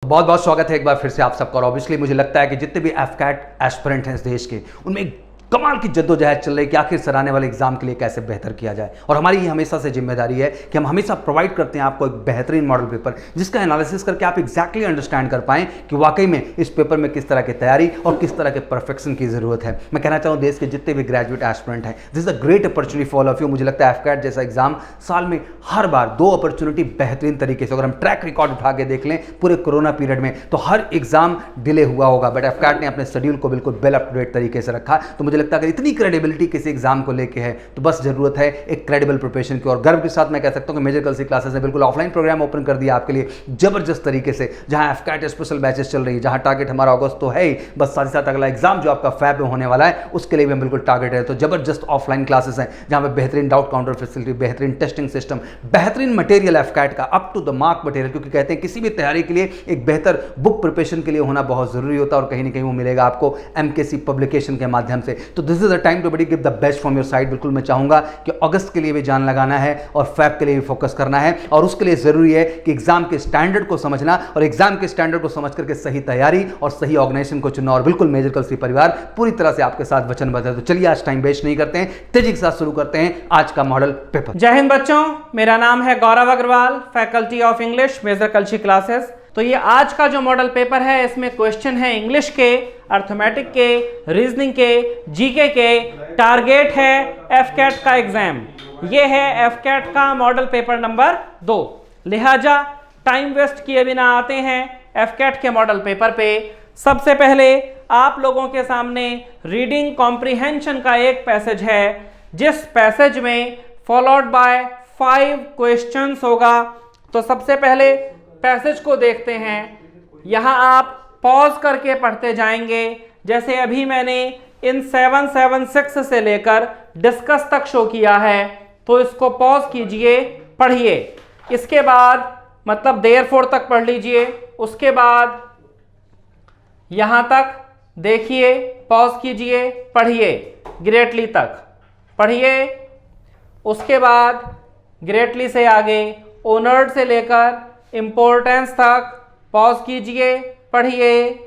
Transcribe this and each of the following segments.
बहुत बहुत स्वागत है एक बार फिर से आप सबका। और ऑब्वियसली मुझे लगता है कि जितने भी एफकैट एस्पिरेंट हैं इस देश के, उनमें एक कमाल की जद्दोजहद चल रही है कि आखिर सर आने वाले एग्जाम के लिए कैसे बेहतर किया जाए। और हमारी ये हमेशा से जिम्मेदारी है कि हम हमेशा प्रोवाइड करते हैं आपको एक बेहतरीन मॉडल पेपर, जिसका एनालिसिस करके आप एग्जैक्टली अंडरस्टैंड कर पाएं कि वाकई में इस पेपर में किस तरह की तैयारी और किस तरह के परफेक्शन की जरूरत है। मैं कहना चाहूँ देश के जितने भी ग्रेजुएट एस्पिरेंट हैं, this is a great opportunity for all of you. मुझे लगता है एफकैट जैसा एग्जाम साल में हर बार 2 अपॉर्चुनिटी बेहतरीन तरीके से, अगर हम ट्रैक रिकॉर्ड उठा के देख लें पूरे कोरोना पीरियड में, तो हर एग्जाम डिले हुआ होगा, बट एफकैट ने अपने शेड्यूल को बिल्कुल वेल अप टू डेट तरीके से रखा। तो मुझे लगता है अगर इतनी क्रेडिबिलिटी किसी एग्जाम को लेके है तो बस जरूरत है एक क्रेडिबल प्रिपरेशन की। और गर्व के साथ मैं कह सकता हूं कि मेजर कल सी क्लासेस ने बिल्कुल ऑफलाइन प्रोग्राम ओपन कर दिया आपके लिए जबरदस्त तरीके से, जहां एफकैट स्पेशल बैचेस चल रही है, जहां टारगेट हमारा अगस्त तो है ही, बस साथ ही साथ अगला एग्जाम जो आपका फैब में होने वाला है उसके लिए भी हम बिल्कुल टारगेट है। तो जबरदस्त ऑफलाइन क्लासेस हैं जहां पे बेहतरीन डाउट काउंटर फैसिलिटी, बेहतरीन टेस्टिंग सिस्टम, बेहतरीन मटेरियल एफकैट का up to the mark material, क्योंकि कहते हैं किसी भी तैयारी के लिए एक बेहतर बुक प्रिपरेशन के लिए होना बहुत जरूरी होता है और कहीं ना कहीं वो मिलेगा आपको एमकेसी पब्लिकेशन के माध्यम से। तो this is a time to बड़ी give the best from your side. बिल्कुल मैं चाहूंगा कि अगस्त के लिए भी जान लगाना है और फैब के लिए भी फोकस करना है, और उसके लिए जरूरी है कि एग्जाम के स्टैंडर्ड को समझना और एग्जाम के स्टैंडर्ड को समझ करके सही तैयारी और सही ऑर्गेनाइजेशन को चुनना। और बिल्कुल मेजर कल सी परिवार पूरी तरह से आपके साथ वचनबद्ध है। तो चलिए आज टाइम वेस्ट नहीं करते हैं, तेजी के साथ शुरू करते हैं आज का मॉडल पेपर। जय हिंद बच्चों, मेरा नाम है Gaurav Agrawal, faculty of English, major कल्ची क्लासेस। तो ये आज का जो मॉडल पेपर है इसमें क्वेश्चन है इंग्लिश के, अर्थमेटिक के, रीजनिंग के, जीके के। टारगेट है एफकैट का एग्जाम। ये है एफकैट का मॉडल पेपर नंबर 2। लिहाजा टाइम वेस्ट किए बिना आते हैं एफकैट के मॉडल पेपर पे। सबसे पहले आप लोगों के सामने रीडिंग कॉम्प्रिहेंशन का एक पैसेज है, जिस पैसेज में फॉलोड बाय 5 क्वेश्चंस होगा। तो सबसे पहले पैसेज को देखते हैं। यहाँ आप पॉज करके पढ़ते जाएंगे, जैसे अभी मैंने इन 776 से लेकर डिस्कस तक शो किया है। तो इसको पॉज कीजिए, पढ़िए। इसके बाद मतलब देयरफॉर तक पढ़ लीजिए। उसके बाद यहाँ तक देखिए, पॉज कीजिए, पढ़िए, ग्रेटली तक पढ़िए। उसके बाद ग्रेटली से आगे ओनर्ड से लेकर इम्पोर्टेंस तक पॉज कीजिए, पढ़िए।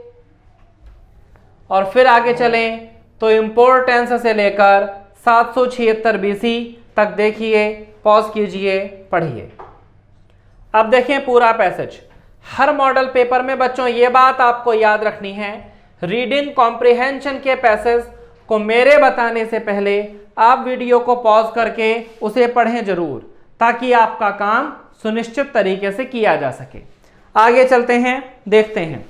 और फिर आगे चलें तो इम्पोर्टेंस से लेकर 776 BC तक देखिए, पॉज कीजिए, पढ़िए। अब देखें पूरा पैसेज। हर मॉडल पेपर में बच्चों ये बात आपको याद रखनी है, रीडिंग कॉम्प्रिहेंशन के पैसेज को मेरे बताने से पहले आप वीडियो को पॉज करके उसे पढ़ें जरूर, ताकि आपका काम सुनिश्चित तरीके से किया जा सके। आगे चलते हैं, देखते हैं।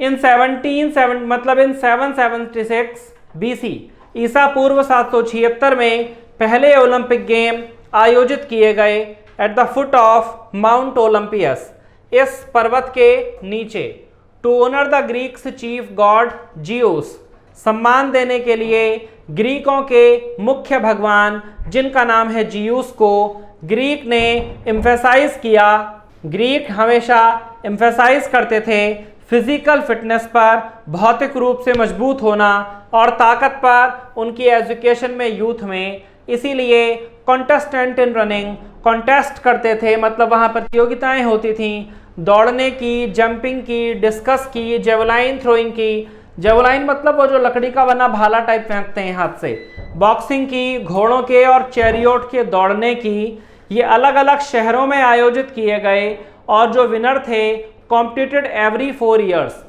इन 776 BC ईसा पूर्व 776 में पहले ओलंपिक गेम आयोजित किए गए at the foot of mount Olympus, इस पर्वत के नीचे। To honour the Greeks chief god Zeus, सम्मान देने के लिए ग्रीकों के मुख्य भगवान जिनका नाम है जियूस को ग्रीक ने एम्फेसाइज किया। ग्रीक हमेशा एम्फेसाइज करते थे फिजिकल फिटनेस पर, भौतिक रूप से मजबूत होना और ताकत पर उनकी एजुकेशन में, यूथ में। इसीलिए कॉन्टेस्टेंट इन रनिंग, कॉन्टेस्ट करते थे, मतलब वहाँ प्रतियोगिताएं होती थीं, दौड़ने की, जंपिंग की, डिस्कस की, जेवलाइन थ्रोइंग की। जेवलाइन मतलब वो जो लकड़ी का बना भाला टाइप फेंकते हैं हाथ से। बॉक्सिंग की, घोड़ों के और चैरियोट के दौड़ने की। ये अलग अलग शहरों में आयोजित किए गए और जो विनर थे कॉम्पिटेड एवरी 4 ईयर्स,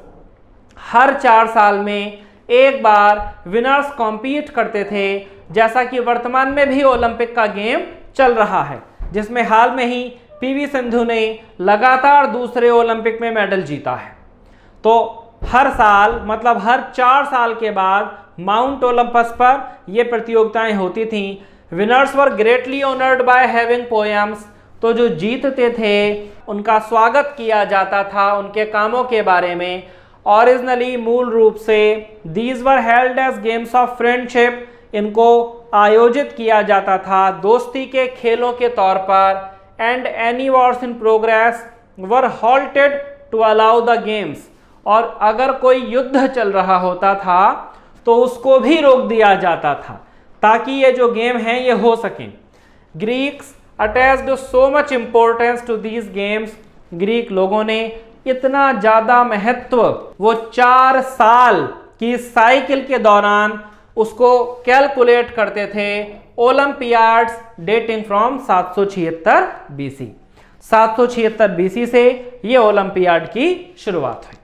हर 4 साल में एक बार विनर्स कॉम्पीट करते थे। जैसा कि वर्तमान में भी ओलंपिक का गेम चल रहा है, जिसमें हाल में ही पीवी सिंधु ने लगातार दूसरे ओलंपिक में मेडल जीता है। तो हर साल मतलब हर 4 साल के बाद माउंट ओलंपस पर ये प्रतियोगिताएं होती थीं। Winners were greatly honoured by having poems, तो जो जीतते थे उनका स्वागत किया जाता था उनके कामों के बारे में। ओरिजिनली मूल रूप से these were held as games of friendship, इनको आयोजित किया जाता था दोस्ती के खेलों के तौर पर। And any wars in progress were halted to allow the games, और अगर कोई युद्ध चल रहा होता था तो उसको भी रोक दिया जाता था ताकि ये जो गेम हैं ये हो सकें। Greeks attached so much importance to these games, Greek लोगों ने इतना ज़्यादा महत्व, वो 4 साल की साइकिल के दौरान उसको कैलकुलेट करते थे। Olympiads dating from 776 BC. 776 BC से ये ओलंपियाड की शुरुआत हुई।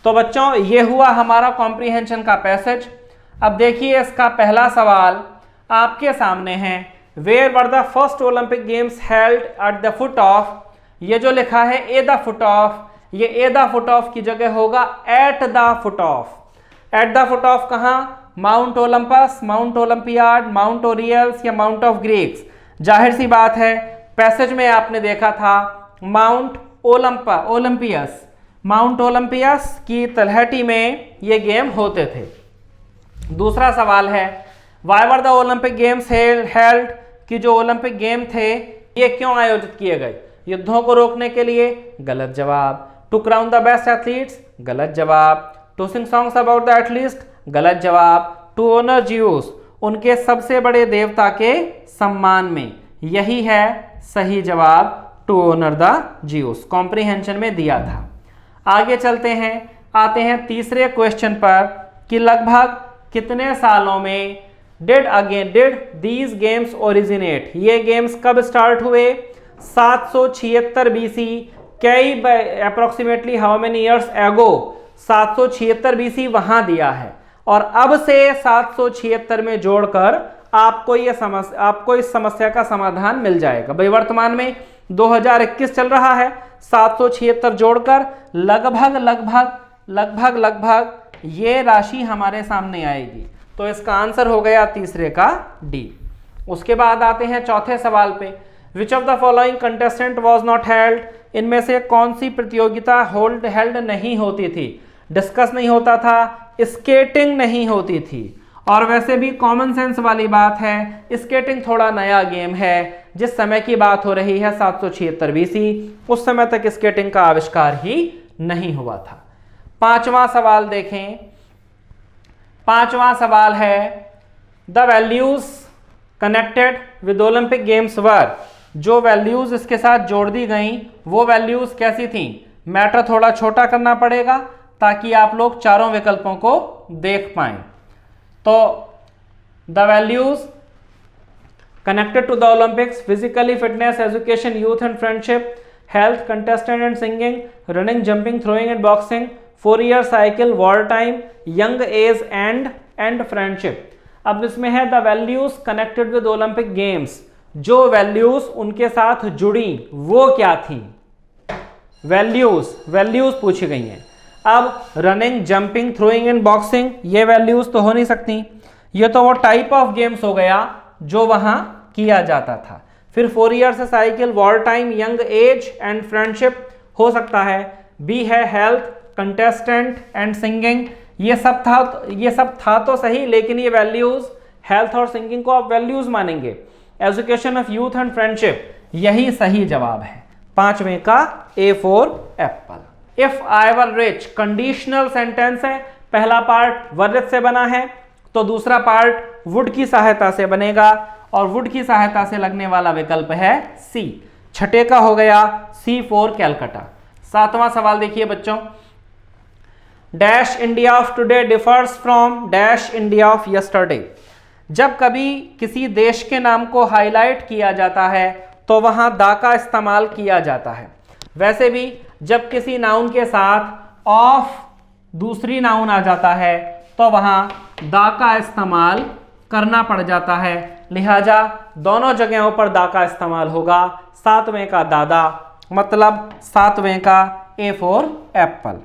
तो बच्चों ये हुआ हमारा कॉम्प्रीहेंशन का पैसेज। अब देखिए इसका पहला सवाल आपके सामने है, where were the first Olympic games held at the foot of, ये जो लिखा है ए द फुट ऑफ, ये ए द फुट ऑफ की जगह होगा at the foot of. At the foot of कहाँ? Mount Olympus, mount Olympiad, mount Oriels या माउंट ऑफ ग्रीक्स। जाहिर सी बात है पैसेज में आपने देखा था माउंट ओलंपियस, माउंट ओलंपियस की तलहटी में ये गेम होते थे। दूसरा सवाल है, why were the Olympic games held, कि जो ओलंपिक गेम थे ये क्यों आयोजित किए गए? युद्धों को रोकने के लिए, गलत जवाब। To crown the best athletes, गलत जवाब। To sing songs about the athletes, गलत जवाब। टू ऑनर जियूस, उनके सबसे बड़े देवता के सम्मान में, यही है सही जवाब, to honour the Zeus, comprehension में दिया था। आगे चलते हैं, आते हैं तीसरे क्वेश्चन पर कि लगभग कितने सालों में डिड दीज गेम्स ओरिजिनेट, ये गेम्स कब स्टार्ट हुए? 776 बीसी। कई approximately how many years ago, 776 BC वहां दिया है और अब से 776 में जोड़कर आपको इस समस्या का समाधान मिल जाएगा। भाई वर्तमान में 2021 चल रहा है, 776 जोड़कर लगभग ये राशि हमारे सामने आएगी। तो इसका आंसर हो गया तीसरे का डी। उसके बाद आते हैं चौथे सवाल पे, विच of the following contestant was not held, इनमें से कौन सी प्रतियोगिता हेल्ड नहीं होती थी? डिस्कस नहीं होता था, स्केटिंग नहीं होती थी। और वैसे भी कॉमन सेंस वाली बात है, स्केटिंग थोड़ा नया गेम है। जिस समय की बात हो रही है 776 बीसी, उस समय तक स्केटिंग का आविष्कार ही नहीं हुआ था। पांचवा सवाल देखें, पांचवा सवाल है, the values connected with Olympic games were, जो वैल्यूज इसके साथ जोड़ दी गई वो वैल्यूज कैसी थी? मैटर थोड़ा छोटा करना पड़ेगा ताकि आप लोग चारों विकल्पों को देख पाएं। तो the values connected to the Olympics, physically fitness, education, youth and friendship, health, contestant and singing, running, jumping, throwing and boxing, 4 year cycle, war time, young age and friendship. अब इसमें है the values connected with Olympic games, जो values उनके साथ जुड़ी वो क्या थी? वैल्यूज पूछी गई हैं। अब running, jumping, throwing and boxing, ये वैल्यूज तो हो नहीं सकती, ये तो वो टाइप ऑफ गेम्स हो गया जो वहां किया जाता था। फिर 4 ईयर से cycle, war time, young age and friendship हो सकता है। बी है हेल्थ, कंटेस्टेंट एंड सिंगिंग, ये सब था तो सही, लेकिन ये वैल्यूज, हेल्थ और सिंगिंग को आप वैल्यूज मानेंगे। Education of youth and friendship, यही सही जवाब है, पांचवें का A for Apple. If I were rich conditional sentence है, पहला पार्ट वर्रित से बना है तो दूसरा पार्ट वुड की सहायता से बनेगा और वुड की सहायता से लगने वाला विकल्प है सी। छठे का हो गया सी फॉर कैलकाटा। सातवां सवाल देखिए बच्चों, dash India of today differs from dash India of yesterday. जब कभी किसी देश के नाम को हाईलाइट किया जाता है तो वहां दा का इस्तेमाल किया जाता है। वैसे भी जब किसी नाउन के साथ ऑफ दूसरी नाउन आ जाता है तो वहां दा का इस्तेमाल करना पड़ जाता है, लिहाजा दोनों जगहों पर दा का इस्तेमाल होगा। सातवें का दादा, मतलब सातवें का ए फॉर एप्पल।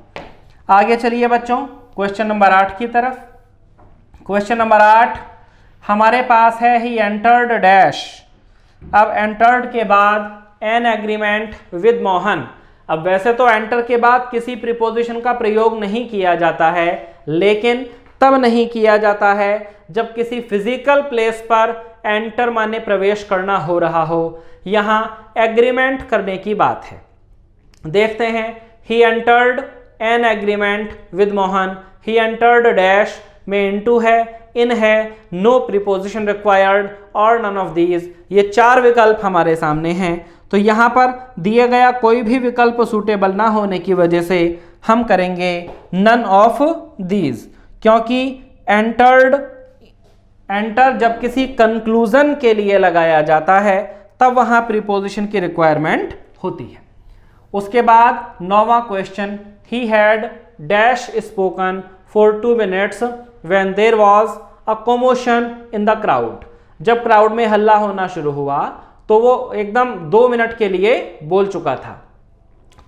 आगे चलिए बच्चों क्वेश्चन नंबर 8 की तरफ। क्वेश्चन नंबर 8 हमारे पास है ही एंटर्ड डैश। अब एंटर्ड के बाद एन एग्रीमेंट विद मोहन। अब वैसे तो एंटर के बाद किसी प्रीपोजिशन का प्रयोग नहीं किया जाता है, लेकिन तब नहीं किया जाता है जब किसी फिजिकल प्लेस पर एंटर माने प्रवेश करना हो रहा हो। यहां एग्रीमेंट करने की बात है। देखते हैं, he entered an agreement with Mohan, he entered dash में इनटू है, इन है, नो प्रीपोजिशन रिक्वायर्ड और नन ऑफ दीज। ये चार विकल्प हमारे सामने हैं, तो यहाँ पर दिए गया कोई भी विकल्प सूटेबल ना होने की वजह से हम करेंगे नन ऑफ दीज, क्योंकि एंटर जब किसी कंक्लूजन के लिए लगाया जाता है तब वहाँ प्रीपोजिशन की रिक्वायरमेंट होती है। उसके बाद 9वां question, he had dash spoken for 2 minutes when there was a commotion in the crowd. जब क्राउड में हल्ला होना शुरू हुआ तो वो एकदम 2 मिनट के लिए बोल चुका था।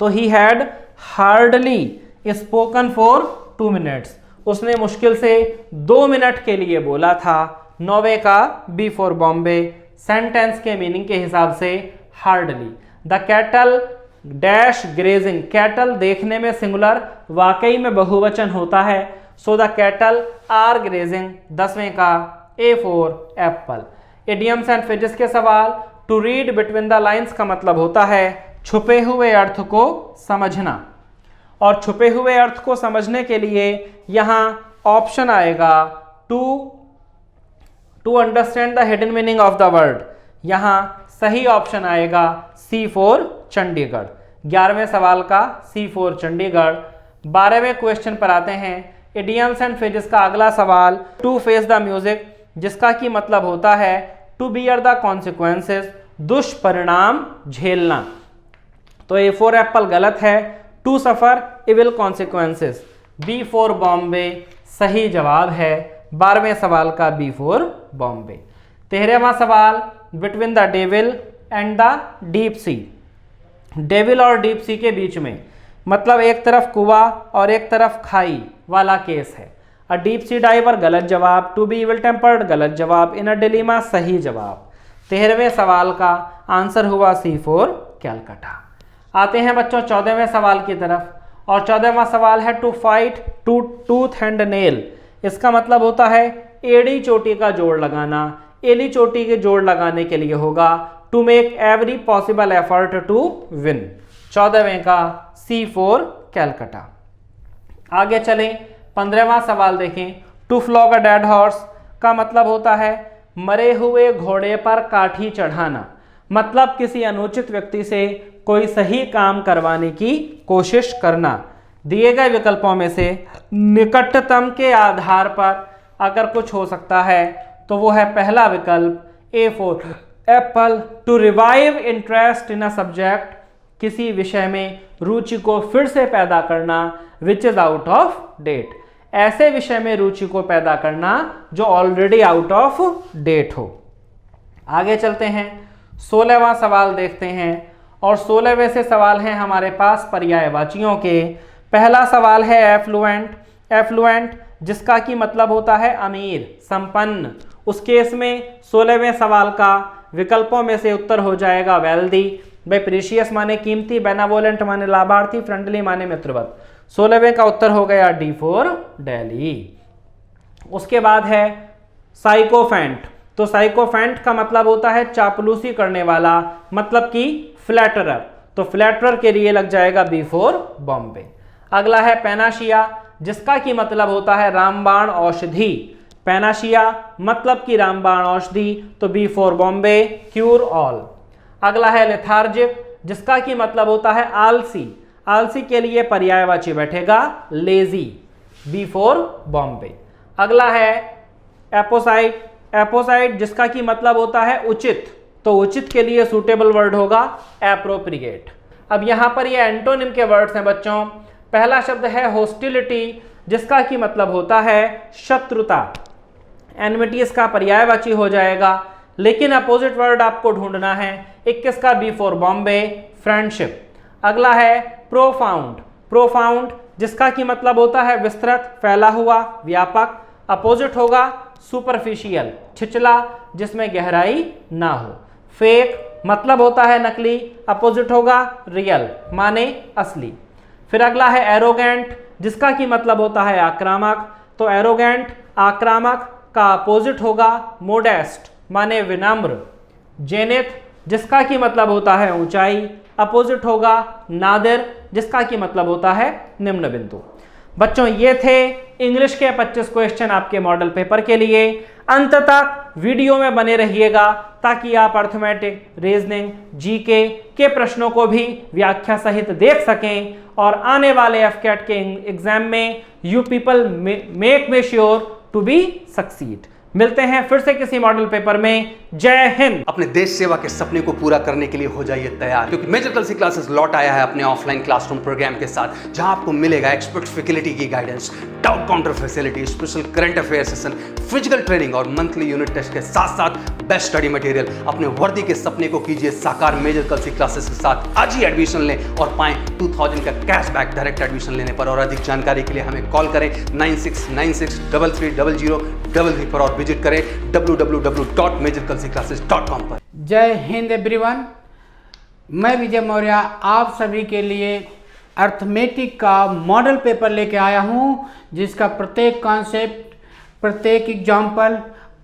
तो he had hardly spoken for 2 minutes, उसने मुश्किल से 2 मिनट के लिए बोला था। 9वें का बी फॉर बॉम्बे, सेंटेंस के मीनिंग के हिसाब से hardly. The cattle dash grazing, cattle देखने में सिंगुलर, वाकई में बहुवचन होता है। So the cattle are grazing. 10वें का A for apple. Idioms and phrases के सवाल, to read between the lines का मतलब होता है छुपे हुए अर्थ को समझना, और छुपे हुए अर्थ को समझने के लिए यहाँ ऑप्शन आएगा to understand the hidden meaning of the word. यहाँ सही ऑप्शन आएगा सी फॉर चंडीगढ़। 11वें सवाल का सी फॉर चंडीगढ़। 12वें क्वेश्चन पर आते हैं, इडियम्स एंड फ्रेजेस का अगला सवाल, टू फेस द म्यूजिक, जिसका की मतलब होता है टू बियर द कॉन्सिक्वेंसेस, दुष्परिणाम झेलना। तो ए फॉर एप्पल गलत है, to suffer evil consequences. B for Bombay सही जवाब है। 12वें सवाल का बी फॉर बॉम्बे। 13वां सवाल, between the devil and the deep sea. Devil और डीप सी के बीच में, मतलब एक तरफ कुआं और एक तरफ खाई वाला केस है। अ डीप सी डाइवर गलत जवाब, टू बी इविल टेम्पर्ड गलत जवाब, इन अ डिलीमा सही जवाब। 13वें सवाल का आंसर हुआ सी फॉर कैलकाटा। आते हैं बच्चों 14वें सवाल की तरफ, और 14वां सवाल है to fight to tooth and nail. इसका मतलब होता है एड़ी चोटी का जोड़ लगाना। एड़ी चोटी के जोड़ लगाने के लिए होगा to make every possible effort to win. 14वें का सी फॉर कैलकाटा। आगे चलें, 15वां सवाल देखें, to flog a dead horse का मतलब होता है मरे हुए घोड़े पर काठी चढ़ाना, मतलब किसी अनुचित व्यक्ति से कोई सही काम करवाने की कोशिश करना। दिए गए विकल्पों में से निकटतम के आधार पर अगर कुछ हो सकता है तो वो है पहला विकल्प A for apple, to revive interest in a subject, किसी विषय में रुचि को फिर से पैदा करना, which is out of date, ऐसे विषय में रुचि को पैदा करना जो ऑलरेडी आउट ऑफ डेट हो। आगे चलते हैं, 16वां सवाल देखते हैं, और 16वें से सवाल हैं हमारे पास पर्यायवाचियों के। पहला सवाल है एफ्लुएंट। एफ्लुएंट जिसका की मतलब होता है अमीर, संपन्न। उस केस में 16वें सवाल का विकल्पों में से उत्तर हो जाएगा वेल्दी। भाई प्रीशियस माने कीमती, बेनावोलेंट माने लाभार्थी, फ्रेंडली माने मित्रवत। 16वें का उत्तर हो गया डी फॉर दिल्ली। उसके बाद है साइकोफेंट। तो साइकोफेंट का मतलब होता है चापलूसी करने वाला, मतलब कि फ्लैटरर। तो फ्लैटरर के लिए लग जाएगा बी फॉर बॉम्बे। अगला है पैनाशिया, जिसका की मतलब होता है रामबाण औषधि। पैनाशिया मतलब कि रामबाण औषधि, तो B for Bombay, cure all. अगला है लेथार्जिक, जिसका की मतलब होता है आलसी। आलसी के लिए पर्यायवाची बैठेगा लेजी, बी फॉर बॉम्बे। अगला है एपोसाइट। एपोसाइट जिसका की मतलब होता है उचित, तो उचित के लिए सूटेबल वर्ड होगा एप्रोप्रिएट। अब यहां पर ये एंटोनिम के वर्ड्स हैं बच्चों। पहला शब्द है हॉस्टिलिटी, जिसका की मतलब होता है शत्रुता। एनमिटी इसका पर्यायवाची हो जाएगा, लेकिन अपोजिट वर्ड आपको ढूंढना है। 21 का बी फॉर बॉम्बे, फ्रेंडशिप। अगला है प्रोफाउंड। प्रोफाउंड जिसका की मतलब होता है विस्तृत, फैला हुआ, व्यापक। अपोजिट होगा सुपरफिशियल, छिचला, जिसमें गहराई ना हो। फेक मतलब होता है नकली, अपोजिट होगा रियल, माने असली। फिर अगला है एरोगेंट, जिसका की मतलब होता है आक्रामक। तो एरोगेंट आक्रामक का अपोजिट होगा मोडेस्ट, माने विनम्र। जेनिथ जिसका की मतलब होता है ऊंचाई, अपोजिट होगा नादिर, जिसका की मतलब होता है निम्न बिंदु। बच्चों ये थे इंग्लिश के 25 क्वेश्चन आपके मॉडल पेपर के लिए। अंत तक वीडियो में बने रहिएगा ताकि आप अर्थमेटिक, रीजनिंग, जीके के प्रश्नों को भी व्याख्या सहित देख सकें और आने वाले एफकेट के एग्जाम में you people make may sure to be succeed. मिलते हैं फिर से किसी मॉडल पेपर में। जय हिंद। अपने देश सेवा के सपने को पूरा करने के लिए हो जाइए तैयार, क्योंकि मेजर कलसी क्लासेस लौट आया है अपने ऑफलाइन क्लासरूम प्रोग्राम के साथ, जहां आपको मिलेगा एक्सपर्ट फैकल्टी की guidance, doubt counter facility, special current affair session, physical training और मंथली यूनिट टेस्ट के साथ साथ बेस्ट स्टडी मटेरियल। अपने वर्दी के सपने को कीजिए साकार मेजर कलसी क्लासेस के साथ। आज ही एडमिशन लें और पाएं 2000 का कैशबैक डायरेक्ट एडमिशन लेने पर। और अधिक जानकारी के लिए हमें कॉल करें 9696330033 पर और विजिट करें www.majorkalsiclasses.com पर। जय हिंद एवरीवन, मैं विजय मौर्य आप सभी के लिए अर्थमेटिक का मॉडल पेपर लेके आया हूं, जिसका प्रत्येक कॉन्सेप्ट, प्रत्येक एग्जाम्पल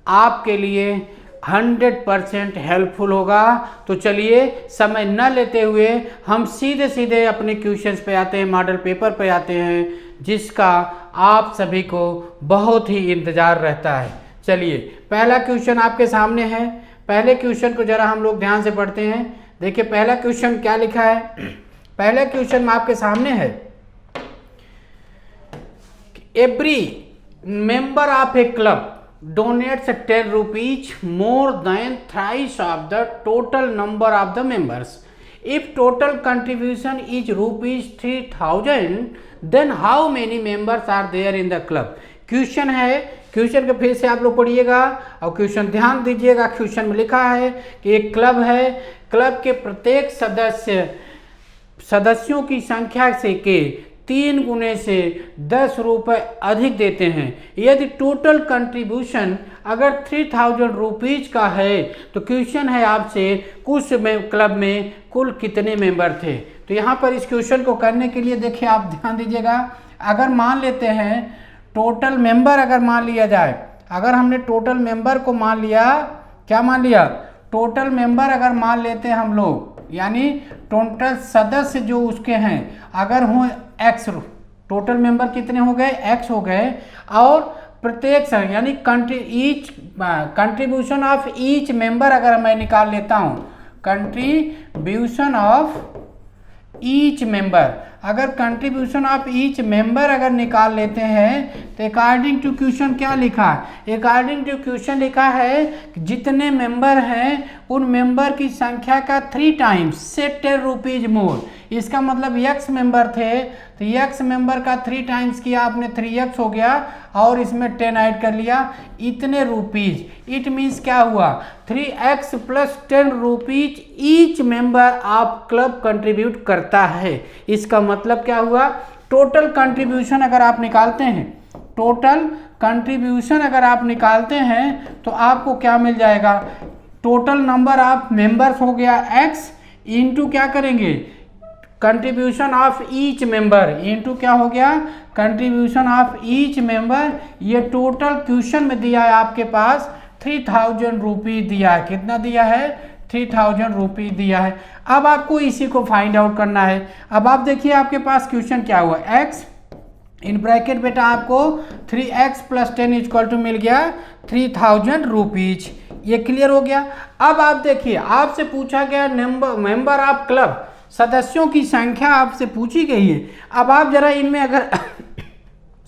आपके लिए 100% हेल्पफुल होगा। तो चलिए समय न लेते हुए हम सीधे सीधे अपने क्वेश्चंस पे आते हैं, मॉडल पेपर पे आते हैं, जिसका आप सभी को बहुत ही इंतज़ार रहता है। चलिए पहला क्वेश्चन आपके सामने है। पहले क्वेश्चन को जरा हम लोग ध्यान से पढ़ते हैं। देखिए पहला क्वेश्चन क्या लिखा है। पहले क्वेश्चन में आपके सामने है, every member of A club donates 10 rupees more than thrice of the total number of the members. If total contribution is rupees 3000, then how many members are there in the club? Question है, question को फिर से आप लोग पढ़िएगा और question ध्यान दीजिएगा। क्वेश्चन में लिखा है कि एक क्लब है, क्लब के प्रत्येक सदस्यों की संख्या से के 3 गुने से 10 रुपये अधिक देते हैं। यदि टोटल कंट्रीब्यूशन अगर 3000 रुपीज का है, तो क्वेश्चन है आपसे कुछ क्लब में कुल कितने मेंबर थे। तो यहाँ पर इस क्वेश्चन को करने के लिए देखिए आप ध्यान दीजिएगा। अगर मान लेते हैं टोटल मेंबर, अगर मान लिया जाए, अगर हमने टोटल मेंबर को मान लिया, क्या मान लिया, टोटल मेंबर अगर मान लेते हैं हम लोग, यानी टोटल सदस्य जो उसके हैं अगर हों एक्स, टोटल मेंबर कितने हो गए, एक्स हो गए, और प्रत्येक यानी कंट्रीब्यूशन ऑफ ईच मेंबर अगर मैं निकाल लेता हूं, कंट्रीब्यूशन ऑफ ईच मेंबर, अगर कंट्रीब्यूशन ऑफ ईच मेंबर अगर निकाल लेते हैं तो अकॉर्डिंग टू क्वेश्चन क्या लिखा है, अकॉर्डिंग टू क्वेश्चन लिखा है जितने मेंबर हैं उन मेंबर की संख्या का 3 टाइम्स से 10 रुपीज मोर। इसका मतलब x मेंबर थे तो x मेंबर का 3 टाइम्स किया आपने, 3x हो गया और इसमें 10 ऐड कर लिया, इतने रुपीज। इट मीन्स क्या हुआ, 3x plus 10 rupees each member आप क्लब कंट्रीब्यूट करता है। इसका मतलब क्या हुआ, टोटल कंट्रीब्यूशन अगर आप निकालते हैं, टोटल कंट्रीब्यूशन अगर आप निकालते हैं तो आपको क्या मिल जाएगा, टोटल नंबर ऑफ मेंबर्स हो गया x इंटू क्या करेंगे, contribution of each member into क्या हो गया, कंट्रीब्यूशन ऑफ ईच मेंबर। ये टोटल क्वेश्चन में दिया है आपके पास 3000 रुपीज दिया है। कितना दिया है, 3000 रुपीज दिया है। अब आपको इसी को फाइंड आउट करना है। अब आप देखिए आपके पास क्वेश्चन क्या हुआ, x इन ब्रैकेट बेटा आपको 3x प्लस 10 इक्वल टू मिल गया 3000 रुपीज। ये क्लियर हो गया। अब आप देखिए आपसे पूछा गया मेंबर ऑफ क्लब, सदस्यों की संख्या आपसे पूछी गई है। अब आप जरा इनमें अगर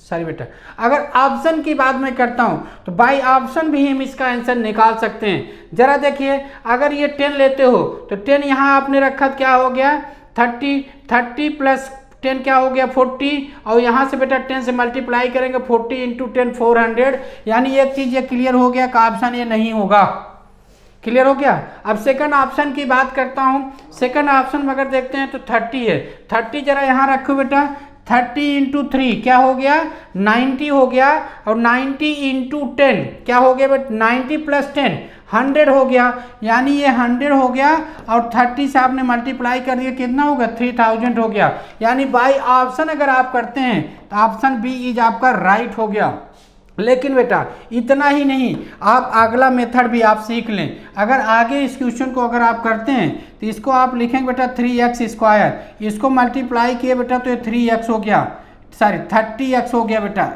सॉरी बेटा, अगर ऑप्शन की बात मैं करता हूं तो बाय ऑप्शन भी हम इसका आंसर निकाल सकते हैं। जरा देखिए अगर ये 10 लेते हो तो 10 यहाँ आपने रखा, क्या हो गया 30 प्लस 10 क्या हो गया 40, और यहाँ से बेटा 10 से मल्टीप्लाई करेंगे 40 इंटू 10 400। यानी एक चीज़ ये क्लियर हो गया कि ऑप्शन ये नहीं होगा। क्लियर हो गया। अब सेकंड ऑप्शन की बात करता हूँ। सेकंड ऑप्शन में अगर देखते हैं तो 30 है, 30 जरा यहाँ रखो बेटा, 30 इंटू 3 क्या हो गया 90 हो गया, और 90 इंटू 10 क्या हो गया बेटा 90 प्लस 10 100 हो गया। यानी ये 100 हो गया और 30 से आपने मल्टीप्लाई कर दिया, कितना होगा 3000 हो गया। यानी बाय ऑप्शन अगर आप करते हैं तो ऑप्शन बी इज आपका राइट हो गया। लेकिन बेटा इतना ही नहीं, आप अगला मेथड भी आप सीख लें। अगर आगे इस क्वेश्चन को अगर आप करते हैं तो इसको आप लिखेंगे बेटा 3x स्क्वायर, इसको मल्टीप्लाई किए बेटा तो ये 3x हो गया, सॉरी 30x हो गया बेटा,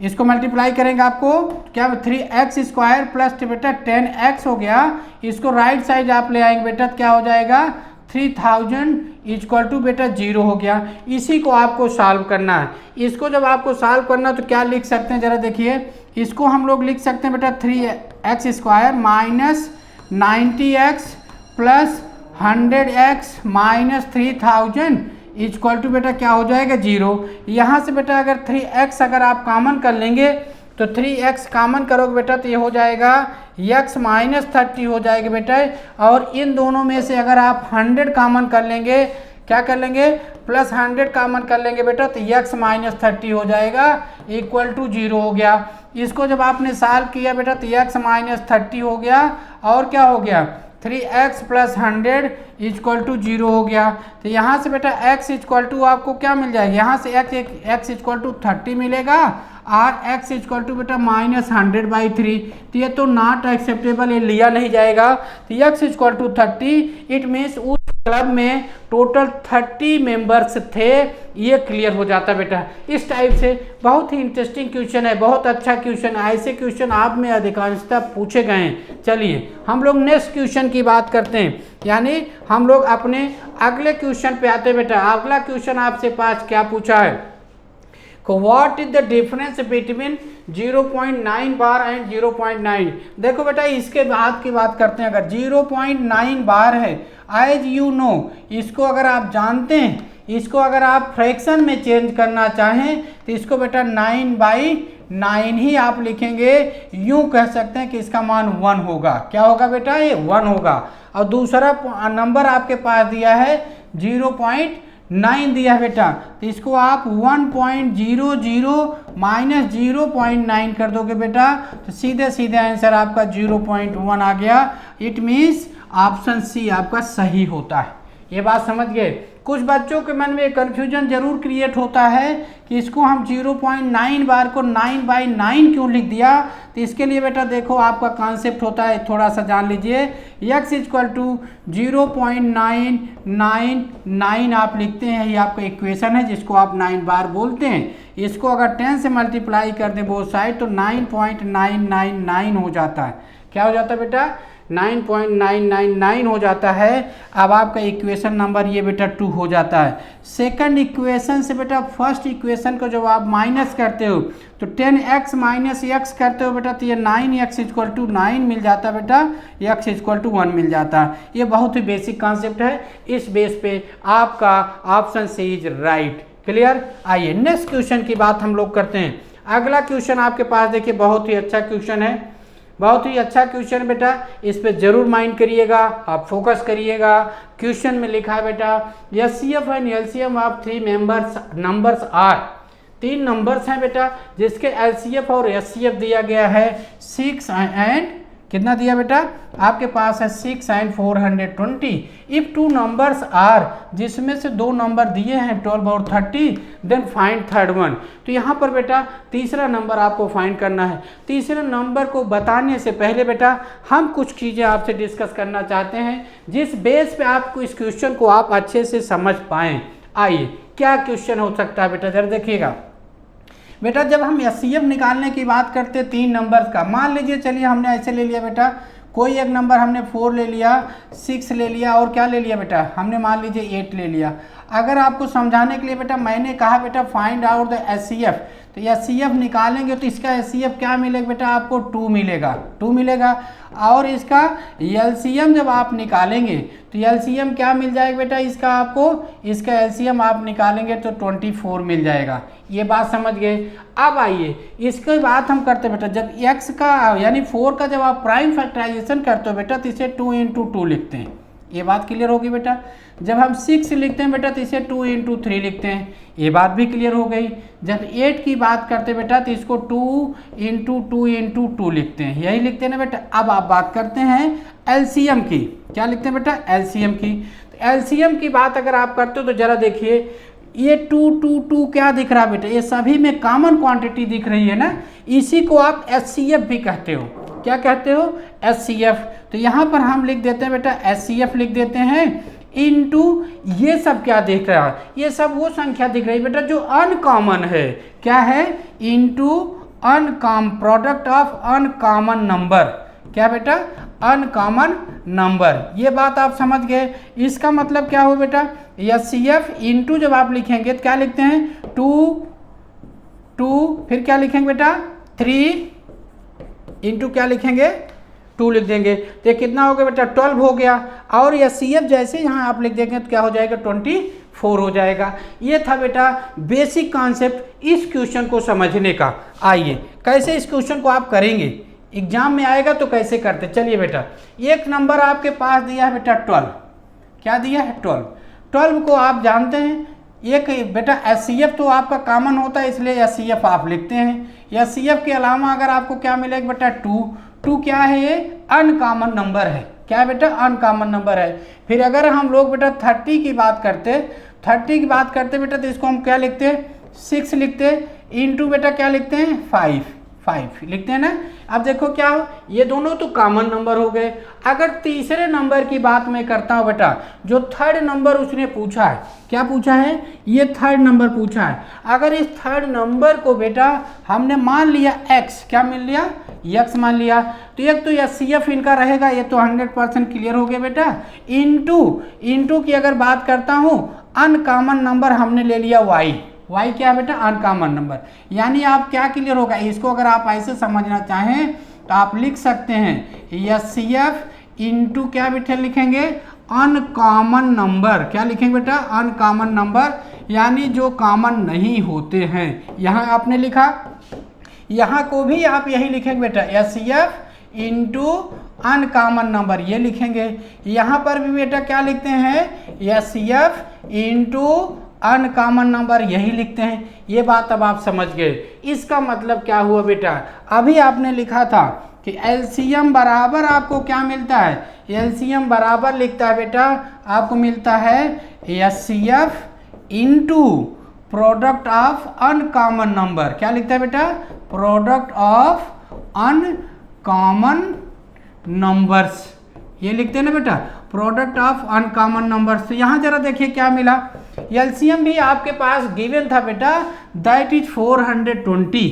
इसको मल्टीप्लाई करेंगे आपको क्या 3x² प्लस बेटा 10x हो गया, इसको राइट साइड आप ले आएंगे बेटा, क्या हो जाएगा 3000 इक्वल टू बेटा 0 हो गया। इसी को आपको सॉल्व करना है। इसको जब आपको सॉल्व करना है तो क्या लिख सकते हैं जरा देखिए, इसको हम लोग लिख सकते हैं बेटा 3x² minus 90x plus 100x minus 3000 equal to बेटा क्या हो जाएगा 0। यहाँ से बेटा अगर 3x अगर आप कॉमन कर लेंगे तो 3x कॉमन करोगे बेटा तो ये हो जाएगा x माइनस 30 हो जाएगा बेटा, और इन दोनों में से अगर आप 100 कॉमन कर लेंगे, क्या कर लेंगे प्लस 100 कॉमन कर लेंगे बेटा तो x माइनस 30 हो जाएगा इक्वल टू 0 हो गया। इसको जब आपने सॉल्व किया बेटा तो x माइनस 30 हो गया और क्या हो गया 3x प्लस 100 इक्वल टू 0 हो गया। तो यहाँ से बेटा x इक्वल टू आपको क्या मिल जाएगा, यहाँ से x इक्वल टू 30 मिलेगा और x इक्वल टू बेटा माइनस 100/3, तो ये तो नॉट एक्सेप्टेबल, ये लिया नहीं जाएगा। तो x equal to 30, it means उस क्लब में टोटल 30 मेंबर्स थे, ये क्लियर हो जाता बेटा। इस टाइप से बहुत ही इंटरेस्टिंग क्वेश्चन है, बहुत अच्छा क्वेश्चन, ऐसे क्वेश्चन आप में अधिकांशतः पूछे गए हैं। चलिए हम लोग नेक्स्ट क्वेश्चन की बात करते हैं, यानी हम लोग अपने अगले क्वेश्चन पे आते हैं बेटा। अगला क्वेश्चन आपसे पास क्या पूछा है, what is the difference between 0.9 bar and 0.9। देखो बेटा इसके बाद की बात करते हैं। अगर 0.9 बार है, एज यू नो, इसको अगर आप जानते हैं, इसको अगर आप फ्रैक्शन में चेंज करना चाहें तो इसको बेटा 9/9 ही आप लिखेंगे। यूं कह सकते हैं कि इसका मान 1 होगा। क्या होगा बेटा, ये 1 होगा। और दूसरा नंबर आपके पास दिया है 0.9 दिया है बेटा, तो इसको आप 1.00 माइनस 0.9 कर दोगे बेटा, तो सीधे सीधे आंसर आपका 0.1 आ गया। इट मीन्स ऑप्शन सी आपका सही होता है। ये बात समझ गए। कुछ बच्चों के मन में कन्फ्यूजन जरूर क्रिएट होता है कि इसको हम 0.9 बार को 9/9 क्यों लिख दिया। तो इसके लिए बेटा देखो आपका कॉन्सेप्ट होता है, थोड़ा सा जान लीजिए। x इक्वल टू 0.999 आप लिखते हैं, ये आपका इक्वेशन है जिसको आप 9 बार बोलते हैं। इसको अगर 10 से मल्टीप्लाई कर दें बोथ साइड तो 9.999 हो जाता है। क्या हो जाता है बेटा, 9.999 हो जाता है। अब आपका इक्वेशन नंबर ये बेटा 2 हो जाता है। सेकंड इक्वेशन से बेटा फर्स्ट इक्वेशन को जब आप माइनस करते हो तो 10x माइनस x करते हो बेटा तो ये 9x इक्वल टू 9 मिल जाता है बेटा, x इक्वल टू 1 मिल जाता है। ये बहुत ही बेसिक कॉन्सेप्ट है, इस बेस पे आपका option C is right. Clear. आइए नेक्स्ट क्वेश्चन की बात हम लोग करते हैं। अगला क्वेश्चन आपके पास देखिए बहुत ही अच्छा क्वेश्चन है, बहुत ही अच्छा क्वेश्चन बेटा, इस पे जरूर माइंड करिएगा, आप फोकस करिएगा। क्वेश्चन में लिखा है बेटा HCF and LCM of 3 numbers are. 3 numbers हैं बेटा जिसके LCF और HCF दिया गया है 6 एंड कितना दिया बेटा आपके पास है 6 एंड 420। इफ 2 नंबर्स आर, जिसमें से 2 नंबर दिए हैं 12 और 30, देन फाइंड थर्ड वन। तो यहाँ पर बेटा तीसरा नंबर आपको फाइंड करना है। तीसरे नंबर को बताने से पहले बेटा हम कुछ चीज़ें आपसे डिस्कस करना चाहते हैं जिस बेस पे आपको इस क्वेश्चन को आप अच्छे से समझ पाएँ। आइए क्या क्वेश्चन हो सकता है बेटा, जरा देखिएगा बेटा। जब हम HCF निकालने की बात करते हैं 3 नंबर्स का, मान लीजिए चलिए हमने ऐसे ले लिया बेटा, कोई एक नंबर हमने 4 ले लिया, 6 ले लिया और क्या ले लिया बेटा, हमने मान लीजिए 8 ले लिया। अगर आपको समझाने के लिए बेटा मैंने कहा बेटा फाइंड आउट द HCF, तो HCF निकालेंगे तो इसका HCF क्या मिलेगा बेटा, आपको 2 मिलेगा, 2 मिलेगा। और इसका LCM जब आप निकालेंगे तो LCM क्या मिल जाएगा बेटा, इसका आपको इसका LCM आप निकालेंगे तो 24 मिल जाएगा। ये बात समझ गए। अब आइए इसके बात हम करते हैं बेटा, जब x का यानी 4 का जब आप प्राइम फैक्टराइजेशन करते हो बेटा तो इसे 2 × 2 लिखते हैं। ये बात क्लियर होगी बेटा। जब हम 6 लिखते हैं बेटा तो इसे 2 × 3 लिखते हैं, ये बात भी क्लियर हो गई। जब 8 की बात करते हैं बेटा तो इसको 2 × 2 × 2 लिखते हैं, यही लिखते हैं ना बेटा। अब आप बात करते हैं LCM की, क्या लिखते हैं बेटा, LCM की। तो LCM की बात अगर आप करते हो तो जरा देखिए ये 2 2 2 क्या दिख रहा है बेटा, ये सभी में कॉमन क्वांटिटी दिख रही है ना, इसी को आप HCF भी कहते हो। क्या कहते हो, HCF। तो यहाँ पर हम लिख देते हैं बेटा HCF लिख देते हैं। इंटू ये सब क्या दिख रहा है, ये सब वो संख्या दिख रही है बेटा जो अनकॉमन है। क्या है? Into product of uncommon number. क्या बेटा? Uncommon number. ये बात आप समझ गए। इसका मतलब क्या हो बेटा? HCF इंटू जब आप लिखेंगे तो क्या लिखते हैं? 2 फिर क्या लिखेंगे बेटा? 3 इंटू क्या लिखेंगे? 2 लिख देंगे। तो ये कितना हो गया बेटा? 12 हो गया। और HCF जैसे यहाँ आप लिख देंगे तो क्या हो जाएगा? 24 हो जाएगा। ये था बेटा बेसिक कॉन्सेप्ट इस क्वेश्चन को समझने का। आइए कैसे इस क्वेश्चन को आप करेंगे, एग्जाम में आएगा तो कैसे करते। चलिए बेटा, एक नंबर आपके पास दिया है बेटा 12। क्या दिया है? 12 को आप जानते हैं एक बेटा HCF तो आपका कॉमन होता है इसलिए HCF आप लिखते हैं। HCF के अलावा अगर आपको क्या मिलेगा बेटा? 2 क्या है? ये अनकॉमन नंबर है। क्या है बेटा? अनकॉमन नंबर है। फिर अगर हम लोग बेटा 30 की बात करते बेटा तो इसको हम क्या लिखते हैं? 6 लिखते हैं। इंटू बेटा क्या लिखते हैं? 5 लिखते हैं ना। अब देखो क्या हो, ये दोनों तो कॉमन नंबर हो गए। अगर तीसरे नंबर की बात मैं करता हूँ बेटा, जो थर्ड नंबर उसने पूछा है, क्या पूछा है? ये थर्ड नंबर पूछा है। अगर इस थर्ड नंबर को बेटा हमने मान लिया x, क्या मान लिया? x मान लिया, तो एक तो HCF इनका रहेगा, ये तो 100% क्लियर हो गया बेटा। इंटू की अगर बात करता हूँ, अनकॉमन नंबर हमने ले लिया y क्या है बेटा? Uncommon number. यानी आप क्या क्लियर होगा, इसको अगर आप ऐसे समझना चाहें तो आप लिख सकते हैं HCF इंटू क्या बेटा लिखेंगे? Uncommon number. क्या लिखेंगे बेटा? अनकॉमन नंबर, यानी जो कॉमन नहीं होते हैं। यहाँ आपने लिखा, यहाँ को भी आप यही लिखेंगे बेटा HCF इंटू अनकॉमन नंबर, ये लिखेंगे। यहाँ पर भी बेटा क्या लिखते हैं? HCF इंटू अनकॉमन नंबर, यही लिखते हैं। ये बात अब आप समझ गए। इसका मतलब क्या हुआ बेटा? अभी आपने लिखा था कि LCM बराबर आपको क्या मिलता है? LCM बराबर लिखता है बेटा आपको मिलता है HCF into product of uncommon number. क्या लिखता है बेटा? प्रोडक्ट ऑफ अनकॉमन नंबर्स, ये लिखते हैं ना बेटा, प्रोडक्ट ऑफ अनकॉमन नंबर्स। तो यहाँ जरा देखिए क्या मिला। LCM भी आपके पास गिवन था बेटा, दैट इज 420।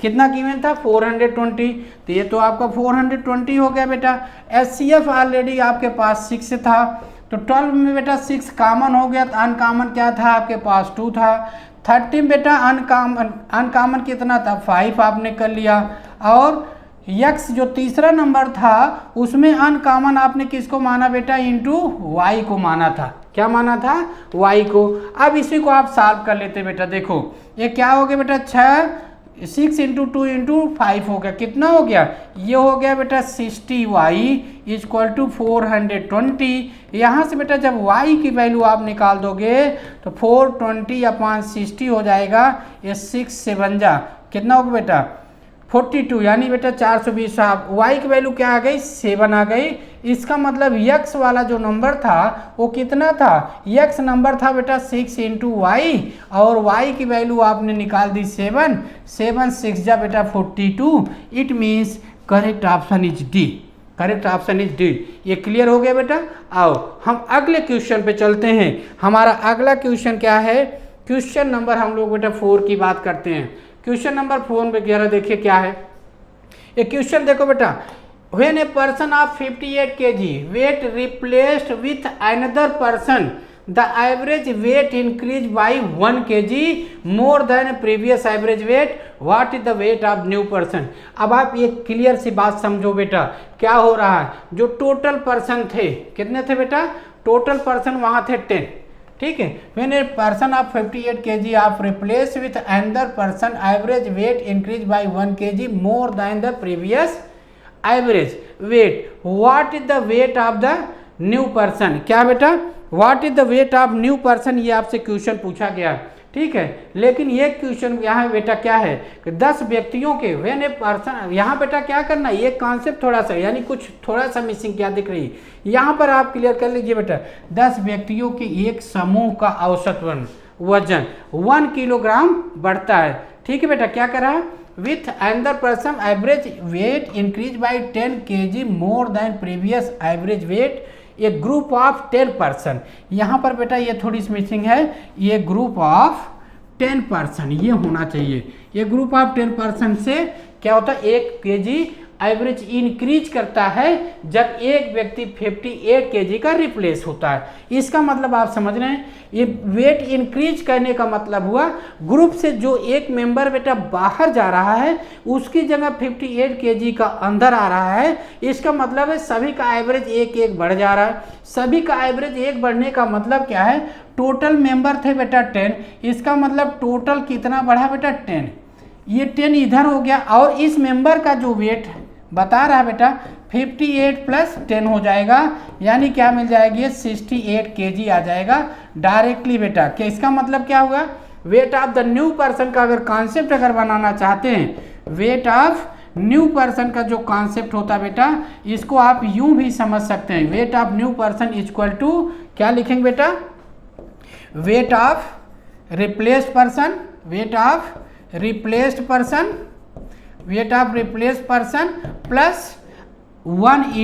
कितना गिवन था? 420। तो ये तो आपका 420 हो गया बेटा। HCF ऑलरेडी आपके पास 6 था, तो 12 में बेटा 6 कॉमन हो गया, तो अनकॉमन क्या था आपके पास? 2 था। 13 बेटा अनकॉमन कितना था? 5 आपने कर लिया। और x जो तीसरा नंबर था उसमें अनकॉमन आपने किसको माना बेटा? इंटू y को माना था। क्या माना था? y को। अब इसी को आप सॉल्व कर लेते बेटा। देखो ये क्या हो गया बेटा? 6 इंटू 2 इंटू 5 हो गया। कितना हो गया? ये हो गया बेटा 60y इक्वल टू 420। यहाँ से बेटा जब y की वैल्यू आप निकाल दोगे तो 420/60 हो जाएगा। ये 6 से बन जा कितना होगा बेटा? 42, यानी बेटा 420। साहब y की वैल्यू क्या आ गई? 7 आ गई। इसका मतलब x वाला जो नंबर था वो कितना था? x नंबर था बेटा 6 इंटू वाई, और y की वैल्यू आपने निकाल दी 7। 7 6 जा बेटा 42। It means correct option is D. Correct option is D. ये क्लियर हो गया बेटा। आओ हम अगले क्वेश्चन पे चलते हैं। हमारा अगला क्वेश्चन क्या है? क्वेश्चन नंबर हम लोग बेटा 4 की बात करते हैं। क्वेश्चन नंबर 4 में 11 देखिए क्या है। ये क्वेश्चन देखो बेटा, when a person of 58 kg weight replaced with another person the average weight increase by 1 kg more than previous average weight, what is the weight of new person. अब आप ये क्लियर सी बात समझो बेटा, क्या हो रहा है? जो टोटल पर्सन थे, कितने थे बेटा? टोटल पर्सन वहाँ थे 10, ठीक है। When a person of 58 kg off replace with another person average weight increase by 1 kg more then the previous average weight, what is the weight of the new person. क्या बेटा? What is the weight of new person, ये आपसे question पूछा गया, ठीक है। लेकिन ये क्वेश्चन यहाँ बेटा क्या है कि 10 व्यक्तियों के व्हेन ए पर्सन, यहाँ बेटा क्या करना है, ये कॉन्सेप्ट थोड़ा सा यानी कुछ थोड़ा सा मिसिंग क्या दिख रही है यहाँ पर आप क्लियर कर लीजिए बेटा। 10 व्यक्तियों के एक समूह का औसत वजन 1 किलोग्राम बढ़ता है, ठीक है बेटा। क्या कर रहा है? With another person average weight increase by 10 kg more than previous average wait, A group of 10 person. यहाँ पर बेटा ये थोड़ी मिसिंग है, ये ग्रुप ऑफ 10 पर्सन ये होना चाहिए। ये ग्रुप ऑफ 10 पर्सन से क्या होता है, 1 kg एवरेज इंक्रीज करता है जब एक व्यक्ति 58 kg का रिप्लेस होता है। इसका मतलब आप समझ रहे हैं, ये वेट इंक्रीज करने का मतलब हुआ ग्रुप से जो एक मेंबर बेटा बाहर जा रहा है उसकी जगह 58 kg का अंदर आ रहा है। इसका मतलब है सभी का एवरेज 1 बढ़ जा रहा है। सभी का एवरेज 1 बढ़ने का मतलब क्या है, टोटल मेंबर थे बेटा 10, इसका मतलब टोटल कितना बढ़ा बेटा 10। ये 10 इधर हो गया और इस मेंबर का जो वेट बता रहा है बेटा 58 प्लस 10 हो जाएगा, यानी क्या मिल जाएगी 68 kg आ जाएगा डायरेक्टली बेटा। क्या इसका मतलब क्या हुआ, weight of the new person का अगर कॉन्सेप्ट अगर बनाना चाहते हैं, वेट ऑफ न्यू पर्सन का जो कॉन्सेप्ट होता है बेटा इसको आप यूं भी समझ सकते हैं, weight of new person equal to क्या लिखेंगे बेटा, weight of replaced person, weight of replaced person, weight of replace person plus 1 ×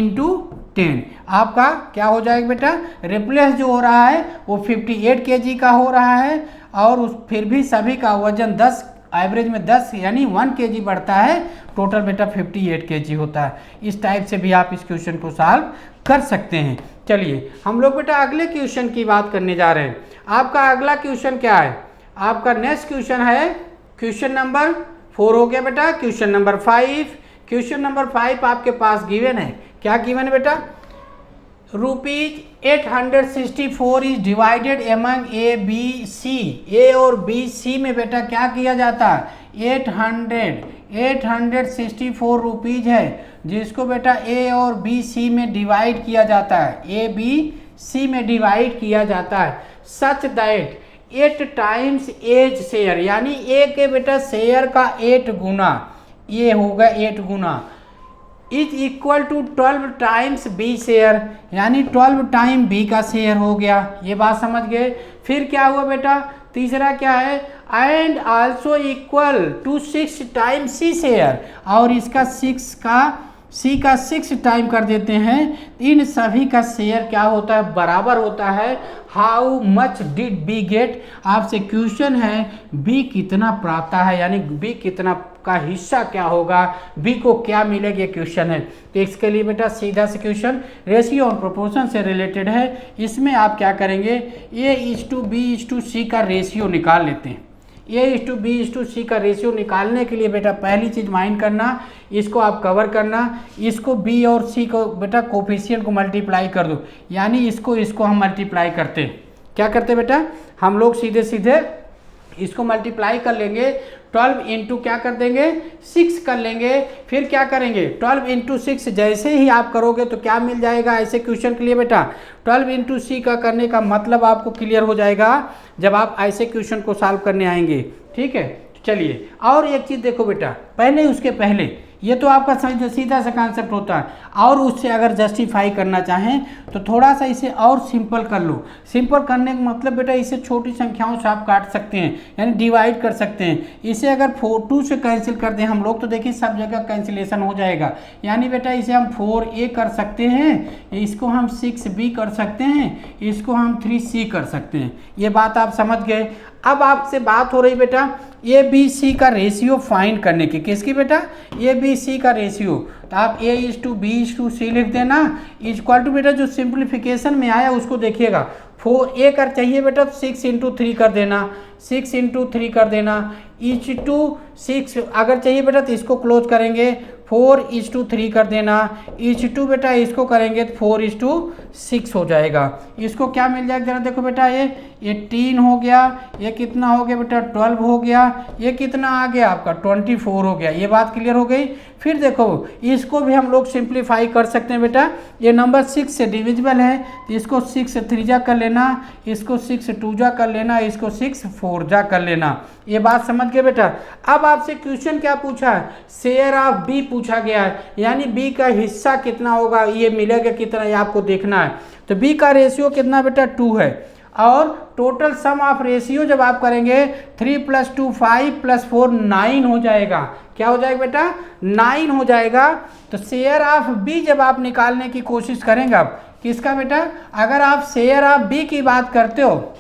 10। आपका क्या हो जाएगा बेटा, रिप्लेस जो हो रहा है वो 58 kg का हो रहा है और उस फिर भी सभी का वजन 10 एवरेज में 10 यानी 1 kg बढ़ता है, टोटल बेटा 58 kg होता है। इस टाइप से भी आप इस क्वेश्चन को सॉल्व कर सकते हैं। चलिए हम लोग बेटा अगले क्वेश्चन की बात करने जा रहे हैं। आपका अगला क्वेश्चन क्या है, आपका नेक्स्ट क्वेश्चन है क्वेश्चन नंबर 4 हो गया बेटा। क्वेश्चन नंबर 5, क्वेश्चन नंबर 5 आपके पास गिवन है, क्या गिवन है बेटा, ₹864 is divided among A B C. A और बी सी में बेटा क्या किया जाता है, 864 रुपीज है जिसको बेटा ए और बी सी में डिवाइड किया जाता है, ए बी सी में डिवाइड किया जाता है such that 8 times A's share, यानी ए के बेटा शेयर का 8 गुना, ये होगा 8 गुना is equal to 12 times B share, यानी 12 टाइम बी का शेयर हो गया। ये बात समझ गए। फिर क्या हुआ बेटा, तीसरा क्या है, and also equal to 6 times C share, और इसका 6 का सी का 6 टाइम कर देते हैं। इन सभी का शेयर क्या होता है, बराबर होता है how much did B get. आपसे क्वेश्चन है बी कितना प्राप्त है, यानी बी कितना का हिस्सा क्या होगा, बी को क्या मिलेगा, क्वेश्चन है। तो इसके लिए बेटा सीधा से क्वेश्चन रेशियो और प्रोपोर्शन से रिलेटेड है। इसमें आप क्या करेंगे, A:B:C का रेशियो निकाल लेते हैं। A:B:C का रेशियो निकालने के लिए बेटा पहली चीज़ माइंड करना, इसको आप कवर करना, इसको B और C को बेटा कोफिशिएंट को मल्टीप्लाई कर दो, यानी इसको हम मल्टीप्लाई करते हैं। क्या करते बेटा, हम लोग सीधे सीधे इसको मल्टीप्लाई कर लेंगे, 12 इंटू क्या कर देंगे 6 कर लेंगे। फिर क्या करेंगे 12 इंटू 6 जैसे ही आप करोगे तो क्या मिल जाएगा, ऐसे क्वेश्चन के लिए बेटा 12 इंटू सी का करने का मतलब आपको क्लियर हो जाएगा जब आप ऐसे क्वेश्चन को सॉल्व करने आएंगे। ठीक है, चलिए और एक चीज़ देखो बेटा, पहले उसके पहले ये तो आपका सीधा सा कॉन्सेप्ट होता है, और उससे अगर जस्टिफाई करना चाहें तो थोड़ा सा इसे और सिंपल कर लो। सिंपल करने का मतलब बेटा इसे छोटी संख्याओं से आप काट सकते हैं, यानी डिवाइड कर सकते हैं। इसे अगर 2 से कैंसिल कर दें हम लोग तो देखिए सब जगह कैंसिलेशन हो जाएगा, यानी बेटा इसे हम 4A कर सकते हैं, इसको हम 6B कर सकते हैं, इसको हम 3C कर सकते हैं। ये बात आप समझ गए। अब आपसे बात हो रही बेटा A:B:C का रेशियो फाइंड करने की, किसकी बेटा A:B:C का रेशियो। तो आप A:B:C लिख देना, इक्वल टू बेटा जो सिंप्लीफिकेशन में आया उसको देखिएगा, 4A कर चाहिए बेटा 6 × 3 कर देना, 6 × 3 कर देना, (6) अगर चाहिए बेटा तो इसको क्लोज करेंगे 4:3 कर देना, (2) बेटा इसको करेंगे तो 4:6 हो जाएगा। इसको क्या मिल जाएगा जरा देखो बेटा, ये 18 हो गया, ये कितना हो गया बेटा 12 हो गया, ये कितना आ गया आपका 24 हो गया। ये बात क्लियर हो गई। फिर देखो इसको भी हम लोग सिंप्लीफाई कर सकते हैं बेटा, ये नंबर 6 से डिविजिबल है तो इसको 6 3 कर लेना, इसको 6 2 कर लेना, इसको 6 4 कर लेना। ये बात समझ गए बेटा। अब आपसे क्वेश्चन क्या पूछा है, शेयर ऑफ बी पूछा गया है, यानी बी का हिस्सा कितना होगा, ये मिलेगा कितना, ये आपको देखना है। तो बी का रेशियो कितना बेटा 2 है, और टोटल सम ऑफ रेशियो जब आप करेंगे 3 + 2 5 + 4 9 हो जाएगा। क्या हो जाएगा बेटा 9 हो जाएगा। तो शेयर ऑफ बी जब आप निकालने की कोशिश करेंगे, आप किसका बेटा, अगर आप शेयर ऑफ बी की बात करते हो,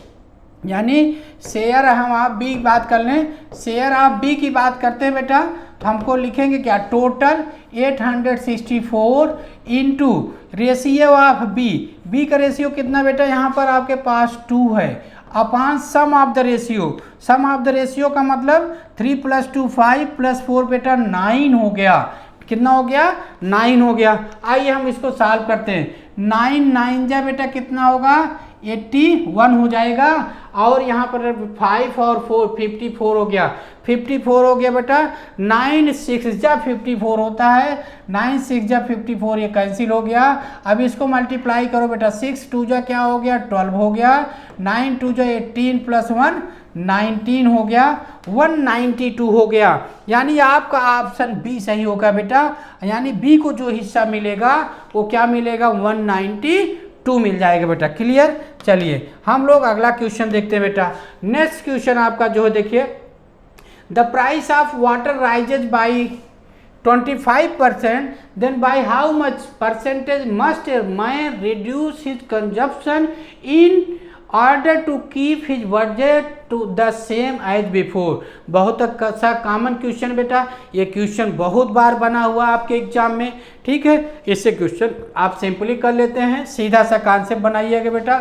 यानी शेयर हम आप बी की बात कर लें, शेयर ऑफ बी की बात करते हैं बेटा, तो हमको लिखेंगे क्या, total 864 into ratio of B का रेशियो कितना बेटा, यहाँ पर आपके पास 2 है, upon sum of the ratio, sum of the ratio का मतलब 3 + 2 5 + 4 बेटा 9 हो गया, कितना हो गया, 9 हो गया। आइए हम इसको सॉल्व करते हैं, 9 9 जा बेटा कितना होगा, 81 हो जाएगा, और यहाँ पर 5 और 4 54 हो गया, 54 हो गया बेटा, 9 6 जा 54 होता है, 9 6 जा 54 ये कैंसिल हो गया। अब इसको मल्टीप्लाई करो बेटा, 6 2 जा क्या हो गया, 12 हो गया, 9 2 जा 18 + 1 19 हो गया, 192 हो गया, यानी आपका ऑप्शन बी सही होगा बेटा, यानी बी को जो हिस्सा मिलेगा वो क्या मिलेगा, 192 मिल जाएगा बेटा। क्लियर, चलिए हम लोग अगला क्वेश्चन देखते हैं बेटा। नेक्स्ट क्वेश्चन आपका जो है देखिए, the price of water rises by 25%, then by how much percentage must a man reduce his consumption in order to keep his budget to the same as before। बहुत अच्छा common question बेटा, ये question बहुत बार बना हुआ आपके exam में, ठीक है। इससे क्वेश्चन आप सिंपली कर लेते हैं, सीधा सा कॉन्सेप्ट बनाइएगा बेटा।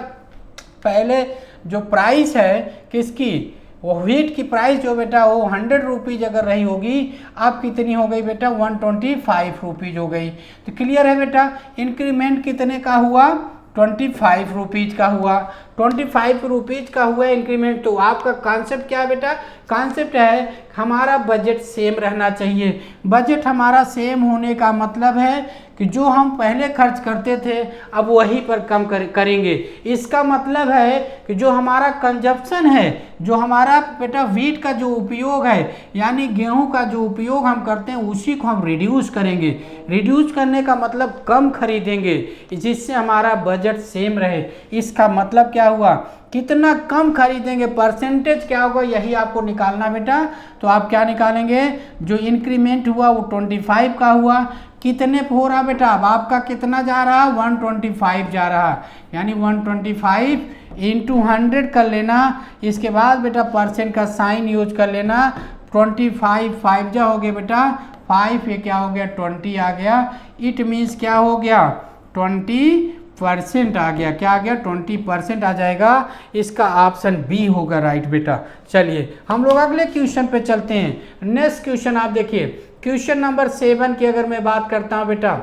पहले जो प्राइस है किसकी, वो व्हीट की प्राइस जो बेटा वो 100 रुपीज़ अगर रही होगी, अब कितनी हो गई बेटा, 125 रुपीज़ हो गई। तो क्लियर है बेटा, इंक्रीमेंट कितने का हुआ, 25 रुपीज़ का हुआ, 25 रुपीज़ का हुआ इंक्रीमेंट। तो आपका कॉन्सेप्ट क्या है बेटा, कॉन्सेप्ट है हमारा बजट सेम रहना चाहिए। बजट हमारा सेम होने का मतलब है कि जो हम पहले खर्च करते थे अब वही पर कम करेंगे। इसका मतलब है कि जो हमारा कंजप्शन है, जो हमारा बेटा व्हीट का जो उपयोग है, यानी गेहूं का जो उपयोग हम करते हैं उसी को हम रिड्यूस करेंगे। रिड्यूस करने का मतलब कम खरीदेंगे, जिससे हमारा बजट सेम रहे। इसका मतलब क्या हुआ, कितना कम खरीदेंगे, परसेंटेज क्या होगा, यही आपको निकालना बेटा। तो आप क्या निकालेंगे, जो इंक्रीमेंट हुआ वो 25 का हुआ, कितने पे हो रहा बेटा, अब आपका कितना जा रहा, 125 जा रहा, यानी 125 इंटू 100 कर लेना। इसके बाद बेटा परसेंट का साइन यूज कर लेना, 25 5 जा हो गया बेटा, 5 ये क्या हो गया, 20 आ गया। इट मीन्स क्या हो गया, 20% आ गया, क्या आ गया, 20% आ जाएगा। इसका ऑप्शन बी होगा राइट बेटा। चलिए हम लोग अगले क्वेश्चन पे चलते हैं। नेक्स्ट क्वेश्चन आप देखिए, क्वेश्चन नंबर 7 की अगर मैं बात करता हूँ बेटा,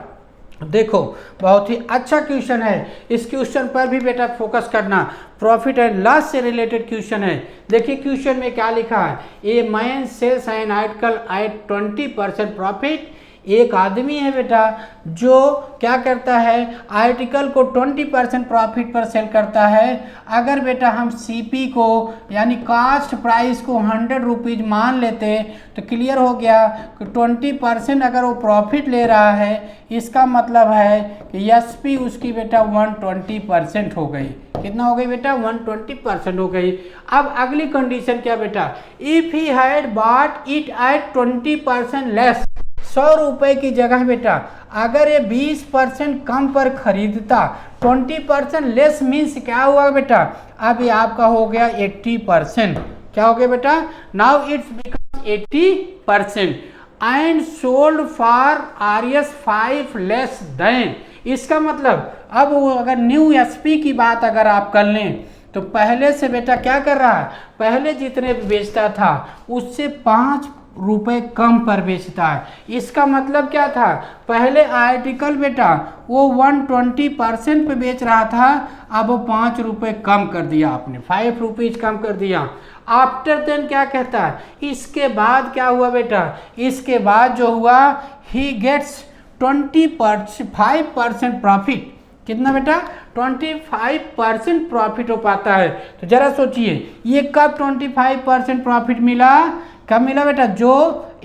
देखो बहुत ही अच्छा क्वेश्चन है। इस क्वेश्चन पर भी बेटा फोकस करना, प्रॉफिट एंड लॉस से रिलेटेड क्वेश्चन है। देखिए क्वेश्चन में क्या लिखा है, a man sells an article at 20% profit. एक आदमी है बेटा जो क्या करता है, आर्टिकल को 20% प्रॉफिट पर सेल करता है। अगर बेटा हम सीपी को यानी कास्ट प्राइस को 100 रुपीज़ मान लेते तो क्लियर हो गया कि 20% अगर वो प्रॉफिट ले रहा है, इसका मतलब है कि एसपी उसकी बेटा 120% हो गई। कितना हो गई बेटा, 120% हो गई। अब अगली कंडीशन क्या बेटा, if he had bought it at 20% less, 100 रुपये की जगह बेटा अगर ये 20% कम पर खरीदता, 20% लेस मीन्स क्या हुआ बेटा, अब ये आपका हो गया 80%। क्या हो गया बेटा, now it's become 80% and sold for RS 5 less than. इसका मतलब अब वो अगर न्यू एसपी की बात अगर आप कर लें तो पहले से बेटा क्या कर रहा है, पहले जितने बेचता था उससे 5 रुपए कम पर बेचता है। इसका मतलब क्या था, पहले आर्टिकल बेटा वो 120% पे बेच रहा था, अब वो 5 रुपए कम कर दिया आपने, 5 रुपीज़ कम कर दिया। आफ्टर देन क्या कहता है, इसके बाद क्या हुआ बेटा, इसके बाद जो हुआ ही गेट्स 25% प्रॉफिट। कितना बेटा, 25% प्रॉफिट हो पाता है। तो जरा सोचिए ये कब 25% प्रॉफिट मिला, कब मिला बेटा, जो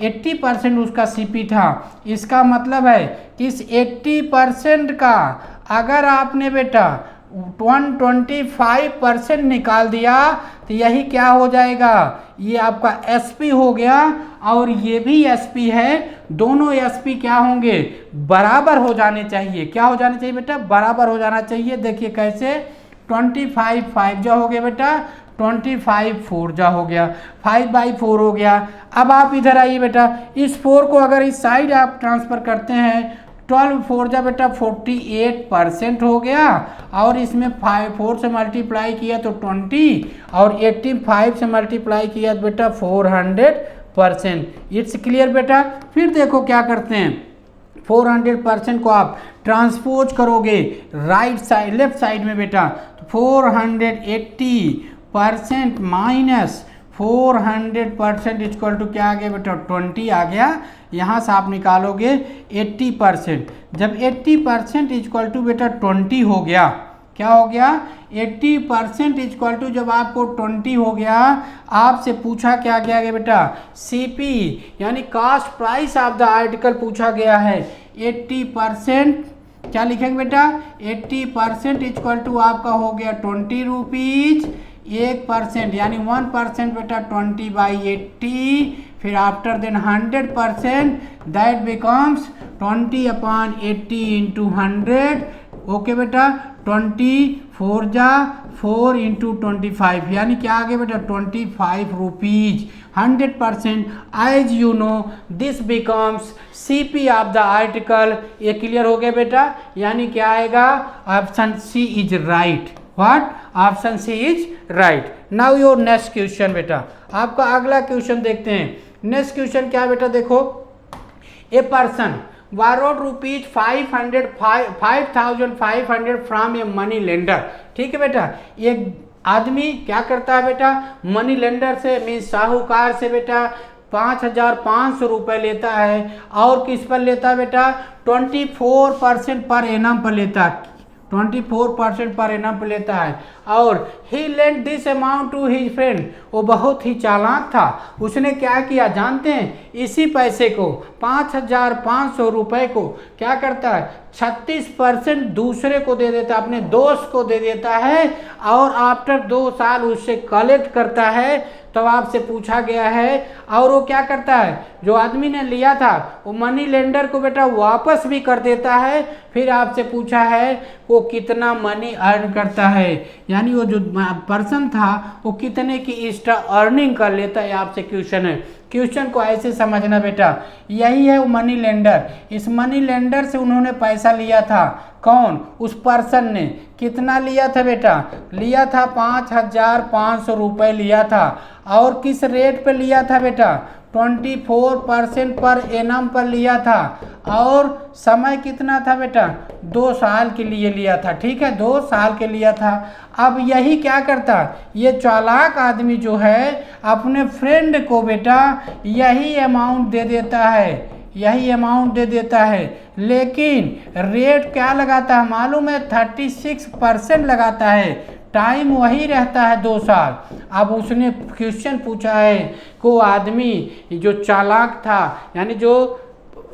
80% उसका सीपी था। इसका मतलब है कि इस 80% का अगर आपने बेटा 125% निकाल दिया तो यही क्या हो जाएगा, ये आपका एसपी हो गया। और ये भी SP है, दोनों SP क्या होंगे, बराबर हो जाने चाहिए। क्या हो जाने चाहिए बेटा, बराबर हो जाना चाहिए। देखिए कैसे, 25 5 जा हो गया बेटा, 25 4 जा हो गया, 5/4 हो गया। अब आप इधर आइए बेटा, इस 4 को अगर इस साइड आप ट्रांसफर करते हैं, 12 4 जा बेटा 48% हो गया, और इसमें 4 से मल्टीप्लाई किया तो 20, और 85 से मल्टीप्लाई किया तो बेटा 400%। इट्स क्लियर बेटा। फिर देखो क्या करते हैं, 400% को आप ट्रांसपोज करोगे राइट साइड, लेफ्ट साइड में बेटा, तो 480% माइनस 400% इक्वल टू क्या आ गया बेटा, 20 आ गया। यहाँ से आप निकालोगे 80%। जब 80% इक्वल टू बेटा 20 हो गया, क्या हो गया, 80% इक्वल टू जब आपको 20 हो गया, आपसे पूछा क्या गया बेटा, CP यानी cost price of the article पूछा गया है। 80% क्या लिखेंगे बेटा, 80% इक्वल टू आपका हो गया 20 रुपीज। 1% यानी 1% बेटा 20/80, फिर after then 100% that becomes 20/80 into 100। Okay बेटा, 24 जा 4 इंटू 25 यानी क्या आ गया बेटा, 25 rupees. 100% as you know this becomes CP of the article. ये क्लियर हो गया बेटा, यानी क्या आएगा, option C is right. What, option C is right. Now your next question बेटा, आपका अगला क्वेश्चन देखते हैं। नेक्स्ट क्वेश्चन क्या बेटा, देखो, a person borrowed rupees 5,500 from a money lender. ठीक है बेटा, एक आदमी क्या करता है बेटा, मनी लेंडर से मीन्स साहूकार से बेटा 5,500 रुपये लेता है, और किस पर लेता है बेटा, 24% पर एनम पर लेता है, 24% पर एनम पर लेता है। और he lent this amount to his friend, वो बहुत ही चालाक था, उसने क्या किया जानते हैं, इसी पैसे को 5,500 रुपये को क्या करता है, 36% दूसरे को दे देता है, अपने दोस्त को दे देता है, और आफ्टर 2 साल उससे कलेक्ट करता है। तो आपसे पूछा गया है, और वो क्या करता है, जो आदमी ने लिया था वो मनी लेंडर को बेटा वापस भी कर देता है। फिर आपसे पूछा है वो कितना मनी अर्न करता है, यानी वो जो पर्सन था वो कितने की एक्स्ट्रा अर्निंग कर लेता है, आपसे क्वेश्चन है। क्वेश्चन को ऐसे समझना बेटा, यही है वो मनी लेंडर। इस मनी लेंडर से उन्होंने पैसा लिया था, कौन, उस पर्सन ने। कितना लिया था बेटा, लिया था 5,500 रुपये लिया था, और किस रेट पे लिया था बेटा, 24% पर एनम पर लिया था, और समय कितना था बेटा, 2 साल के लिए लिया था। ठीक है, 2 साल के लिया था। अब यही क्या करता, ये चालाक आदमी जो है अपने फ्रेंड को बेटा यही अमाउंट दे देता है, यही अमाउंट दे देता है, लेकिन रेट क्या लगाता है मालूम है, 36% लगाता है। टाइम वही रहता है 2 साल। अब उसने क्वेश्चन पूछा है को आदमी जो चालाक था, यानी जो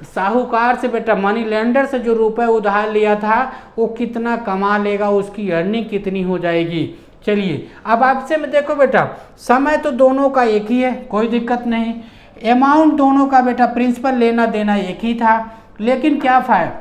साहूकार से बेटा मनी लेंडर से जो रुपए उधार लिया था वो कितना कमा लेगा, उसकी अर्निंग कितनी हो जाएगी। चलिए अब आपसे मैं देखो बेटा, समय तो दोनों का एक ही है, कोई दिक्कत नहीं। अमाउंट दोनों का बेटा प्रिंसिपल लेना देना एक ही था, लेकिन क्या फायदा,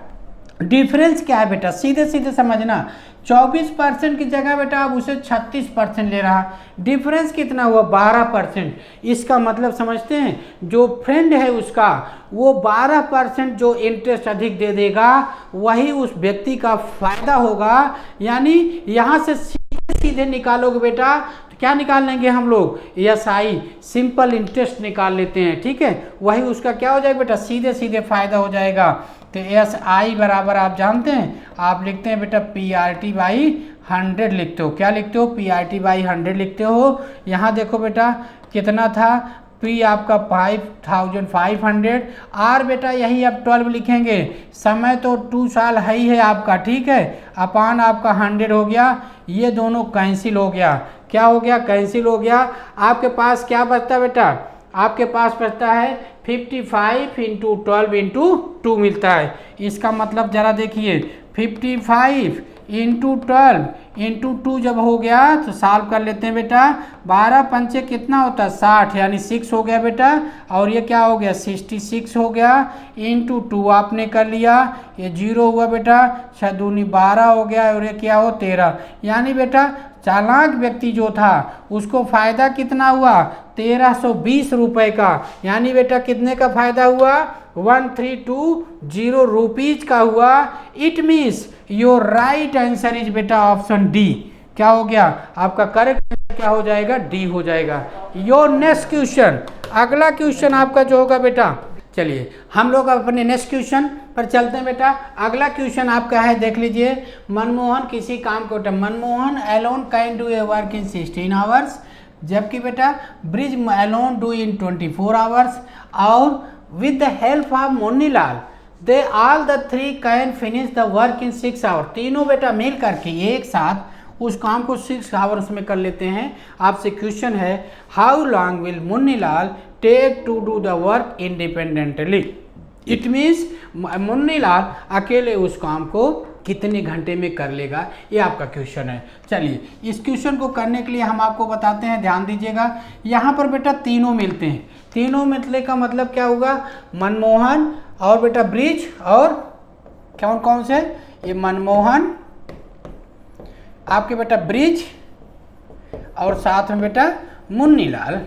डिफरेंस क्या है बेटा, सीधे सीधे समझना। 24% की जगह बेटा अब उसे 36% ले रहा, डिफरेंस कितना हुआ, 12%। इसका मतलब समझते हैं, जो फ्रेंड है उसका वो 12% जो इंटरेस्ट अधिक दे देगा वही उस व्यक्ति का फायदा होगा। यानी यहाँ से सीधे सीधे निकालोगे बेटा तो क्या निकाल लेंगे हम लोग, SI सिंपल इंटरेस्ट निकाल लेते हैं। ठीक है, वही उसका क्या हो जाएगा बेटा, सीधे सीधे फायदा हो जाएगा। तो SI बराबर आप जानते हैं, आप लिखते हैं बेटा PRT/100 लिखते हो। क्या लिखते हो, PRT/100 लिखते हो। यहाँ देखो बेटा कितना था, P आपका 5,500, R बेटा यही आप 12 लिखेंगे। समय तो 2 साल है ही है आपका, ठीक है, अपान आपका 100 हो गया, ये दोनों कैंसिल हो गया। क्या हो गया, कैंसिल हो गया। आपके पास क्या बचता है बेटा, आपके पास बचता है 55 इंटू 12 इंटू 2 मिलता है। इसका मतलब जरा देखिए, 55 इंटू 12 इंटू 2 जब हो गया तो सॉल्व कर लेते हैं बेटा। 12 पंचे कितना होता है 60, यानी 6 हो गया बेटा। और ये क्या हो गया 66 हो गया। इंटू 2 आपने कर लिया, ये 0 हुआ बेटा। 6 दूनी 12 हो गया और ये क्या हो 13। यानी बेटा चालाक व्यक्ति जो था उसको फायदा कितना हुआ 1320 रुपए का। यानी बेटा कितने का फायदा हुआ 1320 रुपीज का हुआ। It means your right answer is बेटा ऑप्शन डी। क्या हो गया आपका करेक्ट क्या हो जाएगा डी हो जाएगा। योर नेक्स्ट क्वेश्चन, अगला क्वेश्चन आपका जो होगा बेटा, चलिए हम लोग अपने नेक्स्ट क्वेश्चन पर चलते हैं बेटा। अगला क्वेश्चन आपका है, देख लीजिए। मनमोहन किसी काम को Manmohan alone can do a work in 16 hours, जबकि बेटा Brij alone do in 24 hours, और with the help of Munnilal they all the 3 can finish the work in 6 hour. तीनों बेटा मिल करके एक साथ उस काम को 6 आवर्स में कर लेते हैं। आपसे क्वेश्चन है, how long will Munnilal take to do the work independently. It means Munnilal अकेले उस काम को कितने घंटे में कर लेगा, ये आपका क्वेश्चन है। चलिए इस क्वेश्चन को करने के लिए हम आपको बताते हैं, ध्यान दीजिएगा। यहाँ पर बेटा तीनों मिलते हैं, तीनों मिलने का मतलब क्या होगा, मनमोहन और बेटा ब्रिज और कौन कौन से, ये मनमोहन आपके बेटा ब्रिज और साथ में बेटा मुन्नीलाल,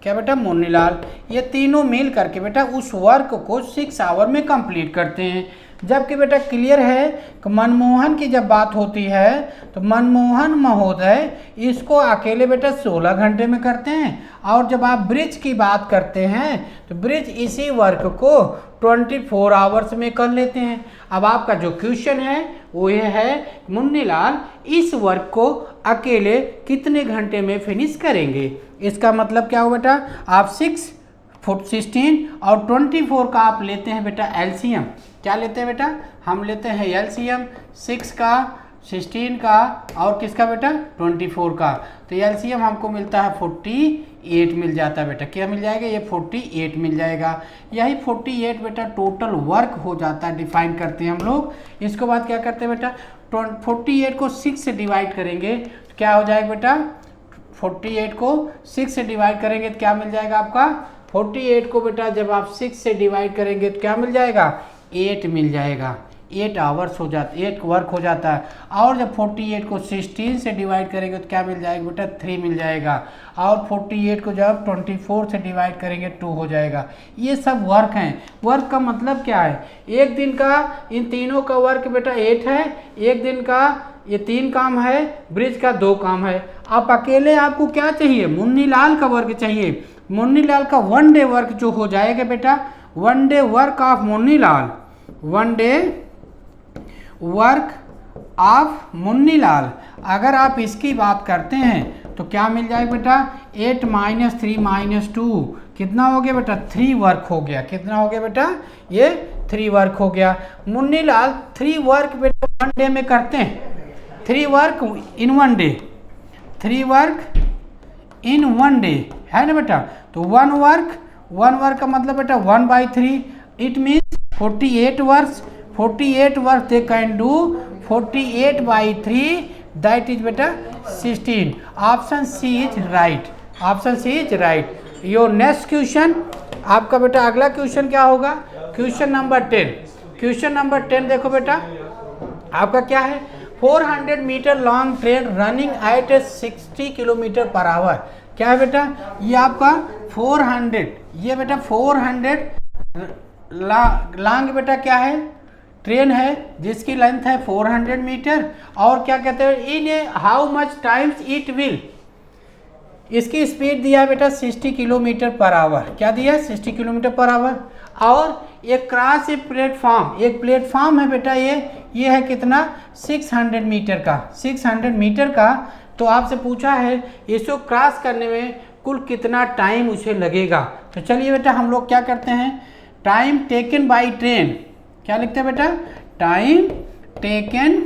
क्या बेटा मुन्नीलाल, ये तीनों मिल करके बेटा उस वर्क को 6 आवर में कंप्लीट करते हैं। जबकि बेटा क्लियर है कि मनमोहन की जब बात होती है तो मनमोहन महोदय इसको अकेले बेटा 16 घंटे में करते हैं, और जब आप ब्रिज की बात करते हैं तो ब्रिज इसी वर्क को 24 आवर्स में कर लेते हैं। अब आपका जो क्वेश्चन है वो ये है, मुन्नीलाल इस वर्क को अकेले कितने घंटे में फिनिश करेंगे। इसका मतलब क्या हो बेटा, आप 16 और 24 का आप लेते हैं बेटा एलसीएम। क्या लेते हैं बेटा, हम लेते हैं एलसीएम 6 का, 16 का और किसका बेटा 24 का। तो एलसीएम हमको मिलता है 48 मिल जाता है बेटा। क्या मिल जाएगा, ये 48 मिल जाएगा। यही 48 बेटा टोटल वर्क हो जाता है, डिफाइन करते हैं हम लोग। इसके बाद क्या करते हैं बेटा, 48 को 6 से डिवाइड करेंगे तो क्या हो जाएगा बेटा, 48 को 6 से डिवाइड करेंगे तो क्या मिल जाएगा आपका, 48 को बेटा जब आप 6 से डिवाइड करेंगे तो क्या मिल जाएगा, 8 मिल जाएगा। 8 आवर्स हो जाता, 8 वर्क हो जाता है। और जब 48 को 16 से डिवाइड करेंगे तो क्या मिल जाएगा बेटा, 3 मिल जाएगा। और 48 को जब 24 से डिवाइड करेंगे 2 हो जाएगा। ये सब वर्क हैं। वर्क का मतलब क्या है, एक दिन का इन तीनों का वर्क बेटा 8 है, एक दिन का ये 3 काम है, ब्रिज का 2 काम है। आप अकेले आपको क्या चाहिए, मुन्नीलाल का वर्क चाहिए। मुन्नीलाल का 1 डे वर्क जो हो जाएगा बेटा, 1 day work of Munnilal, 1 day work of Munnilal, अगर आप इसकी बात करते हैं तो क्या मिल जाएगा बेटा, 8 - 3 - 2 कितना हो गया बेटा, 3 वर्क हो गया। कितना हो गया बेटा, ये 3 वर्क हो गया। मुन्नीलाल 3 वर्क बेटा 1 डे में करते हैं, 3 work in 1 day, 3 work in 1 day है ना बेटा। तो 1 वर्क का मतलब बेटा 1/3, it means 48 works, 48 work they can do, 48/3 that is बेटा 16। Option C is right, option C is right. Your next question आपका बेटा, अगला क्वेश्चन क्या होगा, क्वेश्चन नंबर 10। क्वेश्चन नंबर 10 देखो बेटा, आपका क्या है, 400 metre long train running at 60 kilometre per hour. क्या है बेटा, ये आपका 400, ये बेटा 400 लॉन्ग बेटा क्या है, ट्रेन है जिसकी लेंथ है 400 मीटर। और क्या कहते हैं, in how much times it will, इसकी स्पीड दिया है बेटा 60 किलोमीटर पर आवर। क्या दिया है, 60 किलोमीटर पर आवर। और एक क्रॉस ए प्लेटफॉर्म, एक प्लेटफॉर्म है बेटा, ये है कितना, 600 मीटर का, 600 मीटर का। तो आपसे पूछा है इसको क्रॉस करने में कुल कितना टाइम उसे लगेगा। तो चलिए बेटा हम लोग क्या करते हैं, टाइम टेकन बाय ट्रेन, क्या लिखते हैं बेटा, time taken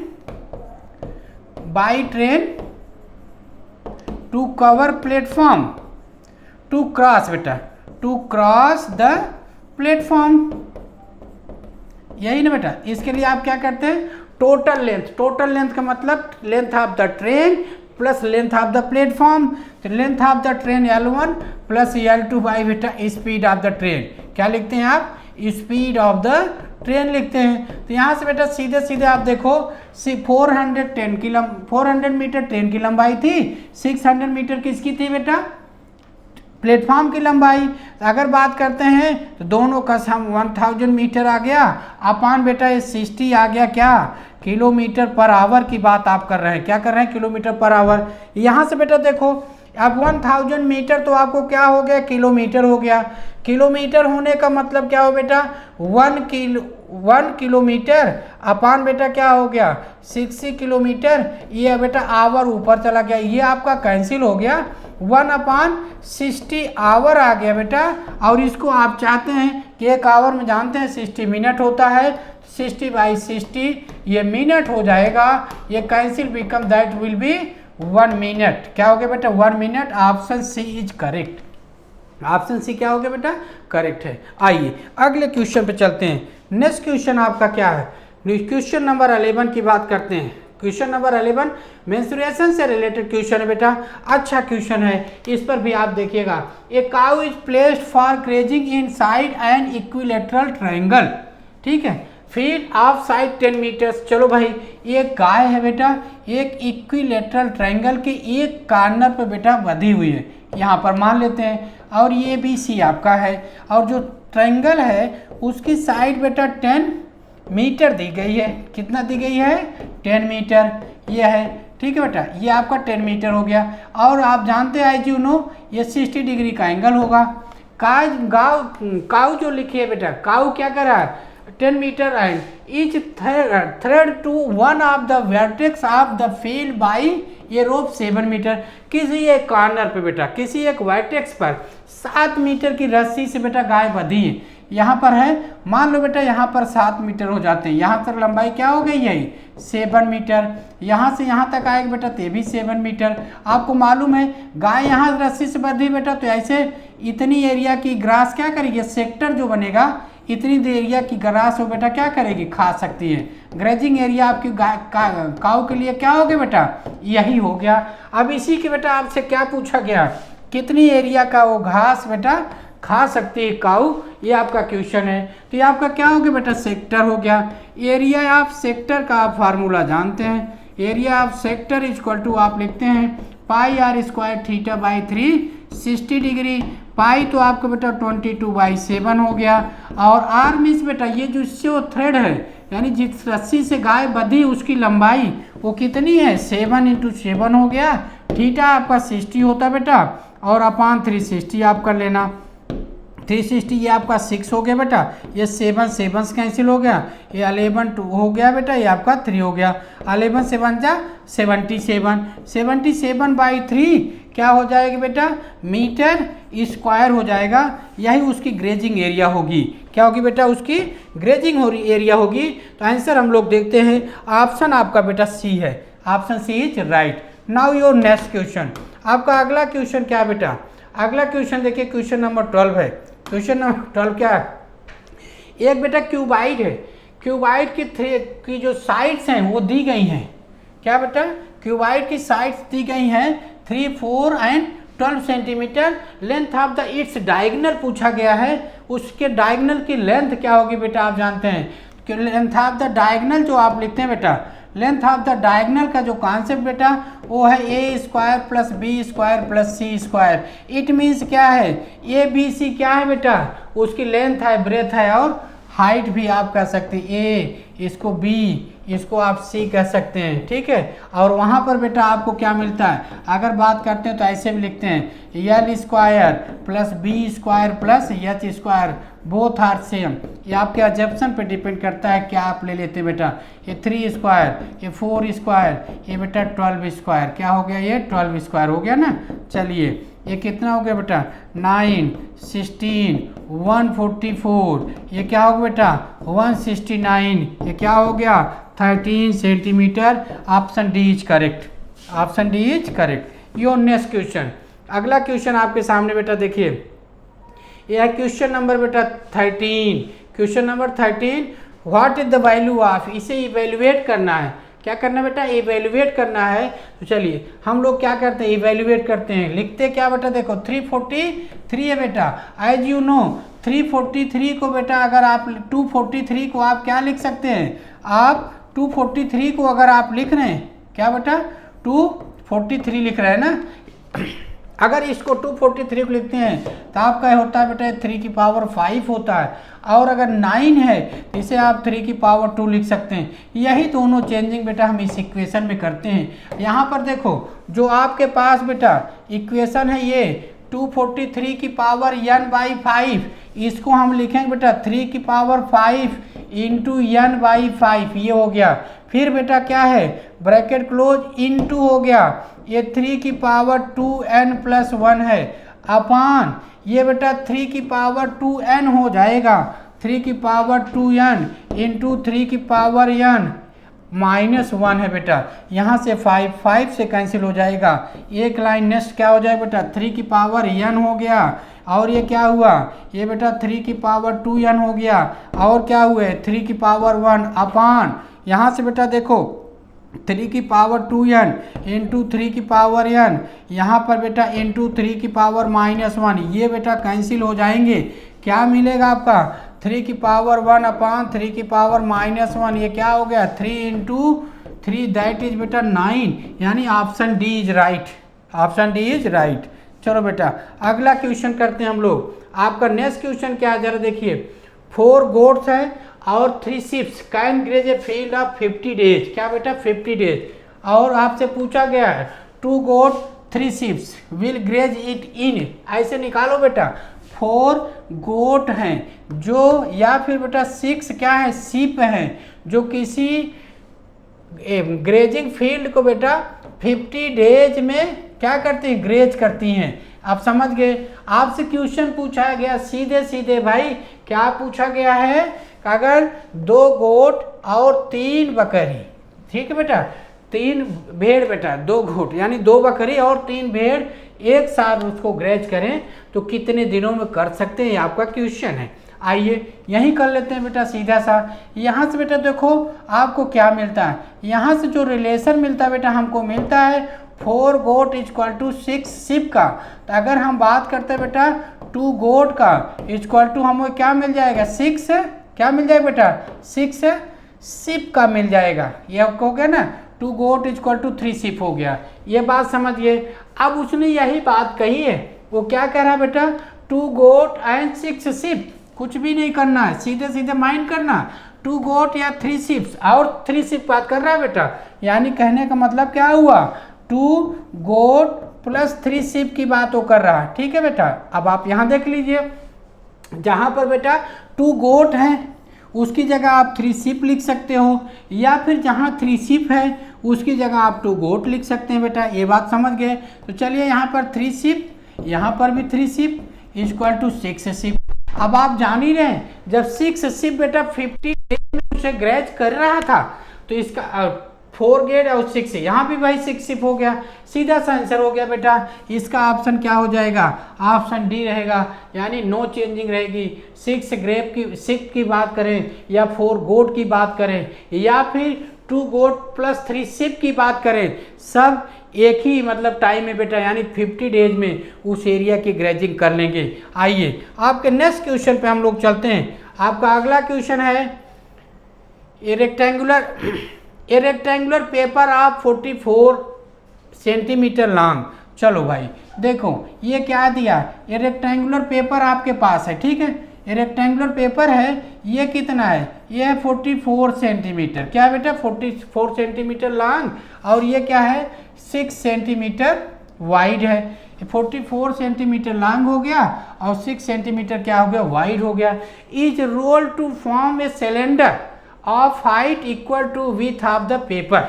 by train to cover platform, to cross बेटा, टू क्रॉस द प्लेटफॉर्म, यही ना बेटा। इसके लिए आप क्या करते हैं, टोटल लेंथ का मतलब length of the train plus length of the platform. तो length of the train L1 plus L2 by बेटा स्पीड ऑफ द ट्रेन। क्या लिखते हैं आप? स्पीड ऑफ द ट्रेन लिखते हैं। तो यहाँ से बेटा सीधे सीधे आप देखो 400 मीटर ट्रेन की लंबाई थी, 600 मीटर किसकी थी बेटा? प्लेटफॉर्म की लंबाई। अगर बात करते हैं तो दोनों का सम 1000 मीटर आ गया अपान बेटा ये 60 आ गया क्या? किलोमीटर पर आवर की बात आप कर रहे हैं। क्या कर रहे हैं? Kilometre per our. यहाँ से बेटा देखो अब 1000 मीटर तो आपको क्या हो गया? किलोमीटर हो गया। किलोमीटर होने का मतलब क्या हो बेटा? 1 किलोमीटर अपान बेटा क्या हो गया? 60 किलोमीटर। ये बेटा आवर ऊपर चला गया, ये आपका कैंसिल हो गया। 1/60 आवर आ गया बेटा। और इसको आप चाहते हैं कि एक आवर में जानते हैं 60 मिनट होता है, 60/60 ये मिनट हो जाएगा। ये cancel become that will be 1 minute. क्या हो गया बेटा? 1 minute. Option C is correct. Option C क्या हो गया बेटा? करेक्ट है। आइए अगले क्वेश्चन पे चलते हैं। नेक्स्ट क्वेश्चन आपका क्या है? क्वेश्चन नंबर 11 की बात करते हैं। क्वेश्चन नंबर 11 मेंस्ट्रुएशन से रिलेटेड क्वेश्चन है बेटा। अच्छा क्वेश्चन है, इस पर भी आप देखिएगा। A cow is placed for grazing inside an equilateral triangle. ठीक है, फील्ड ऑफ साइड 10 मीटर्स। चलो भाई, एक गाय है बेटा, एक इक्विलेटरल ट्रायंगल के एक कॉर्नर पे बेटा बंधी हुई है, यहाँ पर मान लेते हैं। और ये बी सी आपका है, और जो ट्रायंगल है उसकी साइड बेटा 10 मीटर दी गई है। कितना दी गई है? 10 मीटर ये है। ठीक है बेटा, ये आपका 10 मीटर हो गया। और आप जानते हैं एज यू नो ये 60 डिग्री का एंगल होगा। काउ जो लिखी है बेटा, काउ क्या कर रहा है? 10 metre and each thread to one of the vertex of the field by ये रोप 7 मीटर। किसी एक कॉर्नर पे बेटा, किसी एक वर्टेक्स पर 7 मीटर की रस्सी से बेटा गाय बंधी है। यहाँ पर है, मान लो बेटा यहाँ पर 7 मीटर हो जाते हैं। यहाँ तक लंबाई क्या हो गई है? 7 मीटर। यहाँ से यहाँ तक आएगा बेटा तो भी 7 मीटर। आपको मालूम है गाय यहाँ रस्सी से बंधी बेटा, तो ऐसे इतनी एरिया की ग्रास क्या करेगी? सेक्टर जो बनेगा इतनी एरिया की ग्रास वो बेटा क्या करेगी? खा सकती है। ग्रेजिंग एरिया आपकी काऊ के लिए क्या हो गया बेटा? यही हो गया। अब इसी के बेटा आपसे क्या पूछा गया? कितनी एरिया का वो घास बेटा खा सकती है काऊ? ये आपका क्वेश्चन है। तो ये आपका क्या हो गया बेटा? सेक्टर हो गया। एरिया ऑफ सेक्टर का आप फार्मूला जानते हैं। Area of sector equal to आप लिखते हैं pi r square theta by 3 60 degree. Pi तो आपका बेटा 22/7 हो गया। और आर मीन्स बेटा ये जो इससे वो थ्रेड है, यानी जिस रस्सी से गाय बंधी उसकी लंबाई वो कितनी है? 7 × 7 हो गया। थीटा आपका 60 होता बेटा, और अपान 360 आप कर लेना। 360 ये आपका 6 हो गया बेटा, ये 7 7 कैंसिल हो गया, ये 11 2 हो गया बेटा, ये आपका 3 हो गया। 11 7 जा 77, 77/3 क्या हो जाएगा बेटा? मीटर स्क्वायर हो जाएगा। यही उसकी ग्रेजिंग एरिया होगी। क्या होगी बेटा? उसकी ग्रेजिंग एरिया होगी। तो आंसर हम लोग देखते हैं, ऑप्शन आपका बेटा सी है। Option C is right. Now your next question. आपका अगला क्वेश्चन क्या बेटा? अगला क्वेश्चन देखिए, क्वेश्चन नंबर 12 है। क्वेश्चन नंबर 12 क्या है? एक बेटा क्यूबाइड है। क्यूबाइड की जो साइड्स हैं वो दी गई हैं। क्या बेटा? क्यूबाइड की साइड्स दी गई हैं 3, 4 and 12 centimetre. Length of the its diagonal पूछा गया है। उसके डायगोनल की लेंथ क्या होगी बेटा? आप जानते हैं कि लेंथ ऑफ द डायगोनल जो आप लिखते हैं बेटा, लेंथ ऑफ द डायगोनल का जो कॉन्सेप्ट बेटा वो है a² + b² + c²। It means क्या है? ए बी सी क्या है बेटा? उसकी लेंथ है, ब्रेथ है, और हाइट भी आप कह सकते हैं। ए, इसको बी, इसको आप सी कह सकते हैं। ठीक है, और वहाँ पर बेटा आपको क्या मिलता है? अगर बात करते हैं तो ऐसे भी लिखते हैं L² + b² + h², both are same. ये आपके एजम्पशन पे डिपेंड करता है क्या आप ले लेते हैं बेटा। ये 3², ये 4², ये बेटा 12²। क्या हो गया? ये 12² हो गया ना। चलिए ये कितना हो गया बेटा? 9, 16, 144। ये क्या हो गया बेटा? 169। ये क्या हो गया? 13 centimetre. Option D is correct. Option D is correct. Your next question. अगला क्वेश्चन आपके सामने बेटा देखिए, यह है क्वेश्चन नंबर बेटा 13। Question number 13, what is the value of, इसे इवेल्युएट करना है। क्या करना बेटा, इवेल्युएट करना है। तो चलिए हम लोग क्या करते हैं, इवेल्युएट करते हैं। लिखते क्या बेटा, देखो 343 है बेटा। एज यू नो 343 को बेटा अगर आप 243 को आप क्या लिख सकते हैं, आप 243 को अगर आप लिख रहे हैं, क्या बेटा 243 लिख रहे हैं ना, अगर इसको 243 को लिखते हैं तो आपका होता है बेटा 3 की पावर 5 होता है। और अगर 9 है तो इसे आप 3 की पावर 2 लिख सकते हैं। यही दोनों चेंजिंग बेटा हम इस इक्वेशन में करते हैं। यहाँ पर देखो जो आपके पास बेटा इक्वेशन है ये 243 की पावर n/5, इसको हम लिखेंगे बेटा 3 की पावर 5 इंटू n/5, ये हो गया। फिर बेटा क्या है, ब्रैकेट क्लोज इंटू हो गया, ये 3 की पावर 2n+1 है अपान ये बेटा 3 की पावर 2n हो जाएगा। 3 की पावर 2n इंटू 3 की पावर n -1 है बेटा। यहाँ से 5 से कैंसिल हो जाएगा। एक लाइन नेक्स्ट क्या हो जाएगा बेटा, 3 की पावर n हो गया और ये क्या हुआ, ये बेटा 3 की पावर 2n हो गया और क्या हुए 3 की पावर 1 अपान यहाँ से बेटा देखो 3 की पावर 2n इंटू 3 की पावर n, यहाँ पर बेटा इंटू 3 की पावर -1, ये बेटा कैंसिल हो जाएंगे। क्या मिलेगा आपका 3 की पावर 1 अपान 3 की पावर -1, ये क्या हो गया 3 इंटू 3 दैट इज बेटा 9, यानी option D is right, option D is right. चलो बेटा अगला क्वेश्चन करते हैं हम लोग। आपका नेक्स्ट क्वेश्चन क्या है जरा देखिए, 4 गोट्स है और 3 ships can graze a field of 50 days, क्या बेटा 50 डेज, और आपसे पूछा गया है 2 goat 3 ships will graze it in, ऐसे निकालो बेटा। 4 गोट हैं जो या फिर बेटा 6 क्या है शिप हैं जो किसी ग्रेजिंग फील्ड को बेटा 50 डेज में क्या करती हैं, ग्रेज करती हैं। आप समझ गए, आपसे क्वेश्चन पूछा गया सीधे सीधे भाई, क्या पूछा गया है, अगर 2 गोट और 3 बकरी, ठीक है बेटा 3 भेड़ बेटा 2 गोट यानी 2 बकरी और 3 भेड़ एक साथ उसको ग्रेज करें तो कितने दिनों में कर सकते हैं, आपका क्वेश्चन है। आइए यही कर लेते हैं बेटा सीधा सा। यहाँ से बेटा देखो आपको क्या मिलता है, यहाँ से जो रिलेशन मिलता है बेटा हमको मिलता है 4 गोट इक्वल टू 6 शिप का। तो अगर हम बात करते हैं बेटा 2 गोट का इक्वल टू हमें क्या मिल जाएगा 6, क्या मिल जाएगा बेटा 6 शिप का मिल जाएगा। ये हो गया ना 2 गोट इक्वल टू 3 शिप हो गया, ये बात समझिए। अब उसने यही बात कही है, वो क्या कह रहा है बेटा 2 गोट एंड 6 शिप, कुछ भी नहीं करना है, सीधे सीधे माइंड करना 2 गोट या 3 शिप्स और 3 शिप बात कर रहा है बेटा, यानी कहने का मतलब क्या हुआ 2 गोट प्लस 3 शिप की बात वो कर रहा है, ठीक है बेटा। अब आप यहाँ देख लीजिए, जहाँ पर बेटा 2 गोट हैं उसकी जगह आप 3 शिप लिख सकते हो, या फिर जहाँ 3 शिप है उसकी जगह आप 2 गोट लिख सकते हैं बेटा, ये बात समझ गए। तो चलिए यहाँ पर 3 शिप, यहाँ पर भी 3 शिप इक्वल टू 6 शिप। अब आप जान ही रहे हैं जब 6 शिप बेटा 50 डेज में उसे ग्रेज कर रहा था तो इसका 4 गेट और 6, यहाँ भी भाई 6 शिप हो गया, सीधा सा आंसर हो गया बेटा। इसका ऑप्शन क्या हो जाएगा, ऑप्शन डी रहेगा, यानी नो चेंजिंग रहेगी। 6 की बात करें या 4 गोट की बात करें या फिर 2 गोट प्लस 3 शिप की बात करें, सब एक ही मतलब टाइम में बेटा यानी 50 डेज में उस एरिया की ग्रेजिंग कर लेंगे। आइए आपके नेक्स्ट क्वेश्चन पे हम लोग चलते हैं। आपका अगला क्वेश्चन है ए rectangular paper of 44 centimetre long. चलो भाई देखो ये क्या दिया, ये रेक्टेंगुलर पेपर आपके पास है, ठीक है, ये रेक्टेंगुलर पेपर है, ये कितना है, ये है 44 सेंटीमीटर, क्या बेटा 44 सेंटीमीटर लॉन्ग, और ये क्या है 6 सेंटीमीटर वाइड है। 44 सेंटीमीटर लॉन्ग हो गया और 6 सेंटीमीटर क्या हो गया वाइड हो गया। Is roll to form a cylinder of height equal to width of the paper,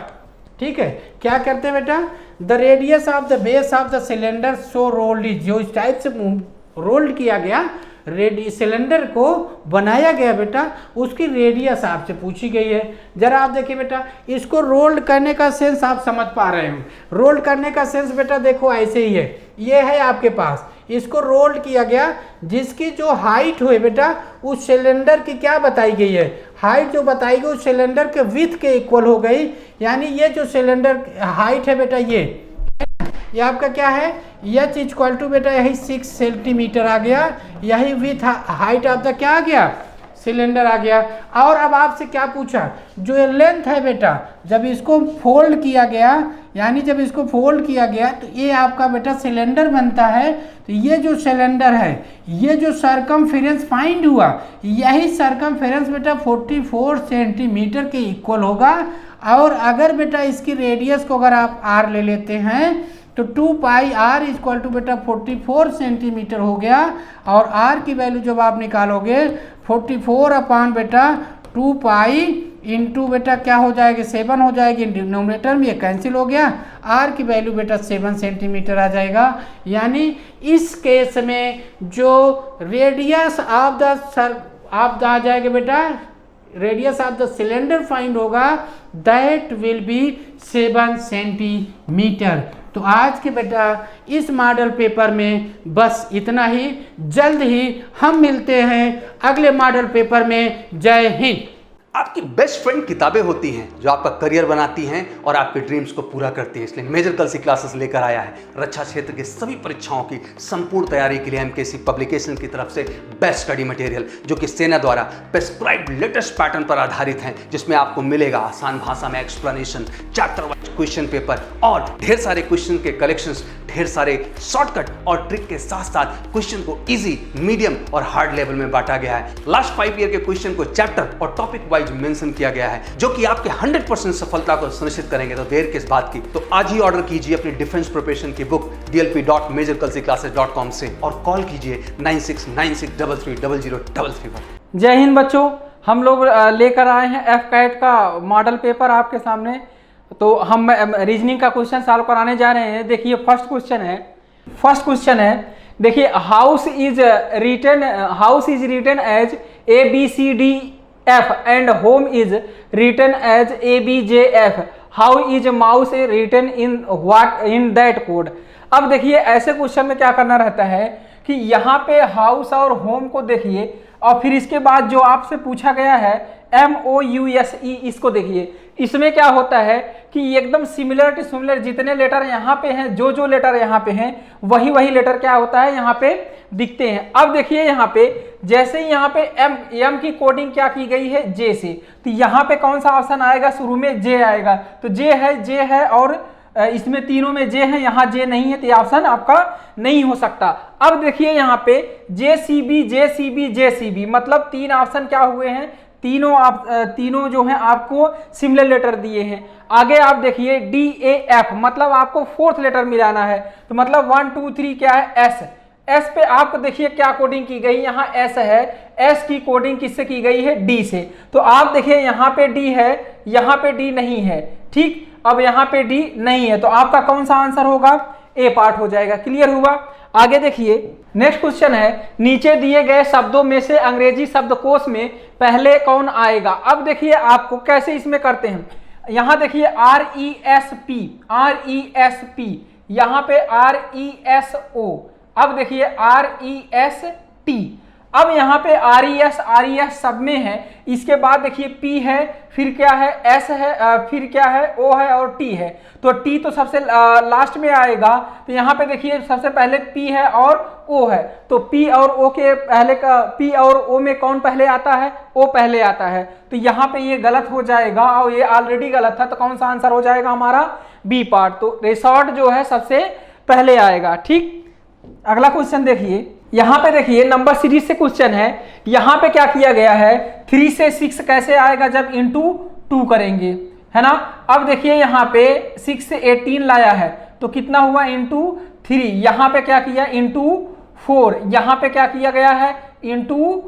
ठीक है। क्या करते हैं बेटा, the radius of the base of the cylinder so rolled is, जो इस टाइप से रोल्ड किया गया सिलेंडर को बनाया गया बेटा, उसकी रेडियस आपसे पूछी गई है। जरा आप देखिए बेटा, इसको रोल्ड करने का सेंस आप समझ पा रहे हो। रोल्ड करने का सेंस बेटा देखो ऐसे ही है, ये है आपके पास, इसको रोल्ड किया गया, जिसकी जो हाइट हुई बेटा उस सिलेंडर की क्या बताई गई है, हाइट जो बताई गई उस सिलेंडर के विथ के इक्वल हो गई। यानी ये जो सिलेंडर हाइट है बेटा ये आपका क्या है, एच इक्वल टू बेटा यही 6 सेंटीमीटर आ गया, यही विथ हाइट ऑफ द क्या आ गया, सिलेंडर आ गया। और अब आपसे क्या पूछा, जो ये लेंथ है बेटा जब इसको फोल्ड किया गया, यानी जब इसको फोल्ड किया गया तो ये आपका बेटा सिलेंडर बनता है। तो ये जो सिलेंडर है, ये जो सरकमफेरेंस फाइंड हुआ, यही सरकमफेरेंस बेटा 44 सेंटीमीटर के इक्वल होगा। और अगर बेटा इसकी रेडियस को अगर आप r ले लेते हैं तो 2 पाई r इक्वल टू बेटा 44 सेंटीमीटर हो गया। और r की वैल्यू जब आप निकालोगे 44 अपान बेटा 2 पाई इंटू बेटा क्या हो जाएगी 7 हो जाएगी, डिनोमिनेटर में ये कैंसिल हो गया, r की वैल्यू बेटा 7 सेंटीमीटर आ जाएगा। यानी इस केस में जो रेडियस ऑफ द आ जाएगा बेटा, radius of the cylinder find होगा, दैट विल बी 7 सेंटीमीटर। तो आज के बेटा इस मॉडल पेपर में बस इतना ही। जल्द ही हम मिलते हैं अगले मॉडल पेपर में। जय हिंद। आपकी बेस्ट फ्रेंड किताबें होती हैं जो आपका करियर बनाती हैं और आपके ड्रीम्स को पूरा करती हैं। इसलिए मेजर कलसी क्लासेस लेकर आया है रक्षा क्षेत्र के सभी परीक्षाओं की संपूर्ण तैयारी के लिए एमकेसी पब्लिकेशन की तरफ से बेस्ट स्टडी मटेरियल, जो कि सेना द्वारा प्रेस्क्राइब्ड लेटेस्ट पैटर्न पर आधारित हैं, जिसमें आपको मिलेगा आसान भाषा में explanation, chapter wise question paper और ढेर सारे क्वेश्चन के कलेक्शंस, ढेर सारे शॉर्टकट और ट्रिक के साथ साथ क्वेश्चन को इजी, मीडियम और हार्ड लेवल में बांटा गया है। लास्ट 5 ईयर के क्वेश्चन को चैप्टर और टॉपिक वाइज मेंशन किया गया है, जो कि आपके 100% सफलता को सुनिश्चित करेंगे। तो देर किस बात की, तो आज ही ऑर्डर कीजिए अपनी डिफेंस प्रिपरेशन की बुक dlp.majorkalsiclasses.com से और कॉल कीजिए 9696330033 पर। जय हिंद बच्चों, हम लोग लेकर आए हैं एफकैट का मॉडल पेपर आपके सामने। तो हम रीजनिंग का क्वेश्चन सॉल्व कराने जा रहे हैं। देखिए फर्स्ट क्वेश्चन है देखिए, house is written as ABCDF and home is written as ABJF। How is mouse written in that code. अब देखिए ऐसे क्वेश्चन में क्या करना रहता है कि यहाँ पे हाउस और होम को देखिए और फिर इसके बाद जो आपसे पूछा गया है MOUSE, इसको देखिए। इसमें क्या होता है कि एकदम सिमिलर टू सिमिलर जितने लेटर यहाँ पे हैं, जो लेटर यहाँ पे हैं वही लेटर क्या होता है यहाँ पे दिखते हैं। अब देखिए यहाँ पे जैसे ही यहाँ पे M की कोडिंग क्या की गई है J से, तो यहाँ पे कौन सा ऑप्शन आएगा, शुरू में J आएगा। तो J है और इसमें तीनों में J है, यहाँ J नहीं है, तो ये ऑप्शन आपका नहीं हो सकता। अब देखिए यहाँ पे JCB मतलब 3 ऑप्शन क्या हुए हैं, तीनों जो हैं आपको सिमिलर लेटर दिए हैं। आगे आप देखिए DAF मतलब आपको 4th लेटर मिलाना है, तो मतलब 1 2 3 क्या है S पे आपको देखिए क्या कोडिंग की गई, यहाँ S है, S की कोडिंग किससे की गई है, D से। तो आप देखिए यहाँ पे D है, यहाँ पे D नहीं है, ठीक। अब यहाँ पे D नहीं है, तो आपका कौन सा आंसर होगा, A पार्ट हो जाएगा। क्लियर हुआ। आगे देखिए नेक्स्ट क्वेश्चन है, नीचे दिए गए शब्दों में से अंग्रेजी शब्दकोश में पहले कौन आएगा। अब देखिए आपको कैसे इसमें करते हैं। यहाँ देखिए RESP, यहाँ पे RESO, अब देखिए REST, अब यहाँ पे RES सब में है। इसके बाद देखिए P है, फिर क्या है S है, फिर क्या है O है और T है। तो T तो सबसे लास्ट में आएगा, तो यहाँ पे देखिए सबसे पहले P है और O है। तो P और O के पहले का P और O में कौन पहले आता है, O पहले आता है। तो यहाँ पे ये गलत हो जाएगा और ये ऑलरेडी गलत था, तो कौन सा आंसर हो जाएगा हमारा B पार्ट। तो रिसोर्ट जो है सबसे पहले आएगा, ठीक। अगला क्वेश्चन देखिए, यहाँ पे देखिए नंबर सीरीज से क्वेश्चन है। यहाँ पे क्या किया गया है, 3 से 6 कैसे आएगा जब इंटू 2 करेंगे, है ना। अब देखिए यहाँ पे 6 से 18 लाया है, तो कितना हुआ इंटू 3। यहाँ पे क्या किया इंटू 4, यहाँ पे क्या किया गया है इंटू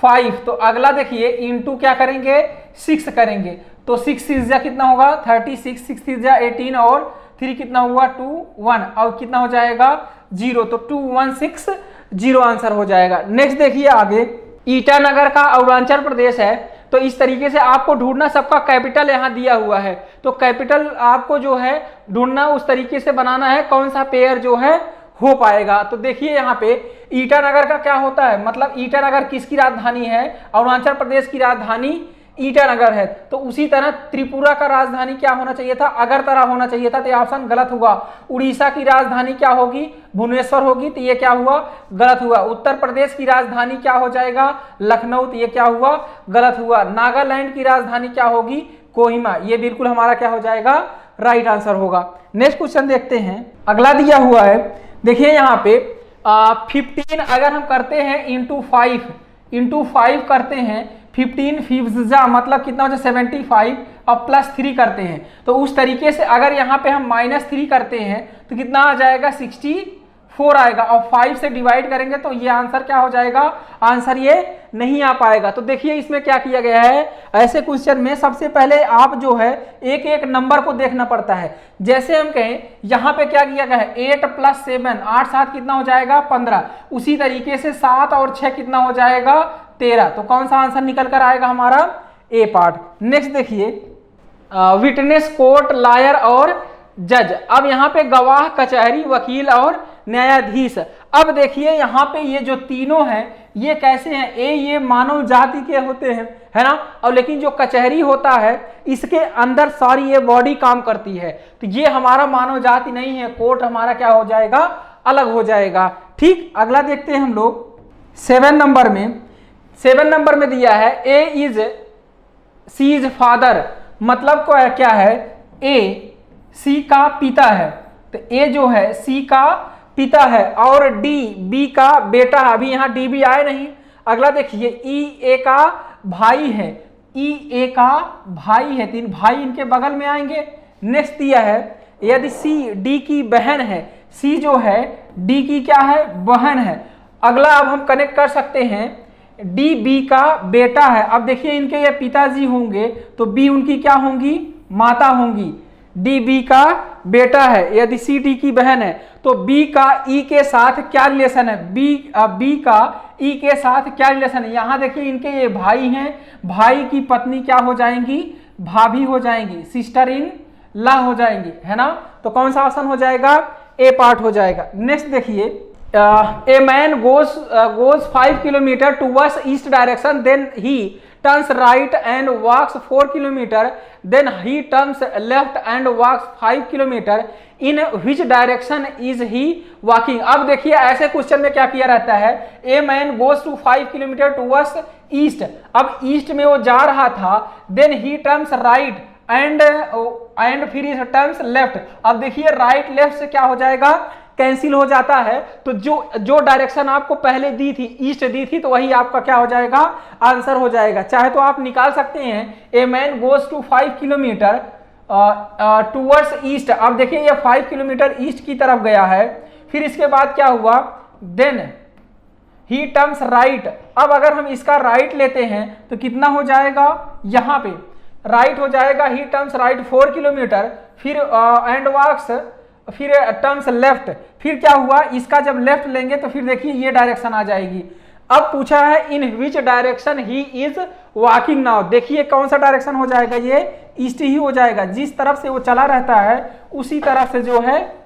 5। तो अगला देखिए इंटू क्या करेंगे 6 करेंगे, तो 6 6 कितना होगा 36, 6 3 18 और 3 कितना हुआ 2 1 और कितना हो जाएगा 0। तो 2160 आंसर हो जाएगा। नेक्स्ट देखिए आगे, ईटानगर का अरुणाचल प्रदेश है। तो इस तरीके से आपको ढूंढना, सबका कैपिटल यहाँ दिया हुआ है, तो कैपिटल आपको जो है ढूंढना उस तरीके से बनाना है, कौन सा पेयर जो है हो पाएगा। तो देखिए यहाँ पे ईटानगर का क्या होता है, मतलब ईटानगर किसकी राजधानी है, अरुणाचल प्रदेश की राजधानी ईटानगर है। तो उसी तरह त्रिपुरा का राजधानी क्या होना चाहिए था, अगरतला होना चाहिए था, तो ये ऑप्शन गलत हुआ। उड़ीसा की राजधानी क्या होगी, भुवनेश्वर होगी, तो ये क्या हुआ, गलत हुआ। उत्तर प्रदेश की राजधानी क्या हो जाएगा, लखनऊ, तो ये क्या हुआ, गलत हुआ। नागालैंड की राजधानी क्या होगी, कोहिमा, ये बिल्कुल हमारा क्या हो जाएगा, राइट आंसर होगा। नेक्स्ट क्वेश्चन देखते हैं, अगला दिया हुआ है, देखिए यहाँ पे 15 अगर हम करते हैं इंटू 5 करते हैं, 15 फिफ्जा मतलब कितना हो जाए 75 और प्लस 3 करते हैं, तो उस तरीके से अगर यहाँ पे हम -3 करते हैं तो कितना आ जाएगा 64 आएगा, और 5 से डिवाइड करेंगे तो ये आंसर क्या हो जाएगा, आंसर ये नहीं आ पाएगा। तो देखिए इसमें क्या किया गया है, ऐसे क्वेश्चन में सबसे पहले आप जो है एक एक नंबर को देखना पड़ता है। जैसे हम कहें यहाँ पे क्या किया गया है, 8 + 7 8 7 कितना हो जाएगा 15, उसी तरीके से 7 और 6 कितना हो जाएगा 13। तो कौन सा आंसर निकल कर आएगा हमारा, ए पार्ट। नेक्स्ट देखिए विटनेस, कोर्ट, लायर और जज। अब यहाँ पे गवाह, कचहरी, वकील और न्यायाधीश। अब देखिए यहाँ पे ये जो तीनों हैं ये कैसे हैं, ये मानव जाति के होते हैं, है ना। और लेकिन जो कचहरी होता है इसके अंदर सारी ये बॉडी काम करती है, तो ये हमारा मानव जाति नहीं है। कोर्ट हमारा क्या हो जाएगा, अलग हो जाएगा। ठीक, अगला देखते हैं हम लोग 7 नंबर में। 7 नंबर में दिया है ए इज सी इज फादर, मतलब को है क्या है, ए सी का पिता है, तो ए जो है सी का पिता है, और डी बी का बेटा है। अभी यहाँ डी बी आए नहीं। अगला देखिए ई ए का भाई है, ई ए का भाई है, 3 भाई इनके बगल में आएंगे। नेक्स्ट दिया है यदि सी डी की बहन है, सी जो है डी की क्या है, बहन है। अगला अब हम कनेक्ट कर सकते हैं, डी बी का बेटा है। अब देखिए इनके ये पिताजी होंगे तो बी उनकी क्या होंगी, माता होंगी। डी बी का बेटा है, यदि सी डी की बहन है तो बी का ई के साथ क्या रिलेशन है, बी का ई के साथ क्या रिलेशन है। यहाँ देखिए इनके ये भाई हैं, भाई की पत्नी क्या हो जाएंगी, भाभी हो जाएंगी, सिस्टर इन ला हो जाएंगी, है ना। तो कौन सा ऑप्शन हो जाएगा, ए पार्ट हो जाएगा। नेक्स्ट देखिए a man goes 5 kilometre towards east direction, then he turns right and walks 4 kilometer, then he turns left and walks 5 kilometer, in which direction is he walking। अब देखिए ऐसे क्वेश्चन में क्या किया रहता है, a man goes to 5 kilometre towards east, अब east में वो जा रहा था, then he turns right and फिर इज टर्न्स लेफ्ट। अब देखिए राइट लेफ्ट से क्या हो जाएगा, कैंसिल हो जाता है, तो जो डायरेक्शन आपको पहले दी थी, ईस्ट दी थी, तो वही आपका क्या हो जाएगा, आंसर हो जाएगा। चाहे तो आप निकाल सकते हैं a man goes to 5 kilometre towards east. अब देखिए ये 5 किलोमीटर ईस्ट की तरफ गया है, फिर इसके बाद क्या हुआ, देन ही टर्न्स राइट। अब अगर हम इसका राइट लेते हैं तो कितना हो जाएगा, यहाँ पे राइट हो जाएगा, ही टर्न्स राइट 4 किलोमीटर, फिर एंड वॉक्स, फिर टर्न्स लेफ्ट, फिर क्या हुआ, इसका जब लेफ्ट लेंगे तो फिर देखिए ये डायरेक्शन आ जाएगी। अब पूछा है in which direction he is walking now, देखिए कौन सा डायरेक्शन हो जाएगा, ये ईस्ट ही हो जाएगा। जिस तरफ से वो चला रहता है उसी तरफ से जो है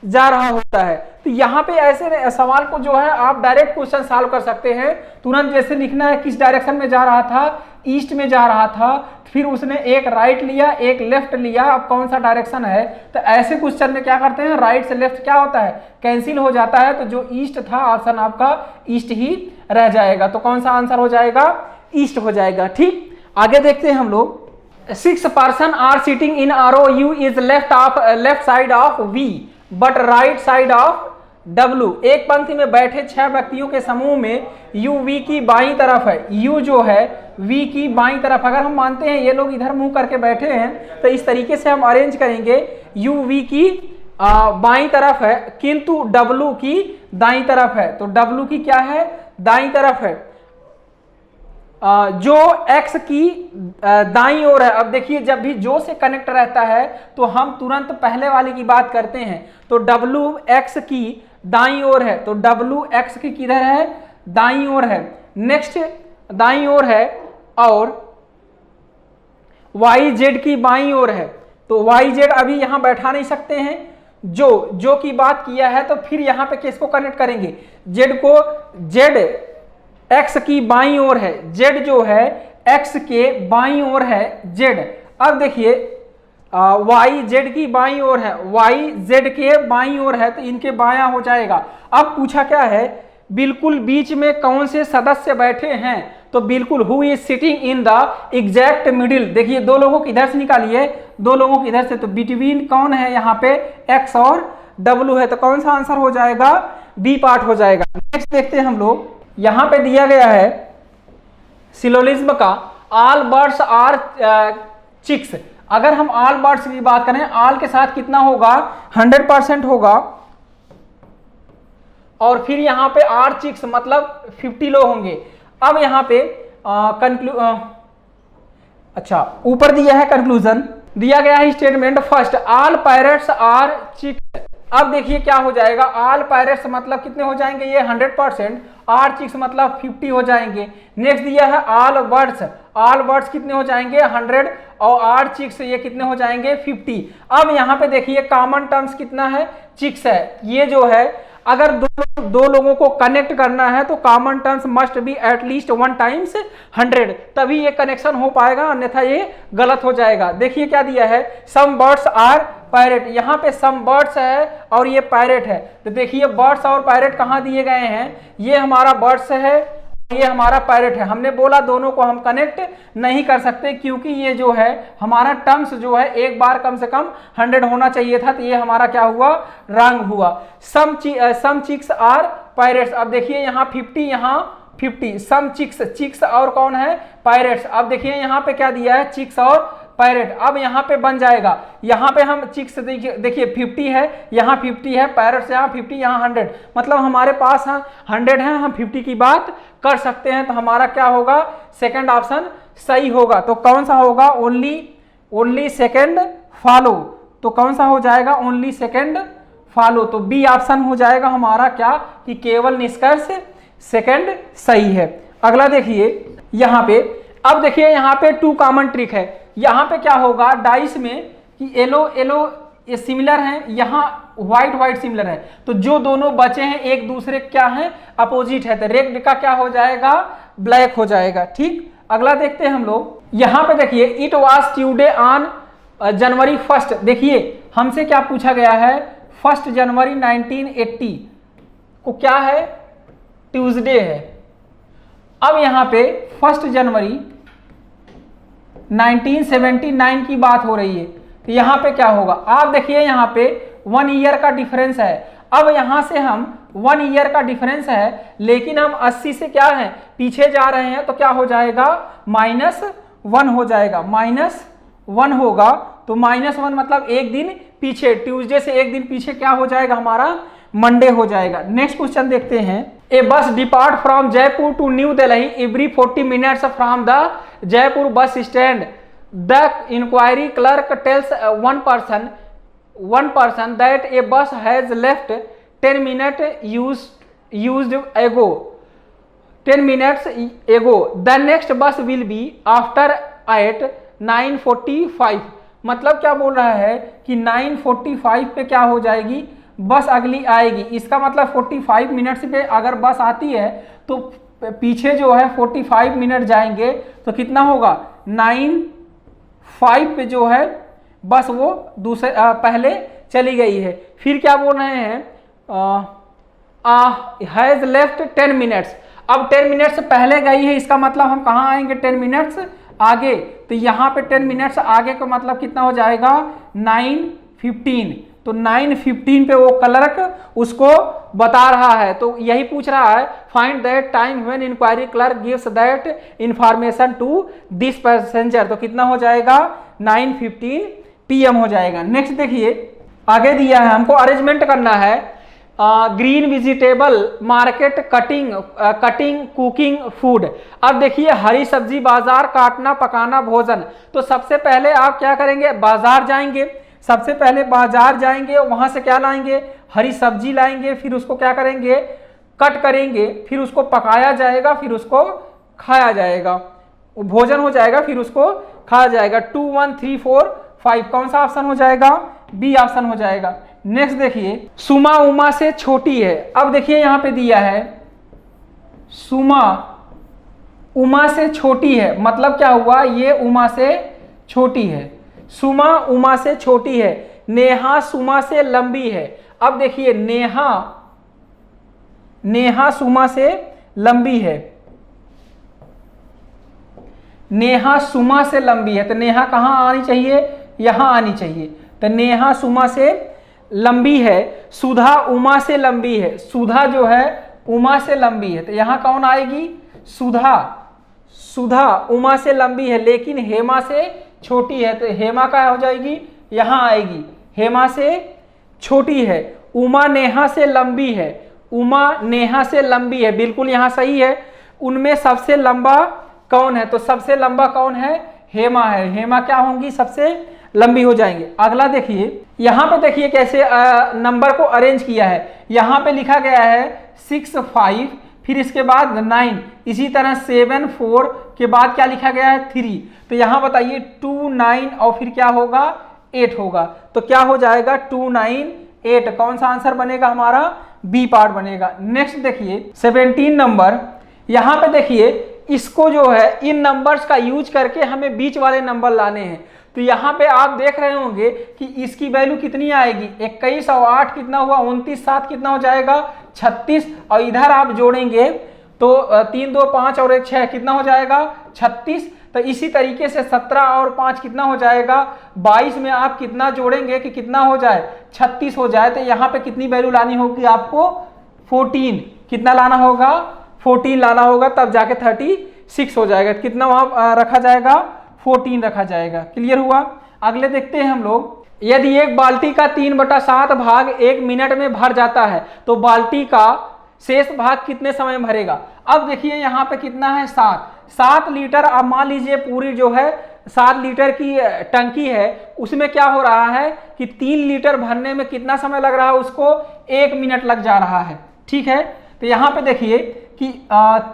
जा रहा होता है। तो यहाँ पे ऐसे सवाल को जो है आप डायरेक्ट क्वेश्चन सॉल्व कर सकते हैं। तुरंत जैसे लिखना है किस डायरेक्शन में जा रहा था, ईस्ट में जा रहा था, फिर उसने एक राइट लिया एक लेफ्ट लिया, अब कौन सा डायरेक्शन है। तो ऐसे क्वेश्चन में क्या करते हैं, राइट से लेफ्ट क्या होता है, कैंसिल हो जाता है, तो जो ईस्ट था ऑप्शन आपका ईस्ट ही रह जाएगा। तो कौन सा आंसर हो जाएगा, ईस्ट हो जाएगा। ठीक, आगे देखते हैं हम लोग। 6 person are sitting in a row, U is left side of V but right side of W। एक पंक्ति में बैठे 6 व्यक्तियों के समूह में U V की बाईं तरफ है, U जो है V की बाईं तरफ। अगर हम मानते हैं ये लोग इधर मुंह करके बैठे हैं तो इस तरीके से हम अरेंज करेंगे, U V की बाईं तरफ है किंतु W की दाईं तरफ है, तो W की क्या है, दाईं तरफ है। जो X की दाईं ओर है। अब देखिए जब भी जो से कनेक्ट रहता है तो हम तुरंत पहले वाले की बात करते हैं, तो W X की दाईं ओर है, तो W X की किधर है, दाईं ओर है। नेक्स्ट दाईं ओर है, और Y Z की बाईं ओर है, तो Y Z अभी यहां बैठा नहीं सकते हैं, जो की बात किया है, तो फिर यहाँ पे किसको कनेक्ट करेंगे, जेड को, जेड एक्स की बाईं ओर है, जेड जो है एक्स के बाईं ओर है जेड। अब देखिए वाई जेड की बाईं ओर है, वाई जेड के बाईं ओर है, तो इनके बायां हो जाएगा। अब पूछा क्या है, बिल्कुल बीच में कौन से सदस्य बैठे हैं, तो बिल्कुल who is sitting in the exact middle. देखिए दो लोगों को इधर से निकालिए, दो लोगों को इधर से, तो बिटवीन कौन है यहाँ पे, एक्स और डब्ल्यू है, तो कौन सा आंसर हो जाएगा, बी पार्ट हो जाएगा। नेक्स्ट देखते हैं हम लोग, यहाँ पे दिया गया है सिलोजिज्म का, ऑल बर्ड्स आर चिक्स। अगर हम ऑल बर्ड्स की बात करें, ऑल के साथ कितना होगा, 100% होगा, और फिर यहाँ पे आर चिक्स मतलब 50 लोग होंगे। अब यहाँ पे अच्छा ऊपर दिया है कंक्लूजन, दिया गया है statement first, all parrots are chicks. अब देखिए क्या हो जाएगा, ऑल पैरट्स मतलब कितने हो जाएंगे, ये 100%, आर चिक्स मतलब 50 हो जाएंगे। नेक्स्ट दिया है ऑल बर्ड्स, ऑल बर्ड्स कितने हो जाएंगे 100, और आर चिक्स ये कितने हो जाएंगे 50। अब यहाँ पे देखिए कॉमन टर्म्स कितना है, चिक्स है। ये जो है अगर दो लोगों को कनेक्ट करना है तो common terms must be at least 1 times 100, तभी ये कनेक्शन हो पाएगा, अन्यथा ये गलत हो जाएगा। देखिए क्या दिया है, सम बर्ड्स आर पैरेट, यहाँ पे सम बर्ड्स है और ये पैरेट है, तो देखिए बर्ड्स और पैरेट कहाँ दिए गए हैं, ये हमारा बर्ड्स है, ये हमारा पैरेट है। हमने बोला दोनों को हम कनेक्ट नहीं कर सकते क्योंकि ये जो है हमारा टर्म्स जो है एक बार कम से कम 100 होना चाहिए था, तो ये हमारा क्या हुआ, रॉन्ग हुआ। सम चिक्स आर पैरेट्स, अब देखिए यहाँ 50, यहाँ 50, सम चिक्स, चिक्स और कौन है, पैरेट्स। अब देखिए यहाँ पे क्या दिया है, चिक्स और पैरेट। अब यहाँ पे बन जाएगा, यहाँ पे हम चिक्स देखिए 50 है, यहाँ 50 है, पैरेट्स यहाँ 50, यहाँ 100, मतलब हमारे पास 100 है, हम 50 की बात कर सकते हैं, तो हमारा क्या होगा, सेकंड ऑप्शन सही होगा। तो कौन सा होगा, ओनली सेकंड फॉलो, तो कौन सा हो जाएगा, ओनली सेकंड फॉलो, तो बी ऑप्शन हो जाएगा हमारा क्या, कि केवल निष्कर्ष सेकंड सही है। अगला देखिए यहाँ पे, अब देखिए यहाँ पे 2 कॉमन ट्रिक है। यहाँ पे क्या होगा डाइस में कि येलो ये सिमिलर है, यहाँ व्हाइट सिमिलर है, तो जो दोनों बचे हैं एक दूसरे क्या है, अपोजिट है, तो रेड का क्या हो जाएगा, ब्लैक हो जाएगा। ठीक, अगला देखते हैं हम लोग, यहाँ पे देखिए it was Tuesday on January 1, देखिए हमसे क्या पूछा गया है, 1 जनवरी 1980 को क्या है, ट्यूसडे है। अब यहाँ पे 1 जनवरी 1979 की बात हो रही है, तो यहाँ पे क्या होगा, आप देखिए यहाँ पे 1 ईयर का डिफरेंस है। अब यहाँ से हम 1 ईयर का डिफरेंस है, लेकिन हम 80 से क्या है पीछे जा रहे हैं, तो क्या हो जाएगा, -1 हो जाएगा, -1 होगा, तो -1 मतलब एक दिन पीछे, ट्यूसडे से एक दिन पीछे क्या हो जाएगा हमारा, मंडे हो जाएगा। नेक्स्ट क्वेश्चन देखते हैं, a bus depart from Jaipur to New Delhi every 40 minutes from the Jaipur bus stand, the enquiry clerk tells one person that a bus has left 10 minutes used ago, 10 minutes ago, the next bus will be after at 9:45। मतलब क्या बोल रहा है कि 9:45 पे क्या हो जाएगी, बस अगली आएगी। इसका मतलब 45 मिनट्स पे अगर बस आती है तो पीछे जो है 45 मिनट जाएंगे, तो कितना होगा, 9:05 पे जो है बस वो दूसरे पहले चली गई है। फिर क्या बोल रहे हैं, हैज लेफ्ट 10 मिनट्स, अब 10 मिनट्स पहले गई है, इसका मतलब हम कहाँ आएंगे, 10 मिनट्स आगे, तो यहाँ पे 10 मिनट्स आगे का मतलब कितना हो जाएगा, 9:15, तो 9:15 पे वो क्लर्क उसको बता रहा है, तो यही पूछ रहा है, find that time when enquiry clerk gives that information to this passenger, तो कितना हो जाएगा, 9:15 PM हो जाएगा। नेक्स्ट देखिए आगे दिया है, हमको अरेंजमेंट करना है, green vegetable market, cutting cooking food. अब देखिए हरी सब्जी बाजार, काटना पकाना भोजन, तो सबसे पहले आप क्या करेंगे, बाजार जाएंगे, सबसे पहले बाजार जाएंगे, वहां से क्या लाएंगे, हरी सब्जी लाएंगे, फिर उसको क्या करेंगे, कट करेंगे, फिर उसको पकाया जाएगा, फिर उसको खाया जाएगा, भोजन हो जाएगा, फिर उसको खाया जाएगा। 2 1 3 4 5 कौन सा ऑप्शन हो जाएगा, बी ऑप्शन हो जाएगा। नेक्स्ट देखिए, सुमा उमा से छोटी है। अब देखिए यहाँ पे दिया है सुमा उमा से छोटी है, मतलब क्या हुआ, ये उमा से छोटी है, सुमा उमा से छोटी है। नेहा सुमा से लंबी है। अब देखिए नेहा सुमा से लंबी है, नेहा सुमा से लंबी है, तो नेहा कहाँ आनी चाहिए, यहाँ आनी चाहिए, तो नेहा सुमा से लंबी है। सुधा उमा से लंबी है, सुधा जो है उमा से लंबी है, तो यहाँ कौन आएगी, सुधा उमा से लंबी है, लेकिन हेमा से छोटी है, तो हेमा का हो जाएगी, यहाँ आएगी, हेमा से छोटी है। उमा नेहा से लंबी है, उमा नेहा से लंबी है, बिल्कुल यहाँ सही है। उनमें सबसे लंबा कौन है, तो सबसे लंबा कौन है, हेमा है, हेमा क्या होंगी, सबसे लंबी हो जाएंगे। अगला देखिए, यहाँ पे देखिए कैसे नंबर को अरेंज किया है। यहाँ पे लिखा गया है 6 5, फिर इसके बाद 9, इसी तरह 7 4 के बाद क्या लिखा गया है 3, तो यहाँ बताइए 2 9 और फिर क्या होगा 8 होगा, तो क्या हो जाएगा 2 9 8, कौन सा आंसर बनेगा हमारा, बी पार्ट बनेगा। नेक्स्ट देखिए 17 नंबर, यहाँ पे देखिए इसको जो है इन नंबर्स का यूज करके हमें बीच वाले नंबर लाने हैं। तो यहाँ पे आप देख रहे होंगे कि इसकी वैल्यू कितनी आएगी, 21 और 8 कितना हुआ 29, 7 कितना हो जाएगा 36, और इधर आप जोड़ेंगे तो 3 2 5 और 1 6 कितना हो जाएगा 36। तो इसी तरीके से 17 और 5 कितना हो जाएगा 22 में आप कितना जोड़ेंगे कि कितना हो जाए 36 हो जाए। तो यहाँ पे कितनी वैल्यू लानी होगी आपको 14, कितना लाना होगा 14 लाना होगा, तब जाके 36 हो जाएगा। कितना वहाँ रखा जाएगा 14 रखा जाएगा। क्लियर हुआ। अगले देखते हैं हम लोग, यदि एक बाल्टी का 3/7 भाग 1 मिनट में भर जाता है तो बाल्टी का शेष भाग कितने समय में भरेगा। अब देखिए यहाँ पे कितना है 7 लीटर। अब मान लीजिए पूरी जो है 7 लीटर की टंकी है, उसमें क्या हो रहा है कि 3 लीटर भरने में कितना समय लग रहा है, उसको 1 मिनट लग जा रहा है। ठीक है, तो यहाँ पे देखिए कि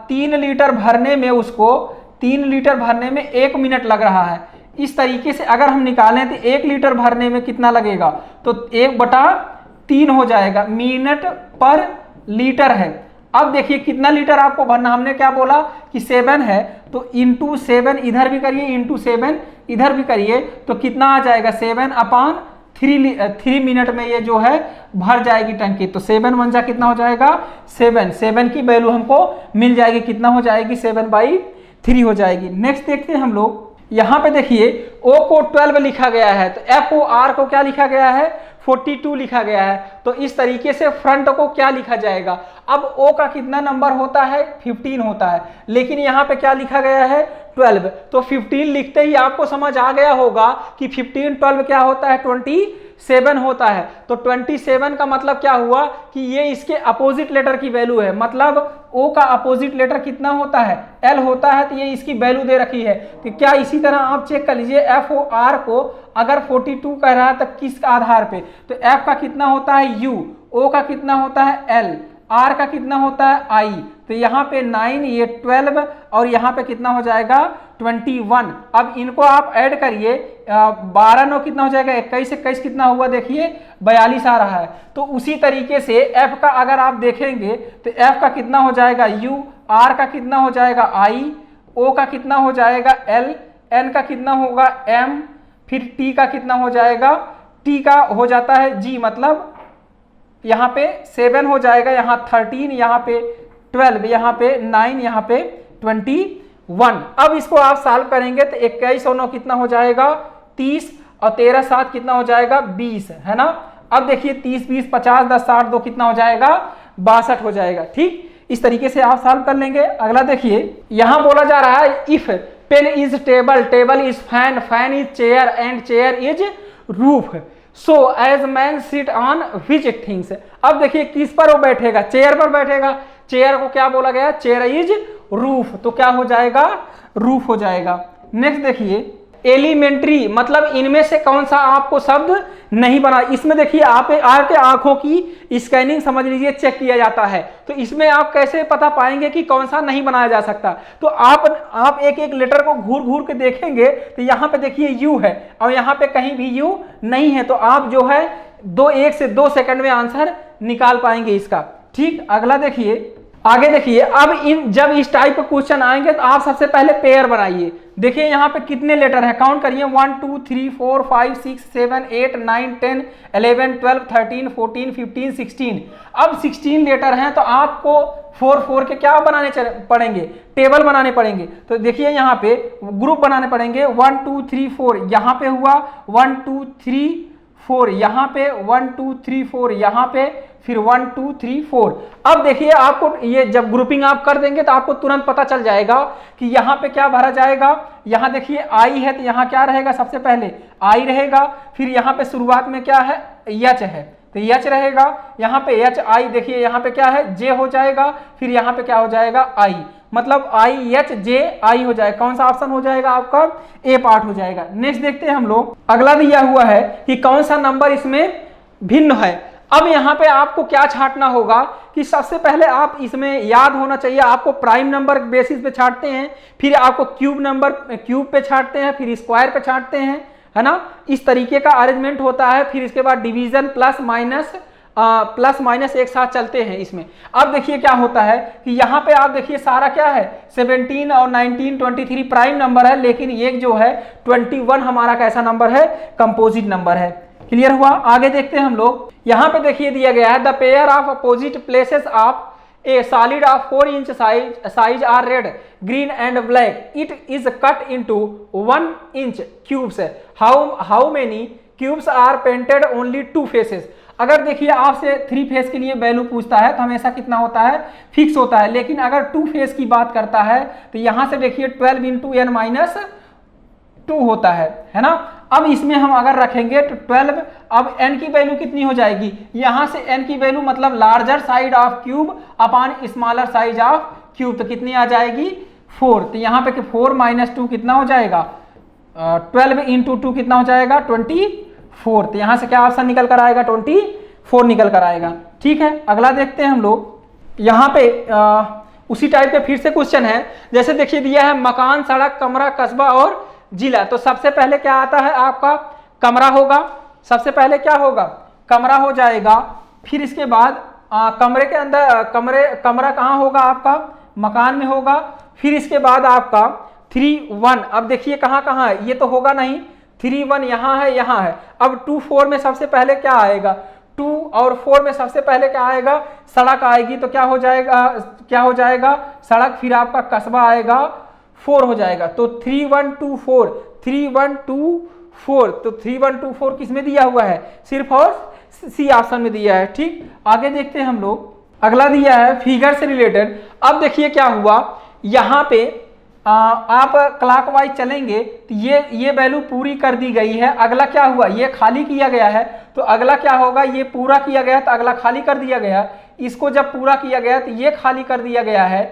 3 लीटर भरने में उसको 3 लीटर भरने में 1 मिनट लग रहा है। इस तरीके से अगर हम निकालें तो 1 लीटर भरने में कितना लगेगा, तो 1/3 हो जाएगा, मिनट पर लीटर है। अब देखिए कितना लीटर आपको भरना, हमने क्या बोला कि 7 है, तो इंटू 7 इधर भी करिए, इंटू 7 इधर भी करिए, तो कितना आ जाएगा 7/3 मिनट में ये जो है भर जाएगी टंकी। तो 7 1 जा कितना हो जाएगा 7 की वैल्यू हमको मिल जाएगी, कितना हो जाएगी 7/3 हो जाएगी। नेक्स्ट देखते हैं हम लोग, यहाँ पे देखिए O को 12 लिखा गया है, तो FOR को क्या लिखा गया है 42 लिखा गया है। तो इस तरीके से फ्रंट को क्या लिखा जाएगा, अब O का कितना नंबर होता है 15 होता है, लेकिन यहाँ पे क्या लिखा गया है 12, तो 15 लिखते ही आपको समझ आ गया होगा कि 15 12 क्या होता है 27 होता है। तो 27 का मतलब क्या हुआ कि ये इसके अपोजिट लेटर की वैल्यू है, मतलब O का अपोजिट लेटर कितना होता है L होता है, तो ये इसकी वैल्यू दे रखी है। तो क्या इसी तरह आप चेक कर लीजिए FOR को अगर 42 कह रहा है तो किस आधार पे, तो F का कितना होता है U, O का कितना होता है L, R का कितना होता है I। तो यहाँ पे 9, ये 12 और यहाँ पे कितना हो जाएगा 21। अब इनको आप ऐड करिए, 12 9 कितना हो जाएगा 21, 21 कितना हुआ देखिए 42 आ रहा है। तो उसी तरीके से F का अगर आप देखेंगे तो F का कितना हो जाएगा U, R का कितना हो जाएगा I, O का कितना हो जाएगा L, N का कितना होगा M, फिर T का कितना हो जाएगा, T का हो जाता है G, मतलब यहाँ पे 7 हो जाएगा, यहाँ 13, यहाँ पे 12, यहाँ पे 9, यहाँ पे 21। अब इसको आप सॉल्व करेंगे तो 21 और 9 कितना हो जाएगा 30, और 13 7 कितना हो जाएगा 20, है ना। अब देखिए 30 20 50 10 60 2 कितना हो जाएगा 62 हो जाएगा। ठीक, इस तरीके से आप सॉल्व कर लेंगे। अगला देखिए, यहाँ बोला जा रहा है if pen is table, table is fan, fan is chair and chair is roof, so as man sit on which things. अब देखिए किस पर वो बैठेगा, चेयर पर बैठेगा, चेयर को क्या बोला गया चेयर इज रूफ, तो क्या हो जाएगा रूफ हो जाएगा। नेक्स्ट देखिए एलिमेंट्री, मतलब इनमें से कौन सा आपको शब्द नहीं बना। इसमें देखिए आपके आंखों की स्कैनिंग समझ लीजिए चेक किया जाता है, तो इसमें आप कैसे पता पाएंगे कि कौन सा नहीं बनाया जा सकता। तो आप एक एक लेटर को घूर घूर के देखेंगे तो यहाँ पे देखिए यू है और यहाँ पे कहीं भी यू नहीं है, तो आप जो है 1 से 2 सेकंड में आंसर निकाल पाएंगे इसका। ठीक, अगला देखिए, आगे देखिए, अब जब इस टाइप का क्वेश्चन आएंगे तो आप सबसे पहले पेयर बनाइए। देखिए यहाँ पे कितने लेटर हैं, काउंट करिए, 1 2 3 4 5 6 7 8 9 10 11 12 13 14 15 16। अब 16 लेटर हैं तो आपको 4 के क्या बनाने पड़ेंगे, टेबल बनाने पड़ेंगे। तो देखिए यहाँ पे ग्रुप बनाने पड़ेंगे, 1 2 3 4 यहाँ पे हुआ, 1 2 3 4 यहाँ पे, 1 2 3 4 यहाँ पे, फिर 1 2 3 4। अब देखिए आपको ये जब ग्रुपिंग आप कर देंगे तो आपको तुरंत पता चल जाएगा कि यहाँ पे क्या भरा जाएगा। यहाँ देखिए आई है तो यहाँ क्या रहेगा, सबसे पहले आई रहेगा, फिर यहाँ पे शुरुआत में क्या है, एच है तो एच रहेगा, यहाँ पे एच आई, देखिए यहाँ पे क्या है, जे हो जाएगा, फिर यहाँ पे क्या हो जाएगा, आई, मतलब आई एच जे आई हो जाएगा। कौन सा ऑप्शन हो जाएगा आपका, ए पार्ट हो जाएगा। नेक्स्ट देखते हैं हम लोग, अगला दिया हुआ है कि कौन सा नंबर इसमें भिन्न है। अब यहाँ पे आपको क्या छांटना होगा कि सबसे पहले आप इसमें याद होना चाहिए, आपको प्राइम नंबर बेसिस पे छांटते हैं, फिर आपको क्यूब पे छांटते हैं, फिर स्क्वायर पे छांटते हैं, है ना, इस तरीके का अरेंजमेंट होता है। फिर इसके बाद डिवीजन प्लस माइनस एक साथ चलते हैं इसमें। अब देखिए क्या होता है कि यहाँ पे आप देखिए सारा क्या है, 17 और 19 23 प्राइम नंबर है, लेकिन एक जो है 21 हमारा कैसा नंबर है, कंपोजिट नंबर है। क्लियर हुआ, आगे देखते हैं हम लोग। यहाँ पे देखिए दिया गया है, the pair of opposite places of a solid of 4 inch size are red green and black, it is cut into 1 inch cubes. How many cubes are painted only 2 faces. अगर देखिए आपसे 3 फेस के लिए वैल्यू पूछता है तो हमेशा कितना होता है, फिक्स होता है, लेकिन अगर 2 फेस की बात करता है तो यहाँ से देखिए 12 इंटू n माइनस 2 होता है ना। अब इसमें हम अगर रखेंगे तो 12, अब n की वैल्यू कितनी हो जाएगी, यहाँ से n की वैल्यू मतलब larger side of cube upon smaller size of cube, तो कितनी आ जाएगी 4। तो यहाँ पे 4 माइनस 2 कितना हो जाएगा, 12 इंटू 2 कितना हो जाएगा 24। तो यहाँ से क्या ऑप्शन निकल कर आएगा, 24 निकल कर आएगा। ठीक है, अगला देखते हैं हम लोग। यहाँ पे उसी टाइप के फिर से क्वेश्चन है, जैसे देखिए दिया है मकान, सड़क, कमरा, कस्बा और जिला। तो सबसे पहले क्या आता है आपका, कमरा होगा, सबसे पहले क्या होगा, कमरा हो जाएगा। फिर इसके बाद कमरे के अंदर कमरा कहाँ होगा आपका, मकान में होगा। फिर इसके बाद आपका 3 1, अब देखिए कहाँ कहाँ है, ये तो होगा नहीं, 3 1 यहाँ है, यहाँ है। अब 2 4 में सबसे पहले क्या आएगा, 2 और 4 में सबसे पहले क्या आएगा, सड़क आएगी, तो क्या हो जाएगा सड़क, फिर आपका कस्बा आएगा, 4 हो जाएगा। तो 3 1 2 4, 3 1 2 4, तो 3 1 2 4 किस में दिया हुआ है, सिर्फ और सी ऑप्शन में दिया है। ठीक, आगे देखते हैं हम लोग। अगला दिया है फिगर से रिलेटेड। अब देखिए क्या हुआ, यहाँ पे आप क्लॉकवाइज चलेंगे तो ये वैल्यू पूरी कर दी गई है। अगला क्या हुआ, ये खाली किया गया है, तो अगला क्या होगा, ये पूरा किया गया तो अगला खाली कर दिया गया। इसको जब पूरा किया गया तो ये खाली कर दिया गया है,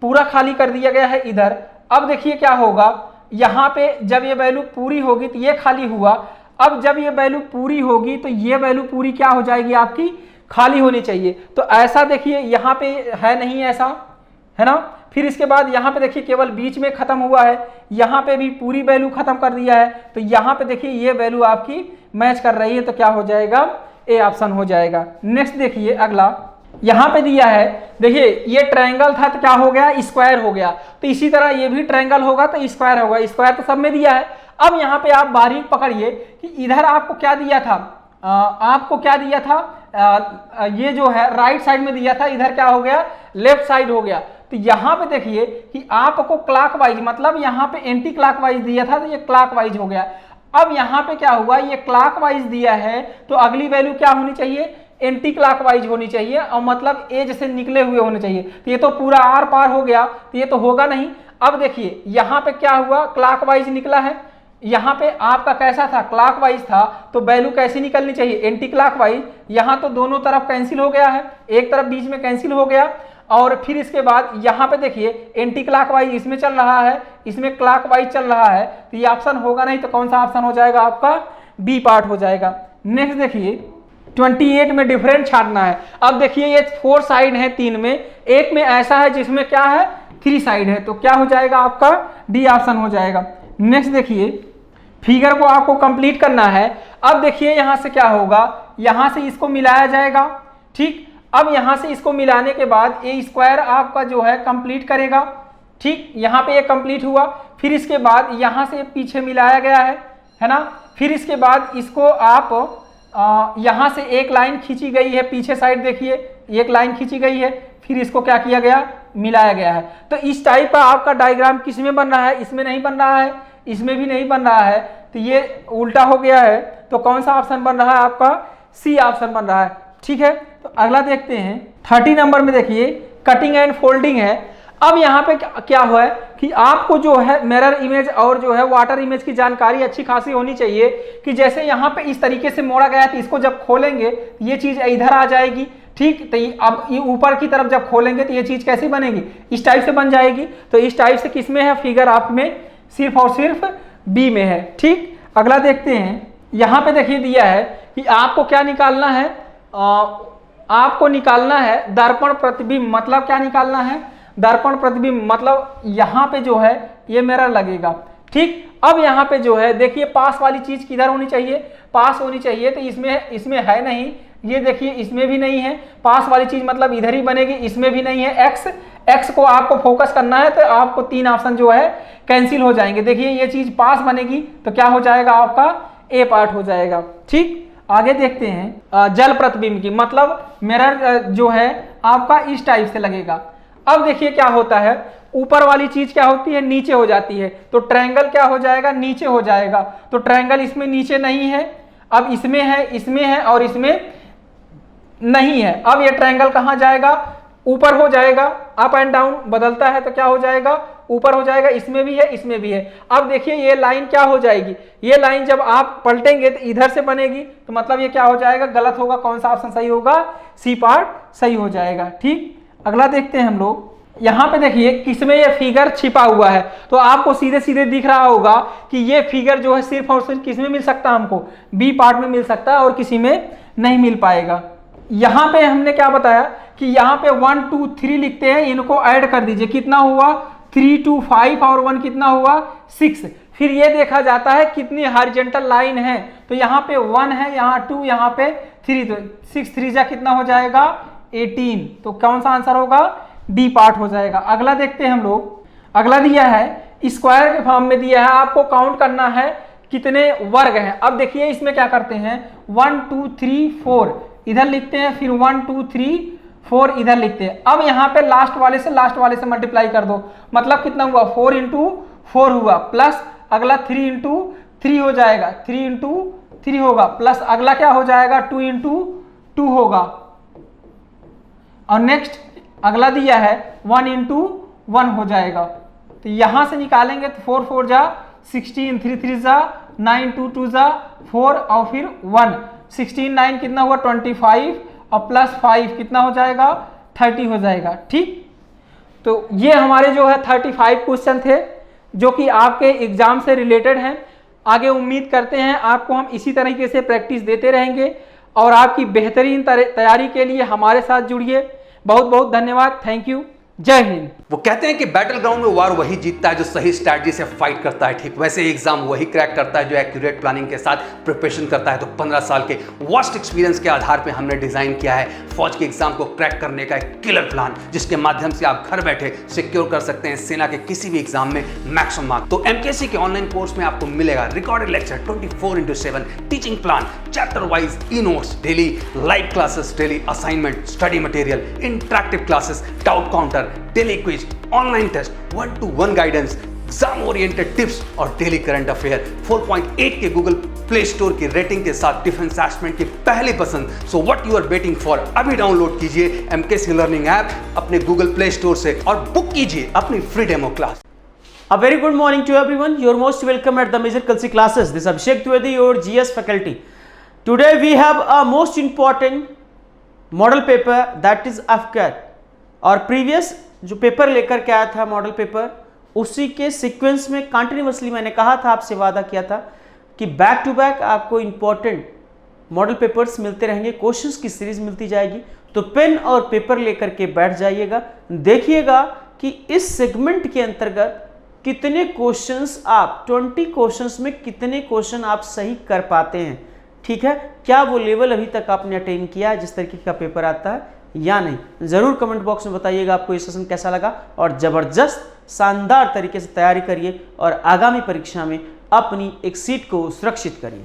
पूरा खाली कर दिया गया है इधर। अब देखिए क्या होगा, यहाँ पे जब ये वैल्यू पूरी होगी तो ये खाली हुआ। अब जब ये वैल्यू पूरी होगी तो ये वैल्यू पूरी क्या हो जाएगी आपकी, खाली होनी चाहिए। तो ऐसा देखिए यहाँ पे है नहीं, ऐसा है ना। फिर इसके बाद यहाँ पे देखिए केवल बीच में खत्म हुआ है, यहाँ पे भी पूरी वैल्यू खत्म कर दिया है। तो यहाँ पे देखिए ये वैल्यू आपकी मैच कर रही है, तो क्या हो जाएगा, ए ऑप्शन हो जाएगा। नेक्स्ट देखिए अगला, यहाँ पे दिया है, देखिए ये ट्रायंगल था तो क्या हो गया, स्क्वायर हो गया। तो इसी तरह ये भी ट्रायंगल होगा तो स्क्वायर होगा, स्क्वायर तो सब में दिया है। अब यहाँ पे आप बारीक पकड़िए कि इधर आपको क्या दिया था, आपको क्या दिया था, ये जो है राइट साइड में दिया था, इधर क्या हो गया, लेफ्ट साइड हो गया। तो यहाँ पे देखिए कि आपको क्लॉकवाइज, मतलब यहाँ पे एंटी क्लॉकवाइज दिया था तो ये क्लॉकवाइज हो गया। अब यहाँ पे क्या हुआ, ये क्लॉकवाइज दिया है तो अगली वैल्यू क्या होनी चाहिए, एंटी क्लॉकवाइज होनी चाहिए, और मतलब एज से निकले हुए होने चाहिए। तो ये तो पूरा आर पार हो गया, तो ये तो होगा नहीं। अब देखिए यहाँ पे क्या हुआ, क्लॉकवाइज निकला है, यहाँ पे आपका कैसा था, क्लॉकवाइज था, तो वैल्यू कैसी निकलनी चाहिए, एंटी क्लॉकवाइज। यहाँ तो दोनों तरफ कैंसिल हो गया है, एक तरफ बीच में कैंसिल हो गया। और फिर इसके बाद यहाँ पे देखिए एंटी क्लॉकवाइज इसमें चल रहा है, इसमें क्लॉकवाइज चल रहा है, तो ये ऑप्शन होगा नहीं। तो कौन सा ऑप्शन हो जाएगा आपका, बी पार्ट हो जाएगा। नेक्स्ट देखिए 28 में डिफरेंट छाटना है। अब देखिए ये 4 साइड है 3 में, एक में ऐसा है जिसमें क्या है 3 साइड है, तो क्या हो जाएगा आपका, डी ऑप्शन हो जाएगा। नेक्स्ट देखिए फिगर को आपको कंप्लीट करना है। अब देखिए यहां से क्या होगा, यहां से इसको मिलाया जाएगा, ठीक। अब यहां से इसको मिलाने के बाद ए स्क्वायर आपका जो है कंप्लीट करेगा, ठीक। यहां पे ये कंप्लीट हुआ, फिर इसके बाद यहां से पीछे मिलाया गया है ना। फिर इसके बाद इसको आप यहां से एक लाइन खींची गई है पीछे साइड, देखिए एक लाइन खींची गई है, फिर इसको क्या किया गया, मिलाया गया है। तो इस टाइप का आपका डायग्राम किस में बन रहा है, इसमें नहीं बन रहा है, इसमें भी नहीं बन रहा है, तो ये उल्टा हो गया है। तो कौन सा ऑप्शन बन रहा है आपका, सी ऑप्शन बन रहा है, ठीक है। तो अगला देखते हैं 30 नंबर में, देखिए कटिंग एंड फोल्डिंग है। अब यहाँ पे क्या हुआ है कि आपको जो है मिरर इमेज और जो है वाटर इमेज की जानकारी अच्छी खासी होनी चाहिए कि जैसे यहाँ पे इस तरीके से मोड़ा गया है, तो इसको जब खोलेंगे ये चीज इधर आ जाएगी, ठीक। तो अब ये ऊपर की तरफ जब खोलेंगे तो ये चीज कैसी बनेगी, इस टाइप से बन जाएगी। तो इस टाइप से किस में है फिगर, आप में सिर्फ और सिर्फ बी में है, ठीक। अगला देखते हैं, यहाँ पे देखिए दिया है कि आपको क्या निकालना है, आपको निकालना है दर्पण प्रतिबिंब। मतलब क्या निकालना है, दर्पण प्रतिबिंब, मतलब यहाँ पे जो है ये मिरर लगेगा, ठीक। अब यहाँ पे जो है देखिए पास वाली चीज किधर होनी चाहिए, पास होनी चाहिए, तो इसमें है नहीं, ये देखिए इसमें भी नहीं है। पास वाली चीज मतलब इधर ही बनेगी, इसमें भी नहीं है। एक्स को आपको फोकस करना है, तो आपको 3 ऑप्शन जो है कैंसिल हो जाएंगे। देखिए ये चीज पास बनेगी तो क्या हो जाएगा, आपका ए पार्ट हो जाएगा, ठीक। आगे देखते हैं जल प्रतिबिंब की, मतलब मिरर जो है आपका इस टाइप से लगेगा। अब देखिए क्या होता है, ऊपर वाली चीज क्या होती है, नीचे हो जाती है, तो ट्रायंगल क्या हो जाएगा, नीचे हो जाएगा। तो ट्रायंगल इसमें नीचे नहीं है, अब इसमें है और इसमें नहीं है। अब ये ट्रायंगल कहाँ जाएगा, ऊपर हो जाएगा। अप एंड डाउन बदलता है तो क्या हो जाएगा, ऊपर हो जाएगा। इसमें भी है, इसमें भी है। अब देखिए ये लाइन क्या हो जाएगी, ये लाइन जब आप पलटेंगे तो इधर से बनेगी, तो मतलब ये क्या हो जाएगा, गलत होगा। कौन सा ऑप्शन सही होगा, सी पार्ट सही हो जाएगा, ठीक। अगला देखते हैं हम लोग, यहाँ पे देखिए किसमें ये फिगर छिपा हुआ है, तो आपको सीधे सीधे दिख रहा होगा कि ये फिगर जो है सिर्फ और सिर्फ किसमें मिल सकता है, हमको बी पार्ट में मिल सकता है और किसी में नहीं मिल पाएगा। यहाँ पे हमने क्या बताया कि यहाँ पे 1 2 3 लिखते हैं, इनको ऐड कर दीजिए, कितना हुआ 3 2 5 और 1 कितना हुआ 6। फिर ये देखा जाता है कितनी हॉरिजॉन्टल लाइन है, तो यहाँ पे 1 है, यहाँ 2, यहाँ पे 3, तो 6 3 जा कितना हो जाएगा 18। तो कौन सा आंसर होगा, डी पार्ट हो जाएगा। अगला देखते हैं हम लोग, अगला दिया है स्क्वायर के फॉर्म में दिया है, आपको काउंट करना है कितने वर्ग हैं। अब देखिए इसमें क्या करते हैं, 1 2 3 4 इधर लिखते हैं, फिर 1 2 3 4 इधर लिखते हैं। अब यहाँ पे लास्ट वाले से मल्टीप्लाई कर दो, मतलब कितना हुआ 4 × 4 हुआ, प्लस अगला 3 × 3 हो जाएगा, 3 × 3 होगा, प्लस अगला क्या हो जाएगा 2 × 2 होगा, और नेक्स्ट अगला दिया है 1 × 1 हो जाएगा। तो यहां से निकालेंगे तो 4 4 जा 16, 3 3 जा 9, 2 2 जा 4 और फिर 1, 16 9 कितना हुआ 25 और प्लस 5 कितना हो जाएगा 30 हो जाएगा, ठीक। तो ये हमारे जो है 35 क्वेश्चन थे जो कि आपके एग्जाम से रिलेटेड हैं। आगे उम्मीद करते हैं आपको हम इसी तरीके से प्रैक्टिस देते रहेंगे और आपकी बेहतरीन तैयारी के लिए हमारे साथ जुड़िए। बहुत बहुत धन्यवाद, थैंक यू, जय हिंद। वो कहते हैं कि बैटल ग्राउंड में वार वही जीतता है जो सही स्ट्रैटेजी से फाइट करता है, ठीक वैसे एग्जाम वही क्रैक करता है जो एक्यूरेट प्लानिंग के साथ प्रिपरेशन करता है। तो 15 साल के वास्ट एक्सपीरियंस के आधार पे हमने डिजाइन किया है फौज के एग्जाम को क्रैक करने का एक किलर प्लान, जिसके माध्यम से आप घर बैठे सिक्योर कर सकते हैं सेना के किसी भी एग्जाम में मैक्सिमम मार्क्स। तो एमकेसी के ऑनलाइन कोर्स में आपको मिलेगा recorded lecture 24/7, teaching plan, chapter wise e notes, daily live classes, daily assignment, study material, interactive classes, doubt counter, daily quiz, online test, 1-to-1 guidance, exam oriented tips और daily current affair. 4.8 के Google Play Store की rating के साथ defence assessment की पहली पसंद। So what you are waiting for, अभी download कीजिए एमकेसी लर्निंग ऐप अपने गूगल प्ले स्टोर से और बुक कीजिए अपनी free demo class. A very good morning to everyone. You're most welcome at the Major Kalsi classes. This is Abhishek Dwivedi, your GS faculty. Today we have a most important model paper that is AFCAT. और previous जो paper लेकर के आया था model paper, उसी के sequence में continuously मैंने कहा था, आपसे वादा किया था कि बैक टू बैक आपको इंपॉर्टेंट मॉडल पेपर्स मिलते रहेंगे, क्वेश्चंस की सीरीज मिलती जाएगी। तो पेन और पेपर लेकर के बैठ जाइएगा, देखिएगा कि इस सेगमेंट के अंतर्गत कितने क्वेश्चंस आप 20 क्वेश्चंस में कितने क्वेश्चन आप सही कर पाते हैं, ठीक है। क्या वो लेवल अभी तक आपने अटेन किया है जिस तरीके का पेपर आता है या नहीं। ज़रूर कमेंट बॉक्स में बताइएगा आपको ये सेशन कैसा लगा, और ज़बरदस्त शानदार तरीके से तैयारी करिए और आगामी परीक्षा में अपनी एक सीट को सुरक्षित करिए।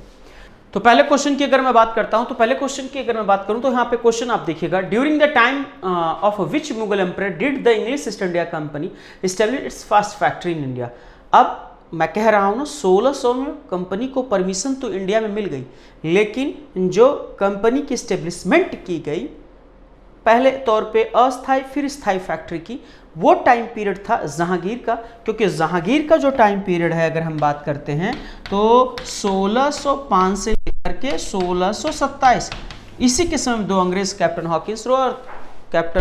तो पहले क्वेश्चन की अगर मैं बात करता हूं, तो पहले क्वेश्चन की अगर मैं बात करूं तो यहाँ पे क्वेश्चन आप देखिएगा, during the time of which Mughal emperor did the English east India company establish it's first factory in India. अब मैं कह रहा हूं ना 1600 में कंपनी को परमिशन तो इंडिया में मिल गई, लेकिन जो कंपनी की एस्टेब्लिशमेंट की गई पहले तौर पे अस्थायी फिर स्थायी फैक्ट्री की, वो टाइम पीरियड था जहांगीर का। क्योंकि जहांगीर का जो टाइम पीरियड है अगर हम बात करते हैं तो 1605 से लेकर के 1627, इसी के समय दो अंग्रेज कैप्टन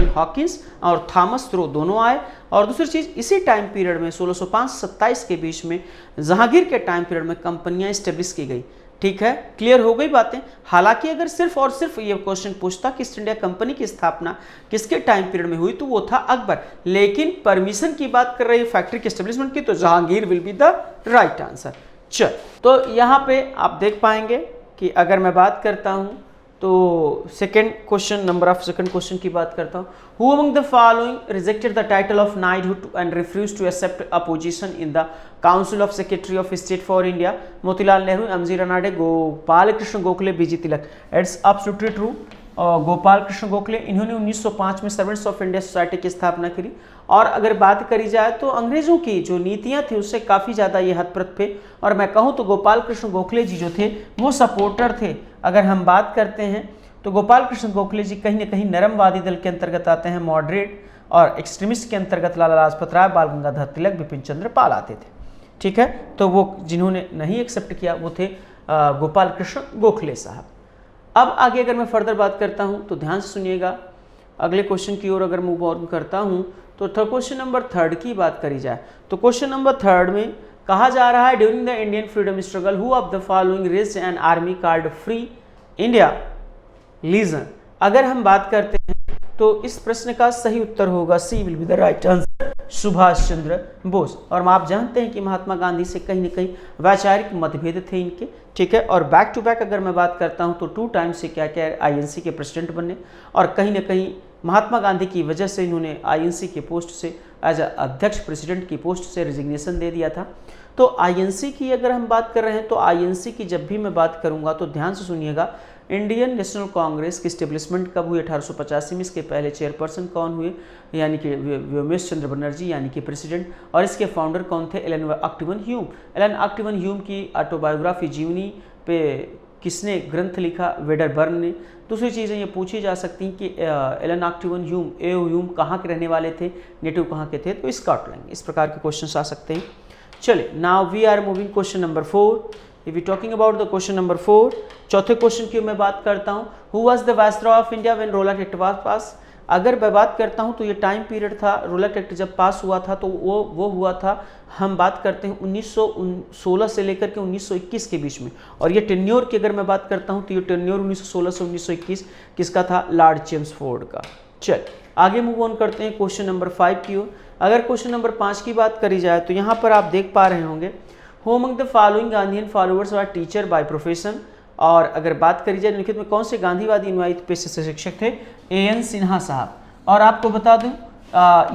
हॉकिंस और थॉमस रो दोनों आए। और दूसरी चीज़, इसी टाइम पीरियड में 1605-27 के बीच में जहांगीर के टाइम पीरियड में कंपनियां स्टेब्लिश की गई। ठीक है, क्लियर हो गई बातें। हालांकि अगर सिर्फ और सिर्फ ये क्वेश्चन पूछता कि ईस्ट इंडिया कंपनी की स्थापना किसके टाइम पीरियड में हुई, तो वो था अकबर। लेकिन परमिशन की बात कर रही है फैक्ट्री के एस्टेब्लिशमेंट की, तो Jahangir will be the right answer. चल, तो यहाँ पे आप देख पाएंगे कि अगर मैं बात करता हूँ तो सेकंड क्वेश्चन की बात करता हूँ। Who among the following rejected the title of knighthood and refuse to accept a position in the council of secretary of state for India? Motilal Nehru, M G Ranade, Gopal Krishna Gokhale, B G Tilak. It's absolutely true. Gopal Krishna Gokhale, इन्होंने 1905 में servants of India society की स्थापना करी। और अगर बात करी जाए तो अंग्रेजों की जो नीतियां थी उससे काफ़ी ज़्यादा ये हतप्रत थे। और मैं कहूँ तो गोपाल कृष्ण गोखले जी जो थे वो सपोर्टर थे। अगर हम बात करते हैं तो गोपाल कृष्ण गोखले जी कहीं ना कहीं नरमवादी दल के अंतर्गत आते हैं, मॉडरेट और एक्सट्रीमिस्ट के अंतर्गत लाला लाजपत राय, बाल गंगाधर तिलक, बिपिन चंद्र पाल आते थे। ठीक है, तो वो जिन्होंने नहीं एक्सेप्ट किया वो थे गोपाल कृष्ण गोखले साहब। अब आगे अगर मैं फर्दर बात करता हूं तो ध्यान से सुनिएगा, अगले क्वेश्चन की ओर अगर मूव ऑन करता हूं तो क्वेश्चन नंबर 3 की बात करी जाए तो क्वेश्चन नंबर 3 में कहा जा रहा है, during the Indian freedom struggle who of the following raised an army called free India legion. अगर हम बात करते हैं तो इस प्रश्न का सही उत्तर होगा C will be the right answer, Subhash Chandra Bose. और आप जानते हैं कि महात्मा गांधी से कहीं ना कहीं वैचारिक मतभेद थे इनके। ठीक है, और बैक टू बैक अगर मैं बात करता हूं तो 2 टाइम से क्या क्या आईएनसी के प्रेसिडेंट बने, और कहीं ना कहीं महात्मा गांधी की वजह से इन्होंने आईएनसी के पोस्ट से एज अध्यक्ष प्रेसिडेंट की पोस्ट से रिजिग्नेशन दे दिया था। तो आईएनसी की अगर हम बात कर रहे हैं तो आईएनसी की जब भी मैं बात करूंगा तो ध्यान से सुनिएगा, इंडियन नेशनल कांग्रेस की स्टेब्लिशमेंट कब हुई? 1885 में। इसके पहले चेयरपर्सन कौन हुए? यानी कि व्योमेश चंद्र बनर्जी यानी कि प्रेसिडेंट। और इसके फाउंडर कौन थे? Allan Octavian Hume. Allan Octavian Hume की ऑटोबायोग्राफी जीवनी पे किसने ग्रंथ लिखा? वेडरबर्न ने। दूसरी चीज़ें ये पूछी जा सकती हैं कि एलन ऑक्टिवन ह्यूम कहाँ के रहने वाले थे, नेटिव कहाँ के थे? तो स्कॉटलैंड। इस प्रकार के क्वेश्चन आ सकते हैं। चलिए, now we are moving question number 4। If you talking about the question number 4, चौथे क्वेश्चन की मैं बात करता हूँ, who was the viceroy of India when Rowlatt act was pass? अगर मैं बात करता हूँ तो ये टाइम पीरियड था, रोलैंड एक्ट जब पास हुआ था तो वो हुआ था, हम बात करते हैं 1916 से लेकर के 1921 के बीच में। और ये टेन्योर की अगर मैं बात करता हूँ तो ये टेन्योर 1916 से 1921 किसका था? लॉर्ड चेम्सफोर्ड का। चल, आगे मूव ऑन करते हैं क्वेश्चन नंबर 5 की ओर। अगर क्वेश्चन नंबर 5 की बात करी जाए तो यहाँ पर आप देख पा रहे होंगे, who among the following Gandhian followers are teacher by profession? और अगर बात करी जाए निम्नलिखित में कौन से गांधीवादी अनुयायी पेशे से शिक्षक थे? एएन सिन्हा साहब। और आपको बता दूं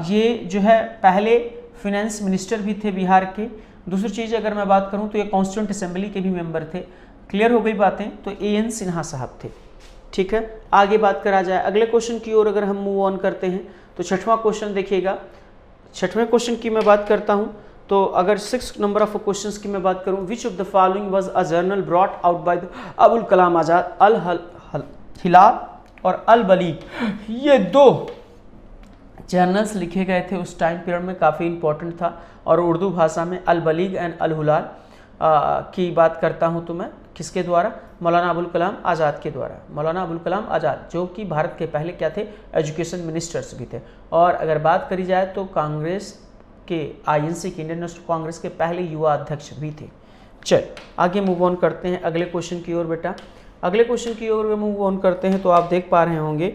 ये जो है पहले फिनेंस मिनिस्टर भी थे बिहार के। दूसरी चीज़ अगर मैं बात करूं तो ये कॉन्स्टिट्यूंट असेंबली के भी मेंबर थे। क्लियर हो गई बातें? तो एएन सिन्हा साहब थे। ठीक है, आगे बात करा जाए अगले क्वेश्चन की ओर अगर हम मूव ऑन करते हैं तो 6वां क्वेश्चन देखिएगा। 6वें क्वेश्चन की मैं बात करता हूं तो अगर 6 नंबर ऑफ क्वेश्चंस की मैं बात करूं, which of the following was a journal brought out by Abul Kalam Azad? Al Hilal और अल बलीग, ये 2 जर्नल्स लिखे गए थे उस टाइम पीरियड में, काफ़ी इंपॉर्टेंट था। और उर्दू भाषा में अल बलीग एंड अल हिलाल की बात करता हूं तो मैं किसके द्वारा? मौलाना अबुल कलाम आज़ाद के द्वारा। मौलाना अबुल कलाम आज़ाद जो कि भारत के पहले क्या थे? एजुकेशन मिनिस्टर्स भी थे। और अगर बात करी जाए तो कांग्रेस के आईएनसी के, इंडियन नेशनल कांग्रेस के पहले युवा अध्यक्ष भी थे। चल, आगे मूव ऑन करते हैं अगले क्वेश्चन की ओर। बेटा, अगले क्वेश्चन की ओर मूव ऑन करते हैं तो आप देख पा रहे होंगे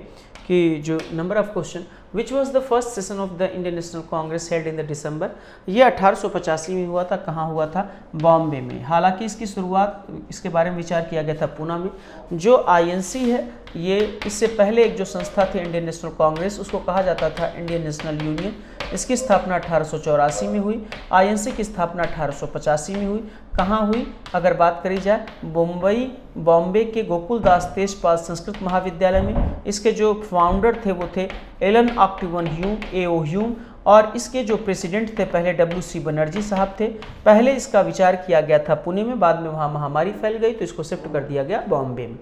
कि जो number of question, which was the first session of the Indian national Congress held in the दिसंबर। ये 1885 में हुआ था। कहाँ हुआ था? बॉम्बे में। हालांकि इसकी शुरुआत, इसके बारे में विचार किया गया था पूना में। जो आईएनसी है, ये इससे पहले एक जो संस्था थी इंडियन नेशनल कांग्रेस, उसको कहा जाता था इंडियन नेशनल यूनियन। इसकी स्थापना 1884 में हुई। आईएनसी की स्थापना 1885 में हुई। कहाँ हुई? अगर बात करी जाए बॉम्बे के गोकुलदास तेजपाल संस्कृत महाविद्यालय में। इसके जो फाउंडर थे वो थे Allan Octavian Hume, A.O. Hume, और इसके जो प्रेसिडेंट थे पहले W.C. बनर्जी साहब थे। पहले इसका विचार किया गया था पुणे में, बाद में वहाँ महामारी फैल गई तो इसको शिफ्ट कर दिया गया बॉम्बे में।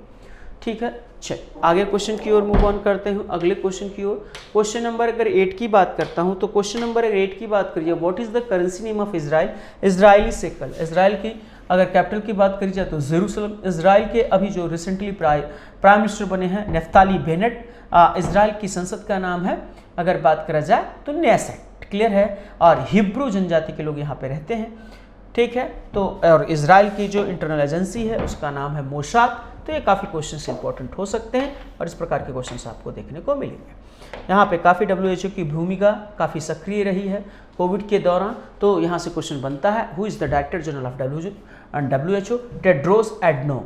ठीक है, चल आगे क्वेश्चन की ओर मूव ऑन करते हैं। अगले क्वेश्चन की ओर, क्वेश्चन नंबर अगर 8 की बात करता हूं तो क्वेश्चन नंबर 8 की बात करिए, what is the currency name of Israel? Israeli shackle. Israel की अगर कैपिटल की बात करी जाए तो जेरूसलम। इजराइल के अभी जो रिसेंटली प्राइम मिनिस्टर बने हैं नेफ्ताली बेनेट। इजराइल की संसद का नाम है, अगर बात करा जाए तो नेसेट। क्लियर है? और हिब्रू जनजाति के लोग यहाँ पे रहते हैं। ठीक है, तो और इजराइल की जो इंटरनल एजेंसी है उसका नाम है मोसाद। तो ये काफ़ी क्वेश्चंस इंपॉर्टेंट हो सकते हैं और इस प्रकार के क्वेश्चंस आपको देखने को मिलेंगे। यहाँ पे काफ़ी WHO की भूमिका काफ़ी सक्रिय रही है कोविड के दौरान। तो यहाँ से क्वेश्चन बनता है, who is the director general of WHO? Tedros Adhanom.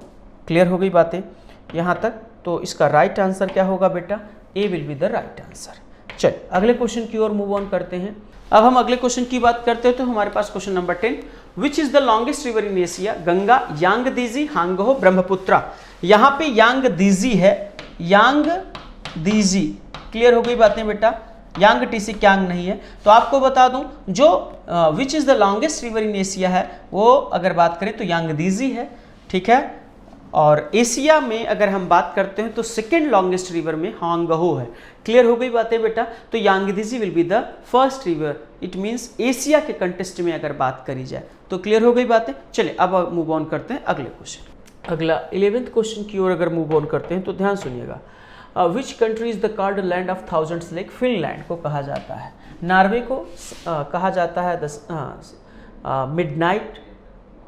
Clear हो गई बातें यहाँ तक? तो इसका राइट आंसर क्या होगा बेटा? A will be the right answer. चल अगले क्वेश्चन की ओर मूव ऑन करते हैं। अब हम अगले क्वेश्चन की बात करते हैं तो हमारे पास question number 10, which is the longest river in Asia? Ganga, Yangtze, Hwang Ho, Brahmaputra. यहाँ पे यांगदीजी है, यांगदीजी। क्लियर हो गई बातें बेटा? यांगटीसी क्यांग नहीं है। तो आपको बता दूं, जो विच is the longest river in Asia है वो अगर बात करें तो यांगदीजी है। ठीक है, और एशिया में अगर हम बात करते हैं तो सेकेंड लॉन्गेस्ट रिवर में हांगहो है। क्लियर हो गई बातें बेटा? तो Yangtze will be the first river. It means Asia के कंटेस्ट में अगर बात करी जाए तो क्लियर हो गई बातें। चलिए अब मूव ऑन करते हैं अगले क्वेश्चन। अगला 11th क्वेश्चन की ओर अगर मूव ऑन करते हैं तो ध्यान सुनिएगा, which country is the called land of thousands lake? Finland को कहा जाता है। नॉर्वे को कहा जाता है midnight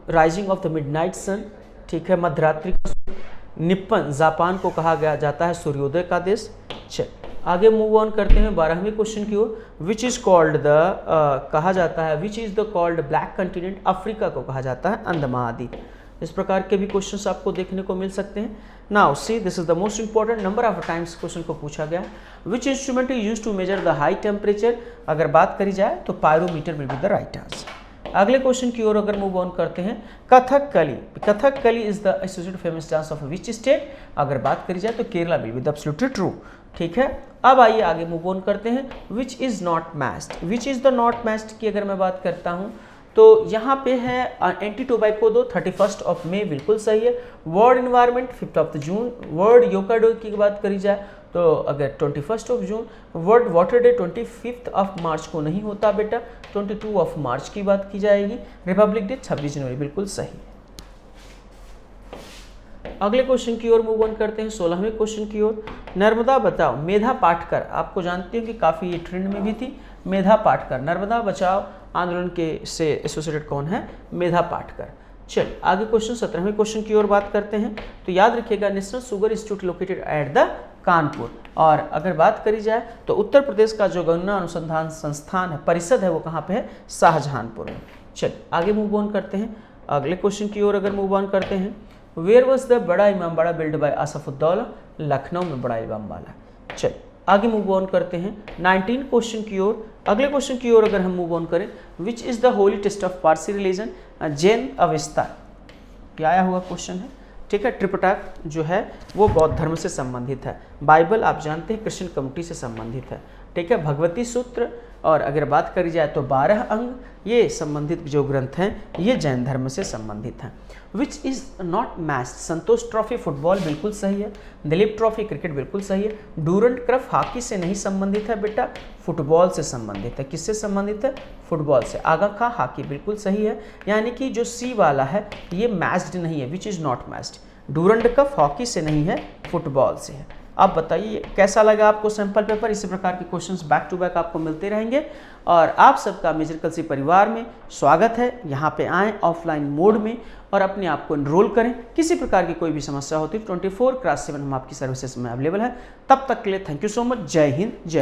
rising of the midnight sun. ठीक है, मध्यरात्रि का। निप्पन जापान को कहा गया जाता है सूर्योदय का देश। चल आगे मूव ऑन करते हैं 12वें क्वेश्चन की ओर, विच इज कॉल्ड द कहा जाता है विच is the called black continent? Africa को कहा जाता है अंध महाद्वीप। इस प्रकार के भी क्वेश्चंस आपको देखने को मिल सकते हैं। Now see, this is the most important, number of times question को पूछा गया। Which instrument is used to measure the high temperature? अगर बात करी जाए तो pyrometer will be the right answer. अगले क्वेश्चन की ओर अगर मूव ऑन करते हैं, Kathakali. Kathakali is the associated famous dance of which state? अगर बात करी जाए तो Kerala will be the absolutely true. ठीक है, अब आइए आगे मूव ऑन करते हैं। Which is not messed? Which is the not messed की अगर मैं बात करता हूं तो यहाँ पे है anti tobacco day 31 of May, बिल्कुल सही है। World environment 5 of June. World yoga day की बात करी जाए तो अगर 21 of June. World water day 25 of March को नहीं होता बेटा, 22 ऑफ मार्च की बात की जाएगी। रिपब्लिक डे 26 जनवरी, बिल्कुल सही। अगले क्वेश्चन की ओर मूव ऑन करते हैं 16वें क्वेश्चन की ओर। नर्मदा बचाओ, मेधा पाटकर, आपको जानते हो कि काफ़ी ये ट्रेंड में भी थी। मेधा पाटकर, नर्मदा बचाओ आंदोलन के से एसोसिएटेड कौन है? मेधा पाटकर। चलिए आगे क्वेश्चन 17वें क्वेश्चन की ओर बात करते हैं। तो याद रखिएगा, national sugar institute located at the Kanpur. और अगर बात करी जाए तो उत्तर प्रदेश का जो गन्ना अनुसंधान संस्थान है, परिषद है, वो कहाँ पे है? शाहजहांपुर में। चलिए आगे मूव ऑन करते हैं अगले क्वेश्चन की ओर अगर मूव ऑन करते हैं। वेयर वॉज द बड़ा इमामबाड़ा बिल्ड बाय आसफुद्दौला? लखनऊ में बड़ा इमामबाड़ा। चलिए आगे मूव ऑन करते हैं 19 क्वेश्चन की ओर। अगले क्वेश्चन की ओर अगर हम मूव ऑन करें, विच is the Holi text of Parsi religion? Jain Avesta. क्या आया हुआ क्वेश्चन है? ठीक है, त्रिपिटक जो है वो बौद्ध धर्म से संबंधित है। बाइबल आप जानते हैं क्रिश्चियन कम्युनिटी से संबंधित है। ठीक है, भगवती सूत्र और अगर बात करी जाए तो 12 अंग, ये संबंधित जो ग्रंथ हैं ये जैन धर्म से संबंधित हैं। Which is not matched? Santosh trophy football बिल्कुल सही है। दिलीप ट्रॉफी क्रिकेट बिल्कुल सही है। डूरंट कप हाकी से नहीं संबंधित है बेटा, फुटबॉल से संबंधित है। किससे संबंधित है? फुटबॉल से। आगा खा हाकी बिल्कुल सही है, यानी कि जो सी वाला है ये मैच्ड नहीं है, which is not matched. Durand cup hockey से नहीं है, फुटबॉल से है। आप बताइए कैसा लगा आपको सैंपल पेपर? इसी प्रकार के क्वेश्चंस बैक टू बैक आपको मिलते रहेंगे और आप सबका मेजर कलसी परिवार में स्वागत है। यहाँ पे आएँ ऑफलाइन मोड में और अपने आप को एनरोल करें। किसी प्रकार की कोई भी समस्या होती है 24/7 हम आपकी सर्विसेज में अवेलेबल है। तब तक के लिए थैंक यू सो मच। जय हिंद, जय